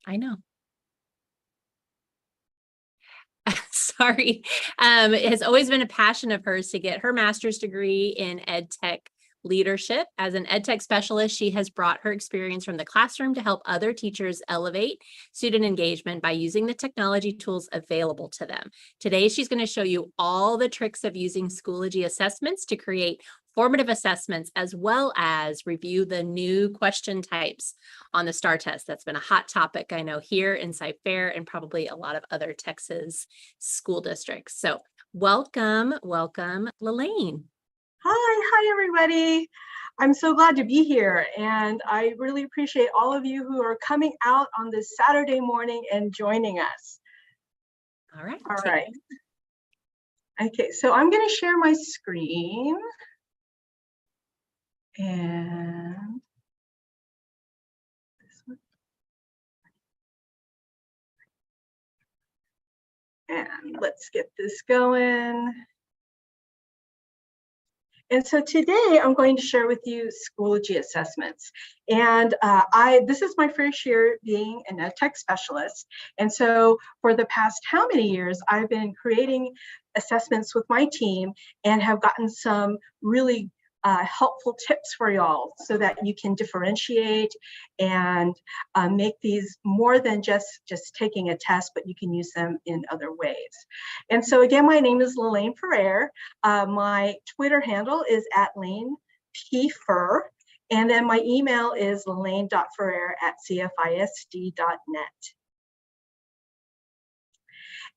I know. Sorry, it has always been a passion of hers to get her master's degree in EdTech leadership. As an EdTech specialist, she has brought her experience from the classroom to help other teachers elevate student engagement by using the technology tools available to them. Today, she's going to show you all the tricks of using Schoology assessments to create formative assessments, as well as review the new question types on the STAR test. That's been a hot topic, I know, here in Ferrer and probably a lot of other Texas school districts. So welcome, Lalaine. Hi, everybody. I'm so glad to be here, and I really appreciate all of you who are coming out on this Saturday morning and joining us. All right. All right. Okay, so I'm going to share my screen. And this one. And let's get this going. And so today I'm going to share with you Schoology assessments. And this is my first year being an EdTech specialist. And so for the past how many years, I've been creating assessments with my team and have gotten some really helpful tips for y'all so that you can differentiate and make these more than just taking a test, but you can use them in other ways. And so again, my name is Lalaine Ferrer. My Twitter handle is @LanePFer, and then my email is lalaine.ferrer@cfisd.net.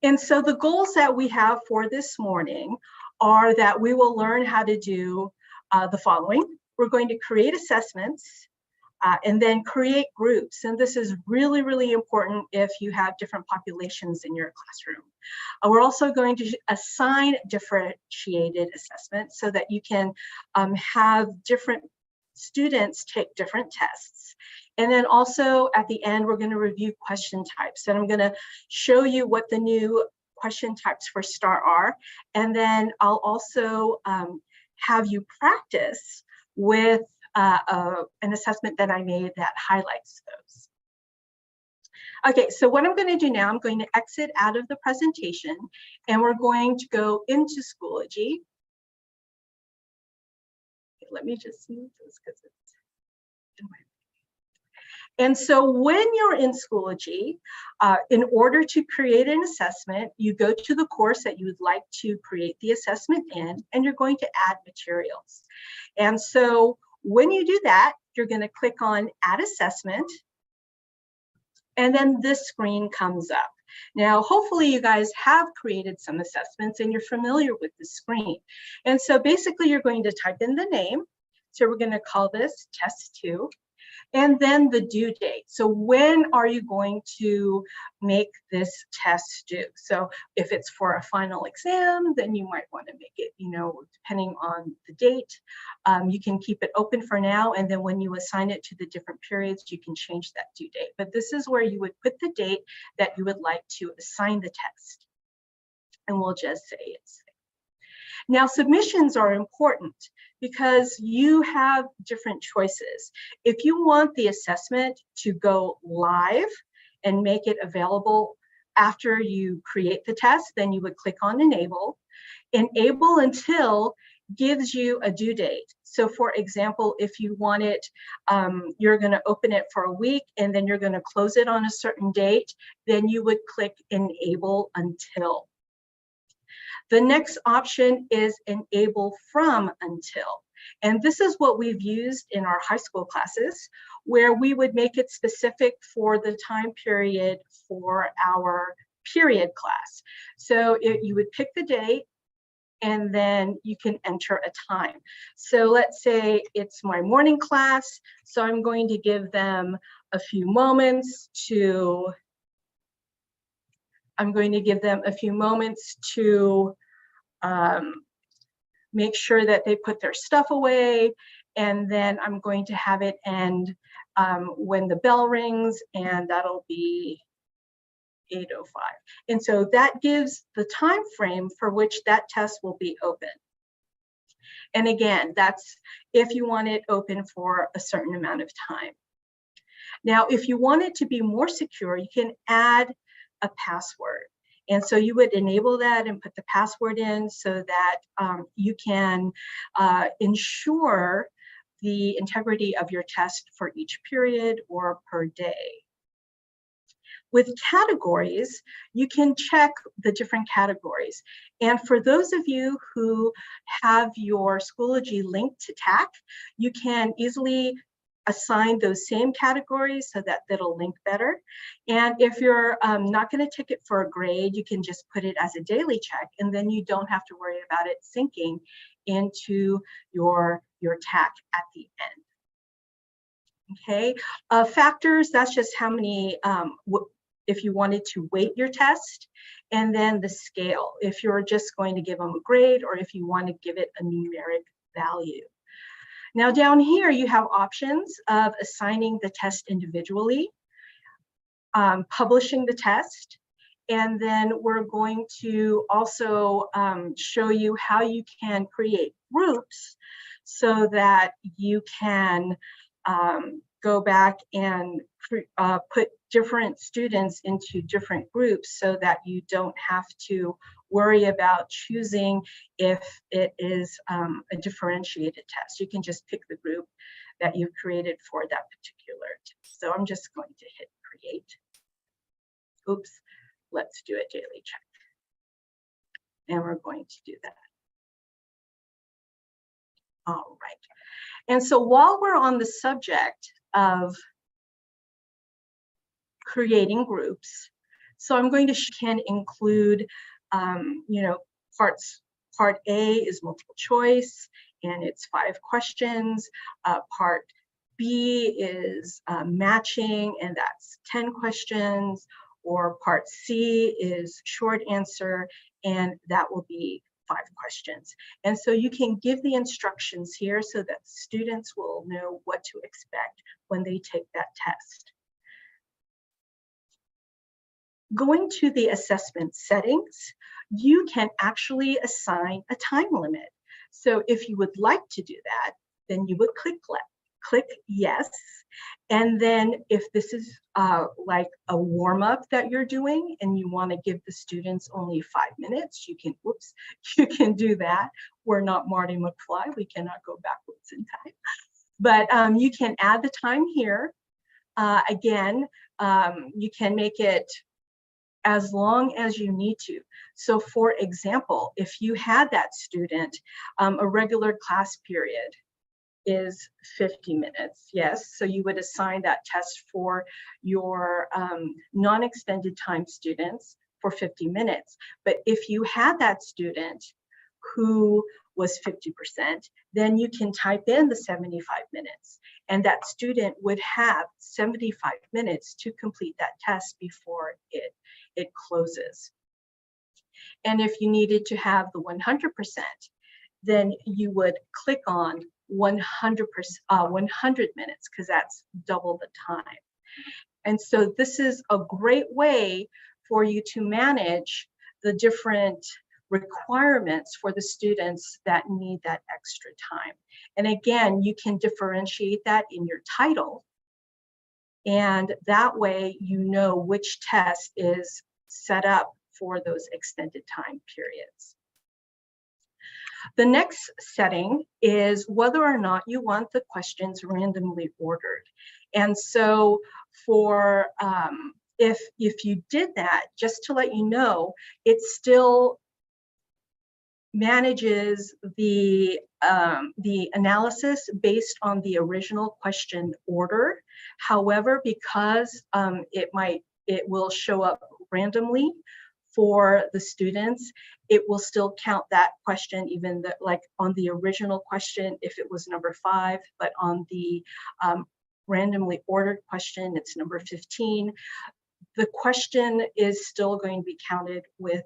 And so the goals that we have for this morning are that we will learn how to do the following. We're going to create assessments. And then create groups. And this is really, really important if you have different populations in your classroom. We're also going to assign differentiated assessments so that you can have different students take different tests. And then also at the end, we're going to review question types. And I'm going to show you what the new question types for STAR are. And then I'll also have you practice with an assessment that I made that highlights those. Okay, so what I'm going to do now, I'm going to exit out of the presentation and we're going to go into Schoology. Let me just move this because it's in my way. And so when you're in Schoology, in order to create an assessment, you go to the course that you would like to create the assessment in, and you're going to add materials. And so when you do that, you're going to click on Add Assessment, and then this screen comes up. Now, hopefully you guys have created some assessments and you're familiar with the screen. And so basically you're going to type in the name. So we're going to call this Test 2. And then the due date. So when are you going to make this test due? So if it's for a final exam, then you might want to make it, depending on the date. You can keep it open for now, and then when you assign it to the different periods, you can change that due date. But this is where you would put the date that you would like to assign the test. And we'll just say it's. Now, submissions are important because you have different choices. If you want the assessment to go live and make it available after you create the test, then you would click on Enable. Enable Until gives you a due date. So for example, if you want it, you're going to open it for a week and then you're going to close it on a certain date, then you would click Enable Until. The next option is Enable From Until. And this is what we've used in our high school classes, where we would make it specific for the time period for our period class. So you would pick the date and then you can enter a time. So let's say it's my morning class. So I'm going to give them a few moments to make sure that they put their stuff away, and then I'm going to have it end when the bell rings, and that'll be 8:05. And so that gives the time frame for which that test will be open. And again, that's if you want it open for a certain amount of time. Now, if you want it to be more secure, you can add a password. And so you would enable that and put the password in so that you can ensure the integrity of your test for each period or per day. With categories, you can check the different categories. And for those of you who have your Schoology linked to TAC, you can easily assign those same categories so that it'll link better. And if you're not going to take it for a grade, you can just put it as a daily check, and then you don't have to worry about it syncing into your TAC at the end. Okay, factors, that's just how many, if you wanted to weight your test, and then the scale, if you're just going to give them a grade or if you want to give it a numeric value. Now down here, you have options of assigning the test individually, publishing the test, and then we're going to also show you how you can create groups so that you can go back and put different students into different groups so that you don't have to worry about choosing if it is a differentiated test. You can just pick the group that you've created for that particular test. So I'm just going to hit create. Oops, let's do a daily check. And we're going to do that. All right. And so while we're on the subject of creating groups, so I'm going to can include parts. Part A is multiple choice and it's 5 questions. Part B is matching, and that's 10 questions, or part C is short answer, and that will be 5 questions. And so you can give the instructions here so that students will know what to expect when they take that test. Going to the assessment settings, you can actually assign a time limit. So if you would like to do that, then you would click yes. And then if this is like a warm-up that you're doing and you want to give the students only 5 minutes, you can do that. We're not Marty McFly, we cannot go backwards in time. But you can add the time here. Again, you can make it as long as you need to. So for example, if you had that student, a regular class period is 50 minutes, yes. So you would assign that test for your non-extended time students for 50 minutes. But if you had that student who was 50%, then you can type in the 75 minutes, and that student would have 75 minutes to complete that test before it closes. And if you needed to have the 100%, then you would click on 100 minutes, because that's double the time. And so this is a great way for you to manage the different requirements for the students that need that extra time. And again, you can differentiate that in your title, and that way you know which test is set up for those extended time periods. The next setting is whether or not you want the questions randomly ordered. And so for if you did that, just to let you know, it still manages the analysis based on the original question order. However, because it will show up randomly for the students, it will still count that question, even like on the original question if it was number 5, but on the randomly ordered question, it's number 15. The question is still going to be counted with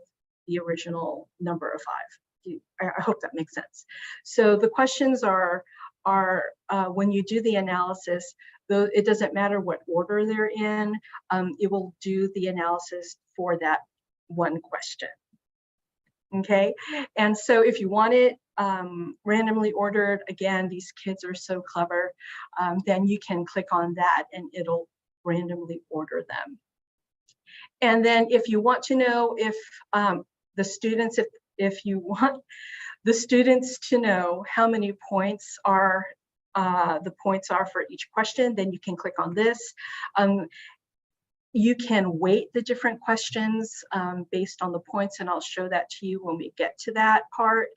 the original number of 5. I hope that makes sense. So the questions are when you do the analysis, though it doesn't matter what order they're in, it will do the analysis for that one question. Okay, and so if you want it randomly ordered, again, these kids are so clever, then you can click on that and it'll randomly order them. And then if you want to know if the students, if you want the students to know how many points are for each question, then you can click on this. You can weight the different questions based on the points, and I'll show that to you when we get to that part.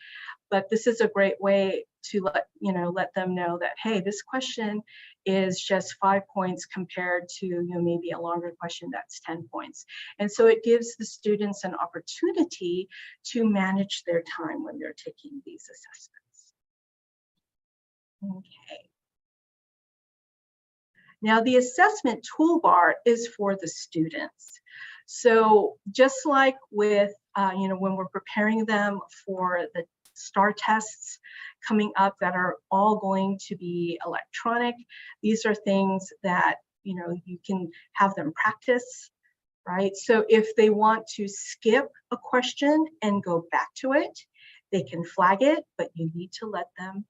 But this is a great way to let them know that, hey, this question is just 5 points compared to maybe a longer question that's 10 points. And so it gives the students an opportunity to manage their time when they're taking these assessments. Okay. Now, the assessment toolbar is for the students. So just like with, when we're preparing them for the STAR tests coming up that are all going to be electronic, these are things that, you can have them practice, right? So if they want to skip a question and go back to it, they can flag it, but you need to let them,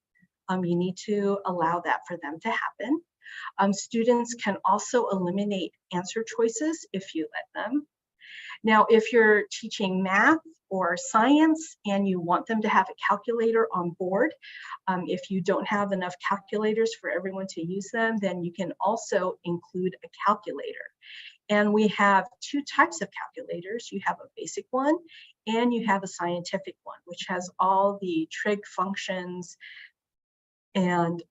you need to allow that for them to happen. Students can also eliminate answer choices if you let them. Now, if you're teaching math or science and you want them to have a calculator on board, if you don't have enough calculators for everyone to use them, then you can also include a calculator. And we have 2 types of calculators. You have a basic one and you have a scientific one, which has all the trig functions and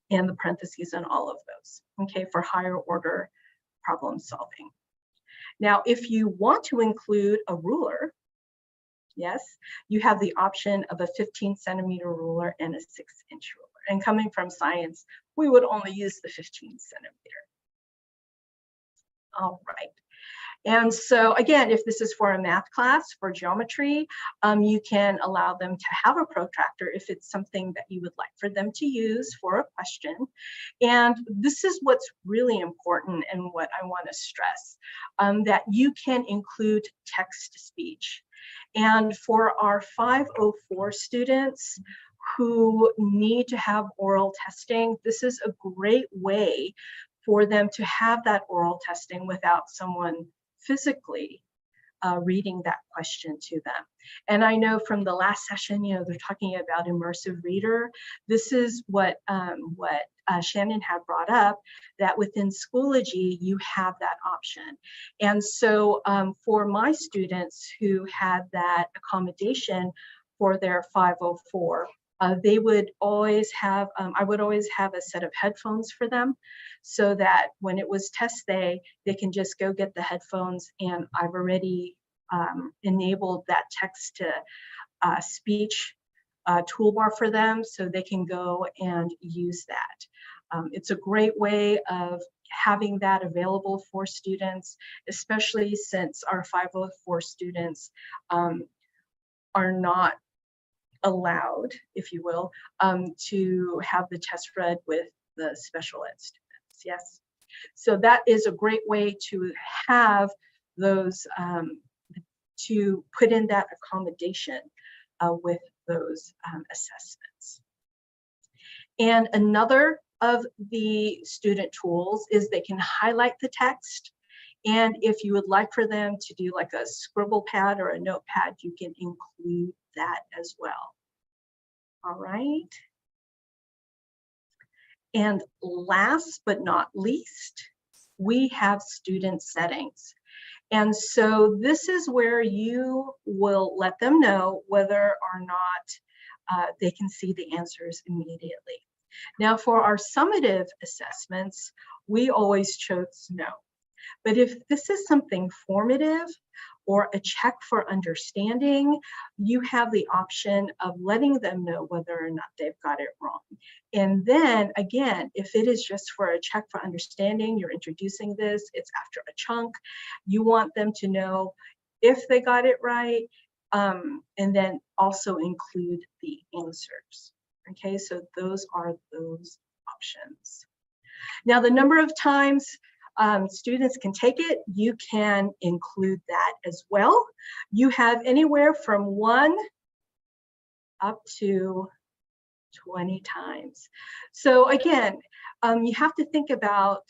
the parentheses and all of those, okay, for higher order problem solving. Now, if you want to include a ruler, yes, you have the option of a 15-centimeter ruler and a 6-inch ruler. And coming from science, we would only use the 15 centimeter. All right. And so again, if this is for a math class, for geometry, you can allow them to have a protractor if it's something that you would like for them to use for a question. And this is what's really important and what I want to stress, that you can include text to speech. And for our 504 students who need to have oral testing, this is a great way for them to have that oral testing without someone physically reading that question to them. And I know from the last session, you know, they're talking about immersive reader. This is what Shannon had brought up, that within Schoology, you have that option. And so for my students who had that accommodation for their 504, they would always have, I would always have a set of headphones for them so that when it was test day, they can just go get the headphones, and I've already enabled that text to speech toolbar for them so they can go and use that. It's a great way of having that available for students, especially since our 504 students are not allowed, if you will, to have the test read with the special ed students. Yes. So that is a great way to have those, to put in that accommodation with those assessments. And another of the student tools is they can highlight the text. And if you would like for them to do like a scribble pad or a notepad, you can include that as well. All right. And last but not least, we have student settings. And so this is where you will let them know whether or not they can see the answers immediately. Now for our summative assessments, we always chose no. But if this is something formative or a check for understanding, you have the option of letting them know whether or not they've got it wrong. And then again, if it is just for a check for understanding, you're introducing this, it's after a chunk, you want them to know if they got it right, and then also include the answers. Okay, so those are those options. Now, the number of times students can take it, you can include that as well. You have anywhere from 1 up to 20 times. So again, you have to think about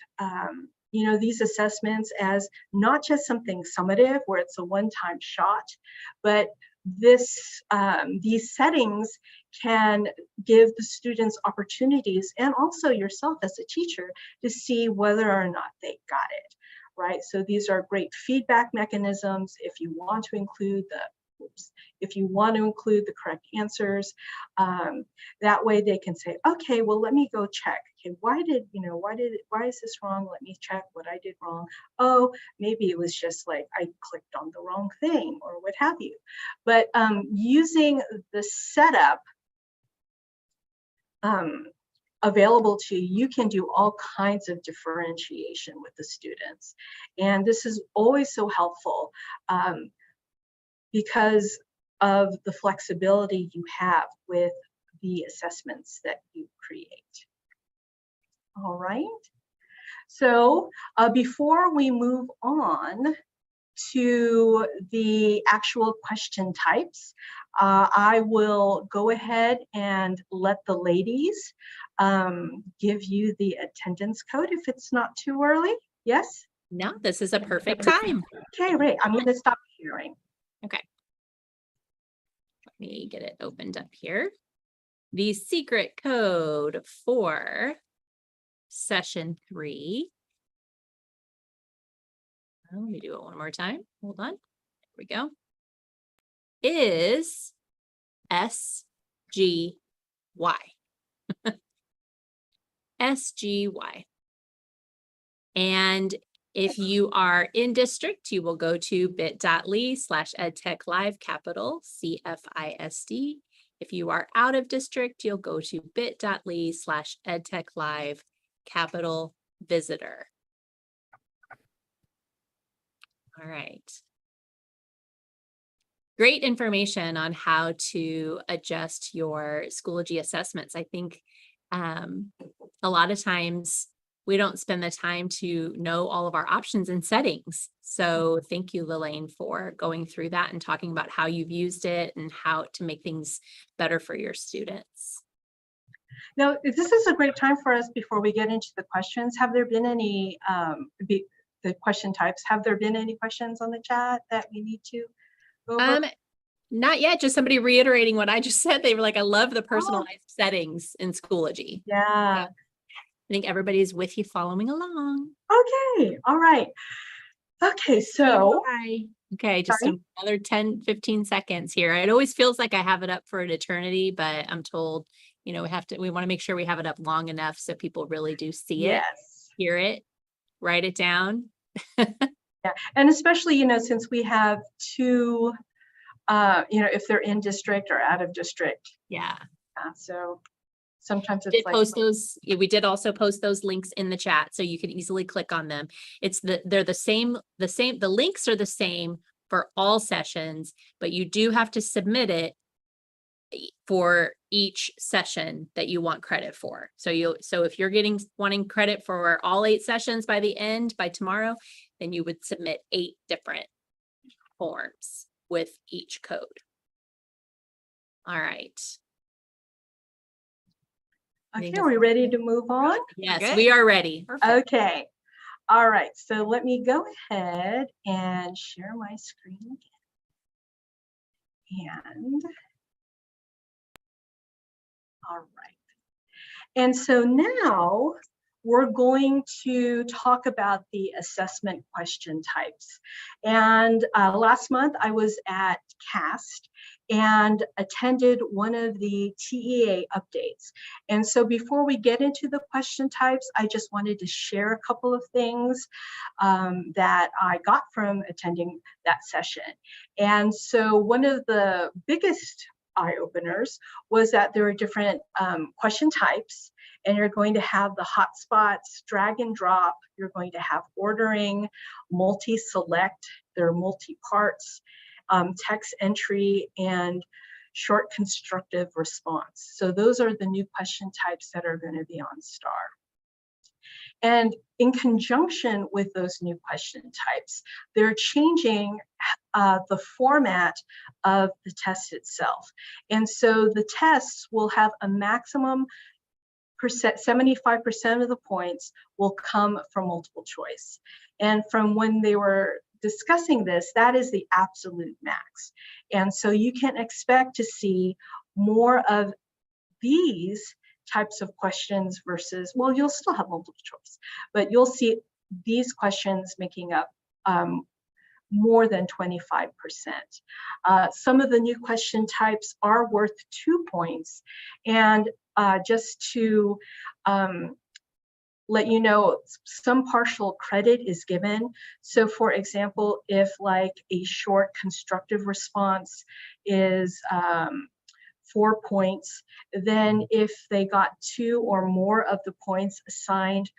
you know, these assessments as not just something summative where it's a one-time shot, but this these settings can give the students opportunities, and also yourself as a teacher, to see whether or not they got it right. So these are great feedback mechanisms if you want to include the correct answers. That way they can say, okay, well, let me go check. Okay, why is this wrong? Let me check what I did wrong. Oh, maybe it was just like I clicked on the wrong thing or what have you. But using the setup available to you, you can do all kinds of differentiation with the students. And this is always so helpful because of the flexibility you have with the assessments that you create. All right. So before we move on to the actual question types, I will go ahead and let the ladies give you the attendance code if it's not too early. Yes? No, this is a perfect time. Okay, great. I'm going to stop sharing. Okay. Let me get it opened up here. The secret code for session 3. Let me do it one more time. Hold on. There we go. Is SGY. SGY. And if you are in district, you will go to bit.ly/edtechlive, capital CFISD. If you are out of district, you'll go to bit.ly/edtechlive_visitor. All right. Great information on how to adjust your Schoology assessments. I think a lot of times we don't spend the time to know all of our options and settings. So thank you, Lalaine, for going through that and talking about how you've used it and how to make things better for your students. Now, this is a great time for us before we get into the questions. Have there been any, the question types, have there been any questions on the chat that we need to go over? Not yet, just somebody reiterating what I just said. They were like, I love the personalized settings in Schoology. Yeah. I think everybody's with you following along. Okay. All right. Okay. So, okay, just another 10, 15 seconds here. It always feels like I have it up for an eternity, but I'm told, you know, we want to make sure we have it up long enough so people really do see it, hear it, write it down. Yeah. And especially, you know, since we have two, you know, if they're in district or out of district. Yeah. So sometimes it's like post those. We did also post those links in the chat, so you can easily click on them. They're the same. The links are the same for all sessions, but you do have to submit it for each session that you want credit for. So if you're wanting credit for all 8 sessions by tomorrow, then you would submit 8 different forms with each code. All right. Okay, are we ready to move on? Yes, we are ready. Perfect. Okay. All right. So let me go ahead and share my screen again. And all right. And so now we're going to talk about the assessment question types. And last month I was at CAST and attended one of the TEA updates. And so before we get into the question types, I just wanted to share a couple of things that I got from attending that session. And so one of the biggest eye-openers was that there are different question types, and you're going to have the hotspots, drag and drop, you're going to have ordering, multi-select, there are multi-parts, text entry, and short constructive response. So those are the new question types that are going to be on STAR. And in conjunction with those new question types, they're changing the format of the test itself. And so the tests will have a maximum 75% of the points will come from multiple choice. And from when they were discussing this, that is the absolute max. And so you can expect to see more of these types of questions versus, well, you'll still have multiple choice, but you'll see these questions making up more than 25%. Some of the new question types are worth 2 points. And just to let you know, some partial credit is given. So for example, if like a short constructive response is 4 points, then if they got 2 or more of the points assigned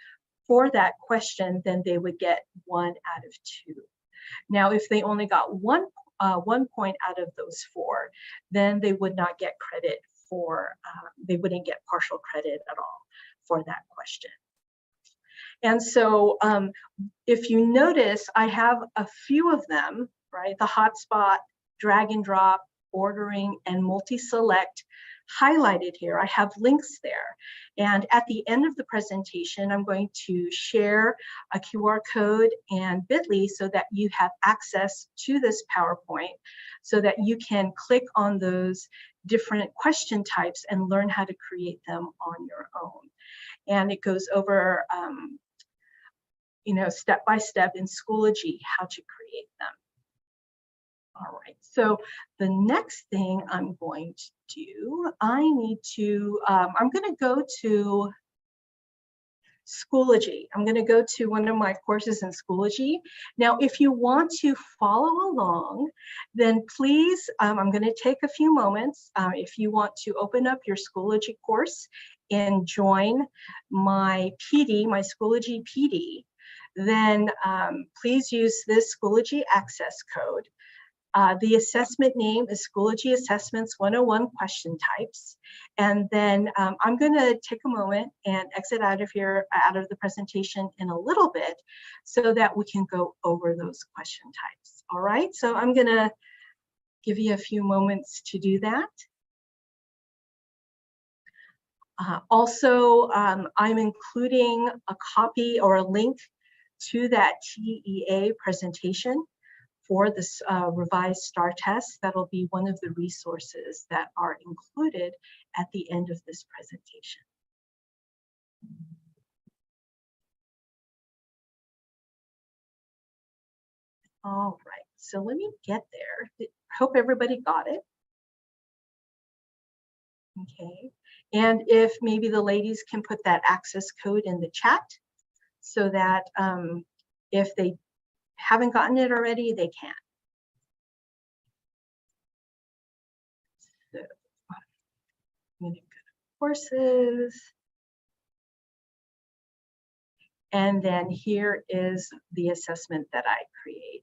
for that question, then they would get 1 out of 2. Now, if they only got 1 point out of those 4, then they would not get credit for, they wouldn't get partial credit at all for that question. And so if you notice, I have a few of them, right? The hotspot, drag and drop, ordering, and multi-select highlighted here. I have links there. And at the end of the presentation, I'm going to share a QR code and bit.ly so that you have access to this PowerPoint so that you can click on those different question types and learn how to create them on your own. And it goes over, you know, step by step in Schoology how to create them. All right, so the next thing I'm going to do, I'm going to go to Schoology. I'm going to go to one of my courses in Schoology. Now, if you want to follow along, then please, I'm going to take a few moments. If you want to open up your Schoology course and join my PD, my Schoology PD, then please use this Schoology access code. The assessment name is Schoology Assessments 101 Question Types. And then I'm going to take a moment and exit out of here, out of the presentation in a little bit, so that we can go over those question types. All right, so I'm going to give you a few moments to do that. Also, I'm including a copy or a link to that TEA presentation for this revised STAR test. That'll be one of the resources that are included at the end of this presentation. All right, so let me get there. I hope everybody got it. Okay, and if maybe the ladies can put that access code in the chat so that if they haven't gotten it already, they can. So I'm going to go to courses. And then here is the assessment that I created.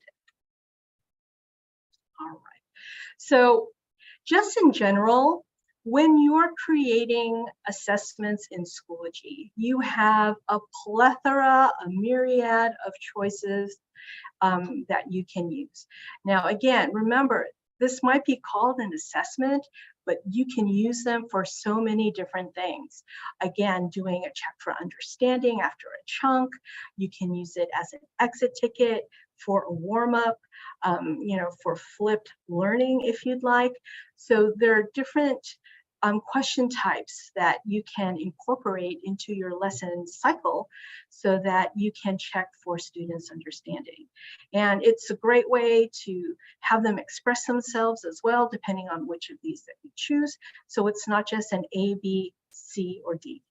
All right. So just in general, when you're creating assessments in Schoology, you have a plethora, a myriad of choices that you can use. Now, again, remember, this might be called an assessment, but you can use them for so many different things. Again, doing a check for understanding after a chunk. You can use it as an exit ticket for a warm-up, you know, for flipped learning if you'd like. So there are different question types that you can incorporate into your lesson cycle so that you can check for students' understanding. And it's a great way to have them express themselves as well, depending on which of these that you choose. So it's not just an A, B, C, or D,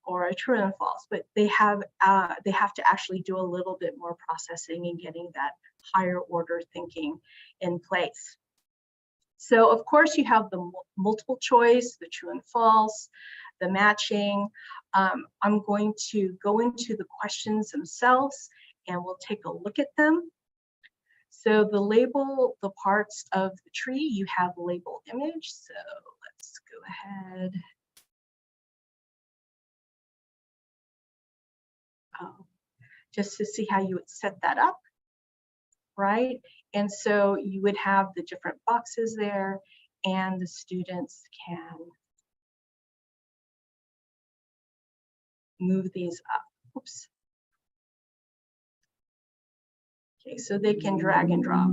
or a true and false, but they have to actually do a little bit more processing and getting that higher order thinking in place. So of course you have the multiple choice, the true and false, the matching. I'm going to go into the questions themselves and we'll take a look at them. So the label, the parts of the tree, you have the label image. So let's go ahead. Just to see how you would set that up, right? And so you would have the different boxes there and the students can move these up. Oops. Okay, so they can drag and drop.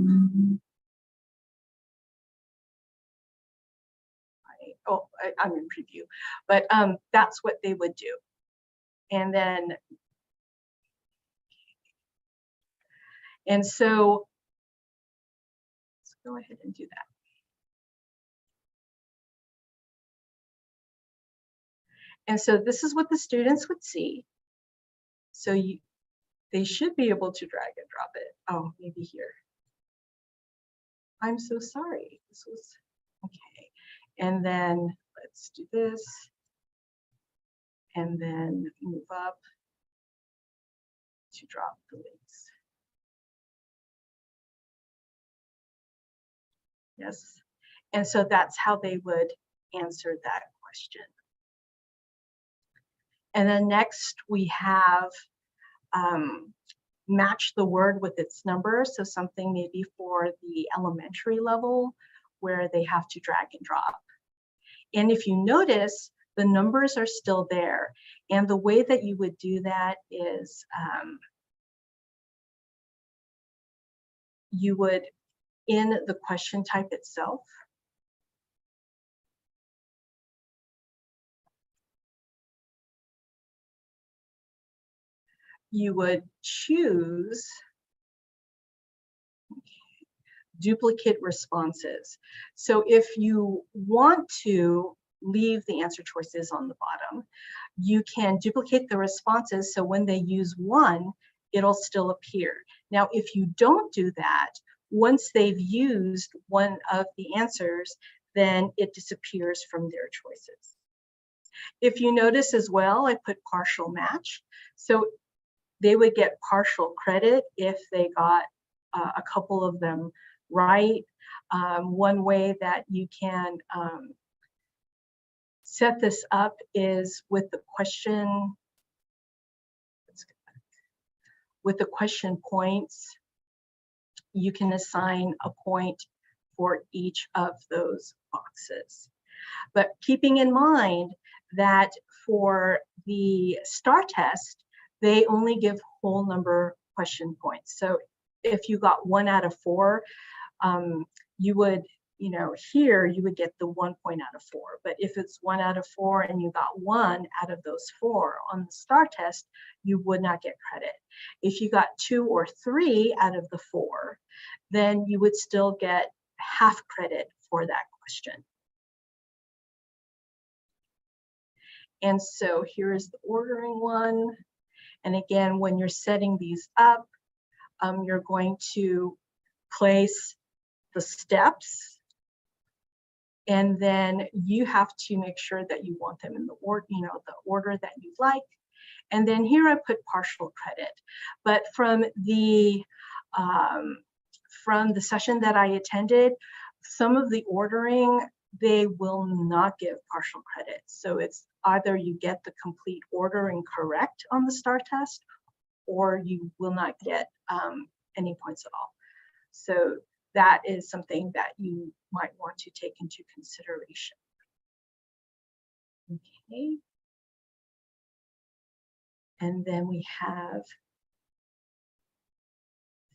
Right. Oh, I'm in preview, but that's what they would do. And then, and so let's go ahead and do that. And so this is what the students would see. So they should be able to drag and drop it. Oh, maybe here. I'm so sorry. This was okay. And then let's do this. And then move up to drop the links. Yes. And so that's how they would answer that question. And then next we have match the word with its number. So something maybe for the elementary level where they have to drag and drop. And if you notice, the numbers are still there. And the way that you would do that is you would, in the question type itself, you would choose duplicate responses. So if you want to leave the answer choices on the bottom, you can duplicate the responses, so when they use one, it'll still appear. Now, if you don't do that, once they've used one of the answers, then it disappears from their choices. If you notice as well, I put partial match. So they would get partial credit if they got a couple of them right. One way that you can set this up is with the question, points. You can assign a point for each of those boxes. But keeping in mind that for the STAR test, they only give whole number question points. So if you got 1 out of 4, you would, here you would get the 1 point out of 4. But if it's 1 out of 4 and you got 1 out of those 4 on the STAR test, you would not get credit. If you got 2 or 3 out of the 4, then you would still get half credit for that question. And so here is the ordering one. And again, when you're setting these up, you're going to place the steps, and then you have to make sure that you want them in the order, the order that you like. And then here I put partial credit, but from the session that I attended, some of the ordering, they will not give partial credit. So it's either you get the complete ordering correct on the STAR test, or you will not get any points at all. So that is something that you might want to take into consideration. Okay. And then we have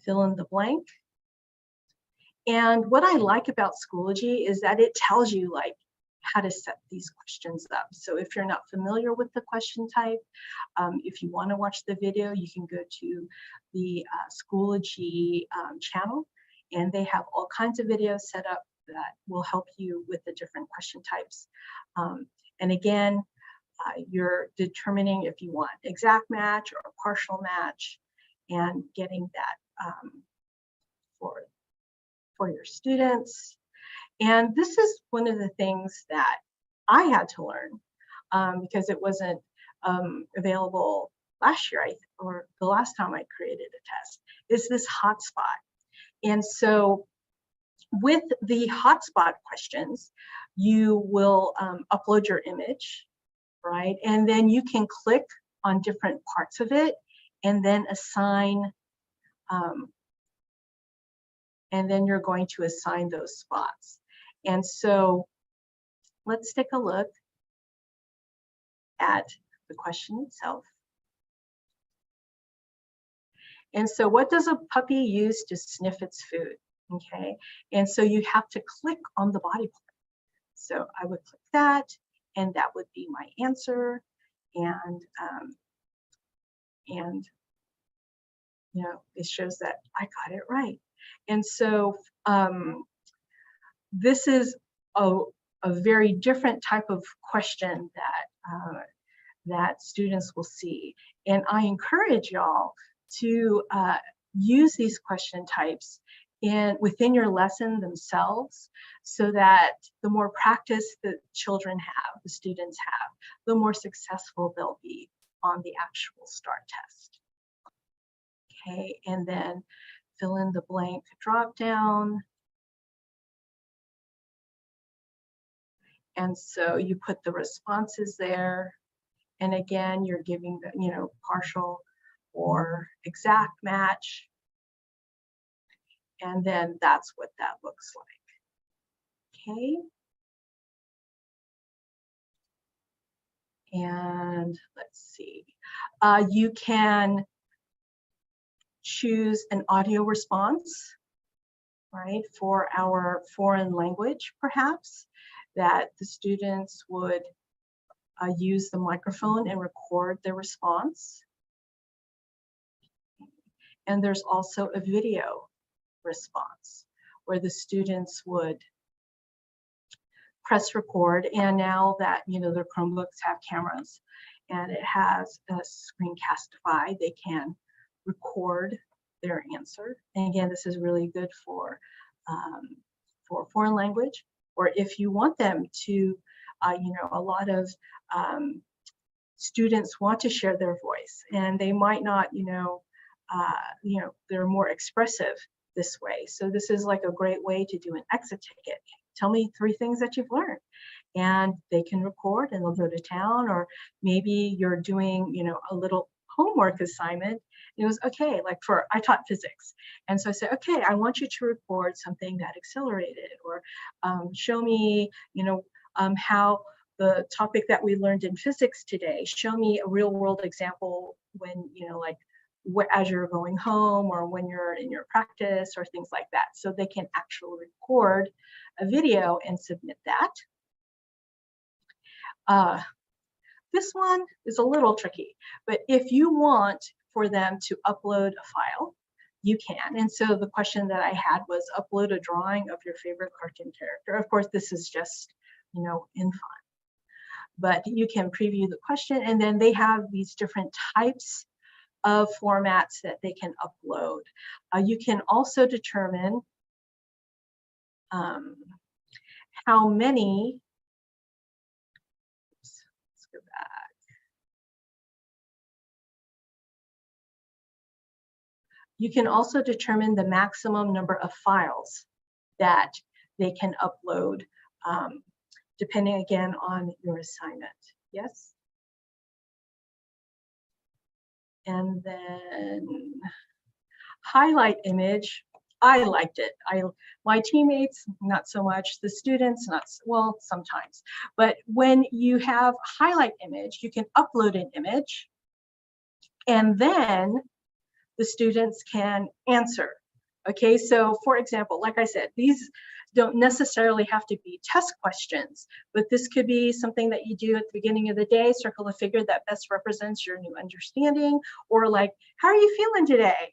fill in the blank. And what I like about Schoology is that it tells you like how to set these questions up. So if you're not familiar with the question type, if you want to watch the video, you can go to the Schoology channel, and they have all kinds of videos set up that will help you with the different question types. And again, you're determining if you want exact match or a partial match, and getting that for your students. And this is one of the things that I had to learn because it wasn't available last year, or the last time I created a test, is this hotspot. And so with the hotspot questions, you will upload your image, right? And then you can click on different parts of it and then assign, and then you're going to assign those spots. And so let's take a look at the question itself. And so what does a puppy use to sniff its food? Okay, and so you have to click on the body part. So I would click that, and that would be my answer. And it shows that I got it right. And so this is a very different type of question that students will see. And I encourage y'all to use these question types within your lesson themselves, so that the more practice the children have, the students have, the more successful they'll be on the actual STAR test. Okay, and then fill in the blank drop down. And so you put the responses there. And again, you're giving the, partial or exact match. And then that's what that looks like. Okay. And let's see. You can choose an audio response, right, for our foreign language, perhaps, that the students would use the microphone and record their response. And there's also a video response where the students would press record, and now that their Chromebooks have cameras, and it has a screencastify. They can record their answer. And again, this is really good for foreign language, or if you want them to, you know, a lot of students want to share their voice, and they might not, you know, they're more expressive this way. So this is like a great way to do an exit ticket. Tell me 3 things that you've learned, and they can record and they'll go to town. Or maybe you're doing, you know, a little homework assignment. It was okay, like I taught physics, and so I said, okay, I want you to record something that accelerated, or show me, you know, how the topic that we learned in physics today, show me a real world example when, you know, like as you're going home or when you're in your practice or things like that. So they can actually record a video and submit that. This one is a little tricky, but if you want for them to upload a file, you can. And so the question that I had was upload a drawing of your favorite cartoon character. Of course, this is just, you know, in fun, but you can preview the question, and then they have these different types of formats that they can upload. You can also determine how many, let's go back. You can also determine the maximum number of files that they can upload, depending again on your assignment. Yes? And then highlight image, I liked it. My teammates, not so much. The students, not well, sometimes. But when you have highlight image, you can upload an image, and then the students can answer. Okay, so for example, like I said, these don't necessarily have to be test questions, but this could be something that you do at the beginning of the day, circle a figure that best represents your new understanding, or like, how are you feeling today?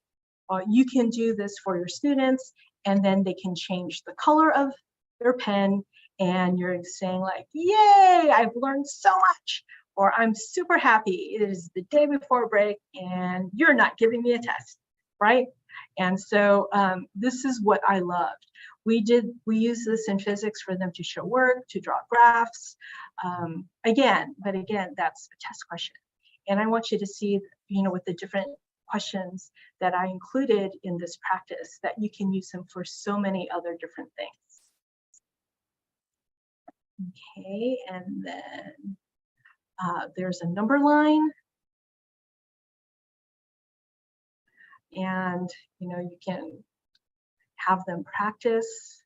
You can do this for your students, and then they can change the color of their pen, and you're saying like, yay, I've learned so much, or I'm super happy. It is the day before break and you're not giving me a test, right? And so this is what I loved. We use this in physics for them to show work, to draw graphs. Again, that's a test question. And I want you to see, you know, with the different questions that I included in this practice, that you can use them for so many other different things. Okay, and then there's a number line. And, you know, you can have them practice,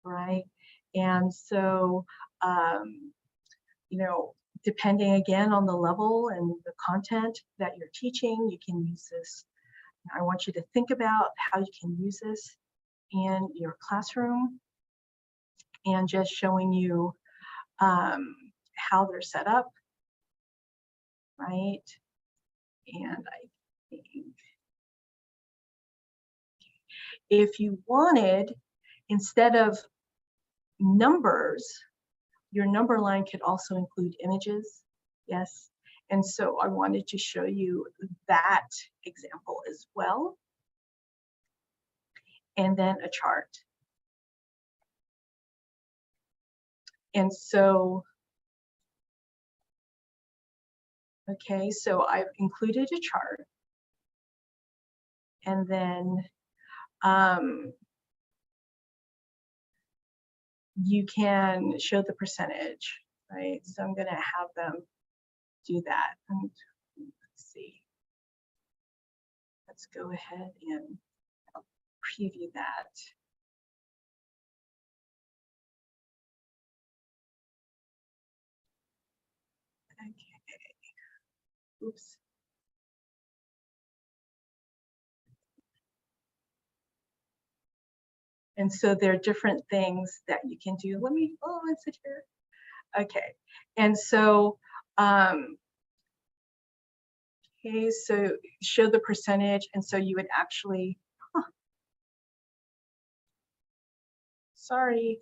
right? And so, you know, depending again on the level and the content that you're teaching, you can use this. I want you to think about how you can use this in your classroom, and just showing you how they're set up, right? And I think if you wanted, instead of numbers, your number line could also include images. Yes. And so I wanted to show you that example as well. And then a chart. And so, okay, so I've included a chart. And then you can show the percentage, right? So I'm going to have them do that. And let's see. Let's go ahead and preview that. Okay. Oops. And so there are different things that you can do. Let me, oh, it's it here. Okay. And so, okay, so show the percentage. And so you would actually, sorry.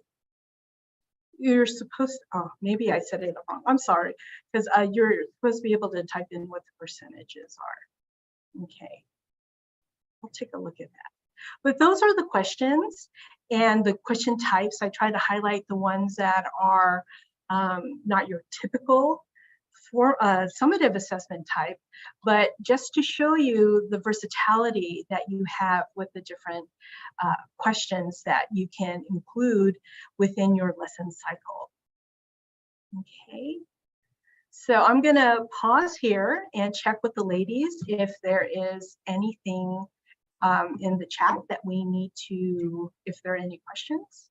you're supposed, oh, maybe I said it wrong. I'm sorry, because you're supposed to be able to type in what the percentages are. Okay, I'll take a look at that. But those are the questions and the question types. I try to highlight the ones that are not your typical for summative assessment type, but just to show you the versatility that you have with the different questions that you can include within your lesson cycle. Okay, so I'm gonna pause here and check with the ladies if there is anything in the chat that we need to, if there are any questions.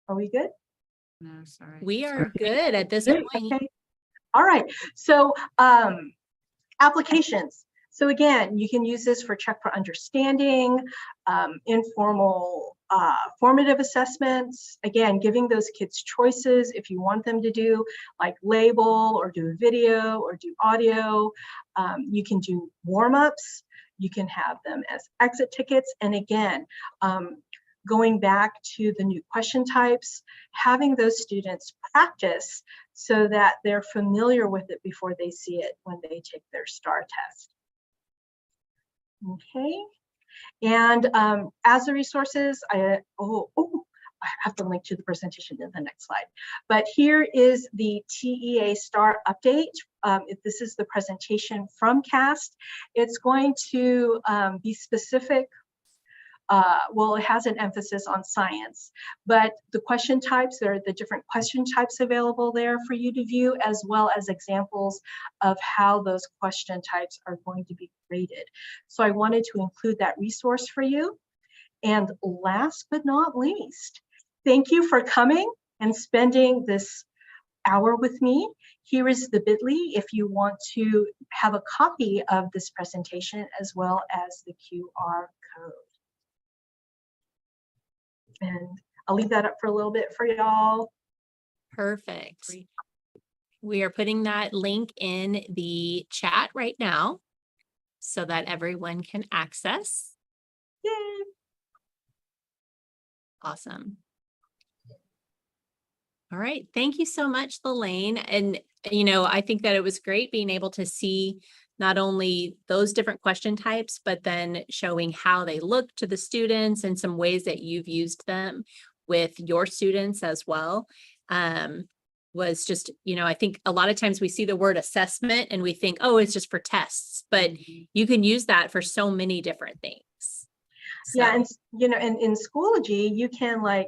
Are we good? No, sorry. We are good at this Good, point. okay. All right, so applications. So again, you can use this for check for understanding, informal formative assessments. Again, giving those kids choices if you want them to do like label or do a video or do audio. You can do warm-ups. You can have them as exit tickets. And again, going back to the new question types, having those students practice so that they're familiar with it before they see it when they take their STAR test. Okay, and as the resources, I have to link to the presentation in the next slide. But here is the TEA STAR update. This is the presentation from CAST. It's going to be specific. Well, it has an emphasis on science, but the question types, there are the different question types available there for you to view, as well as examples of how those question types are going to be graded. So I wanted to include that resource for you. And last but not least, thank you for coming and spending this hour with me. Here is the bit.ly if you want to have a copy of this presentation, as well as the QR code. And I'll leave that up for a little bit for y'all. Perfect. We are putting that link in the chat right now so that everyone can access. Yay. Awesome. All right. Thank you so much, Lalaine. And, you know, I think that it was great being able to see not only those different question types, but then showing how they look to the students and some ways that you've used them with your students as well. Was just, you know, I think a lot of times we see the word assessment and we think, oh, it's just for tests, but you can use that for so many different things. So. Yeah, and you know, and in Schoology, you can like,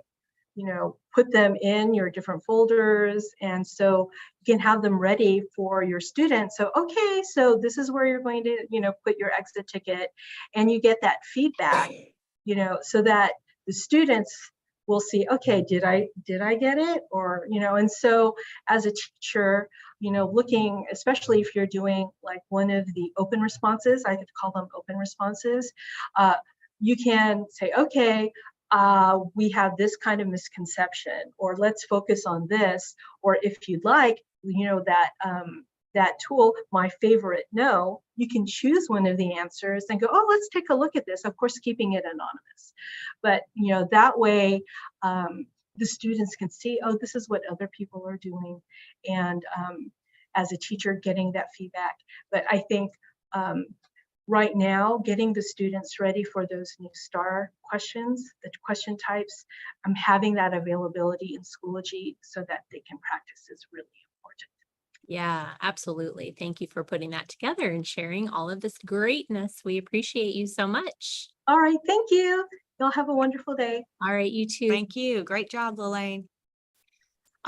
you know, put them in your different folders. And so you can have them ready for your students. So, okay, so this is where you're going to, you know, put your exit ticket, and you get that feedback, you know, so that the students will see, okay, did I get it? Or, you know, and so as a teacher, you know, looking, especially if you're doing like one of the open responses, I could call them open responses, you can say, okay, we have this kind of misconception, or let's focus on this, or if you'd like, you know, that that tool, my favorite no, you can choose one of the answers and go, oh, let's take a look at this, of course keeping it anonymous, but you know, that way the students can see, oh, this is what other people are doing, and as a teacher getting that feedback. But I think right now, getting the students ready for those new STAR questions, the question types, having that availability in Schoology so that they can practice is really important. Yeah, absolutely. Thank you for putting that together and sharing all of this greatness. We appreciate you so much. All right, thank you. Y'all have a wonderful day. All right, you too. Thank you. Great job, Lalaine.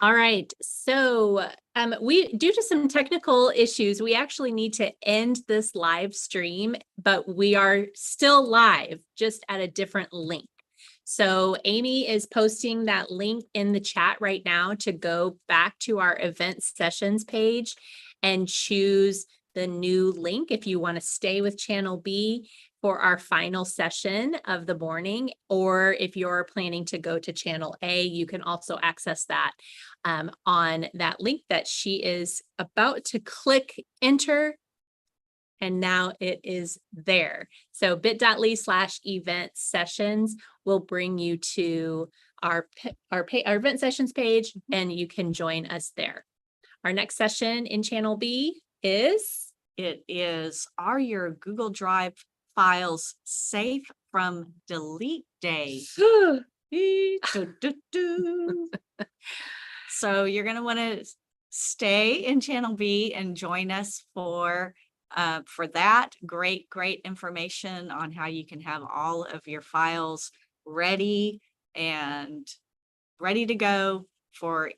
All right, so due to some technical issues, we actually need to end this live stream, but we are still live, just at a different link. So Amy is posting that link in the chat right now to go back to our event sessions page and choose the new link if you want to stay with Channel B for our final session of the morning, or if you're planning to go to Channel A, you can also access that on that link that she is about to click enter. And now it is there. So bit.ly/event sessions will bring you to our event sessions page, and you can join us there. Our next session in Channel B is It is, are your Google Drive files safe from delete day? Do, do, do. So you're going to want to stay in Channel B and join us for that. Great information on how you can have all of your files ready and ready to go for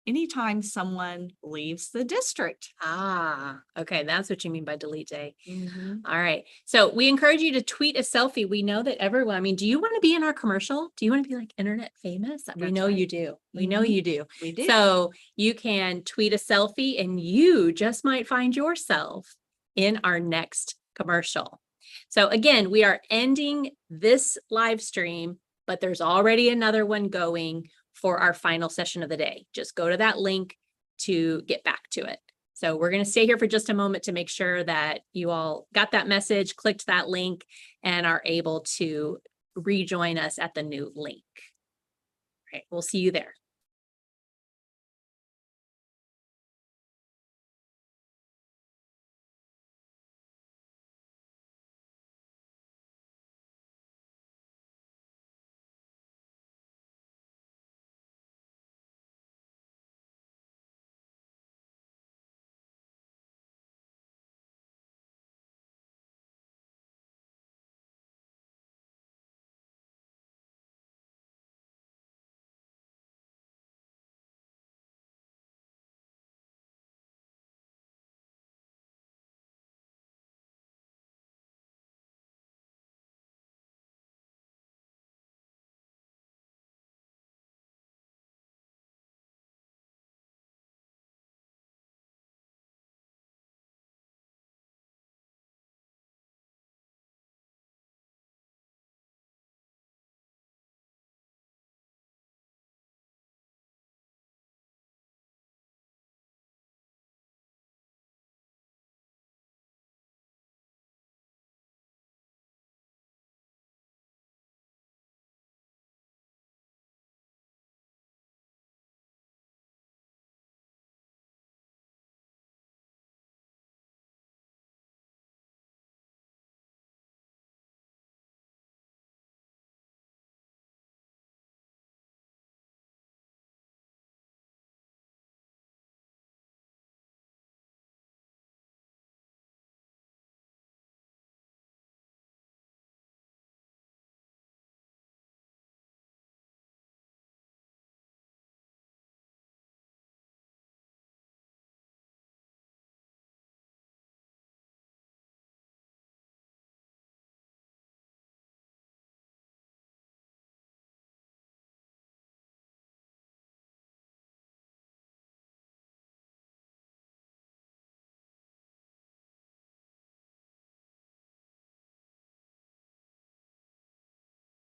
anytime someone leaves the district. okay, that's what you mean by delete day. All right, so we encourage you to tweet a selfie. We know that everyone, I mean, do you want to be in our commercial? Do you want to be like internet famous? We That's know right. you do. We know Mhm. you do. We do. So you can tweet a selfie and you just might find yourself in our next commercial. So again, we are ending this live stream, but there's already another one going for our final session of the day. Just go to that link to get back to it. So we're going to stay here for just a moment to make sure that you all got that message, clicked that link, and are able to rejoin us at the new link. All right, we'll see you there.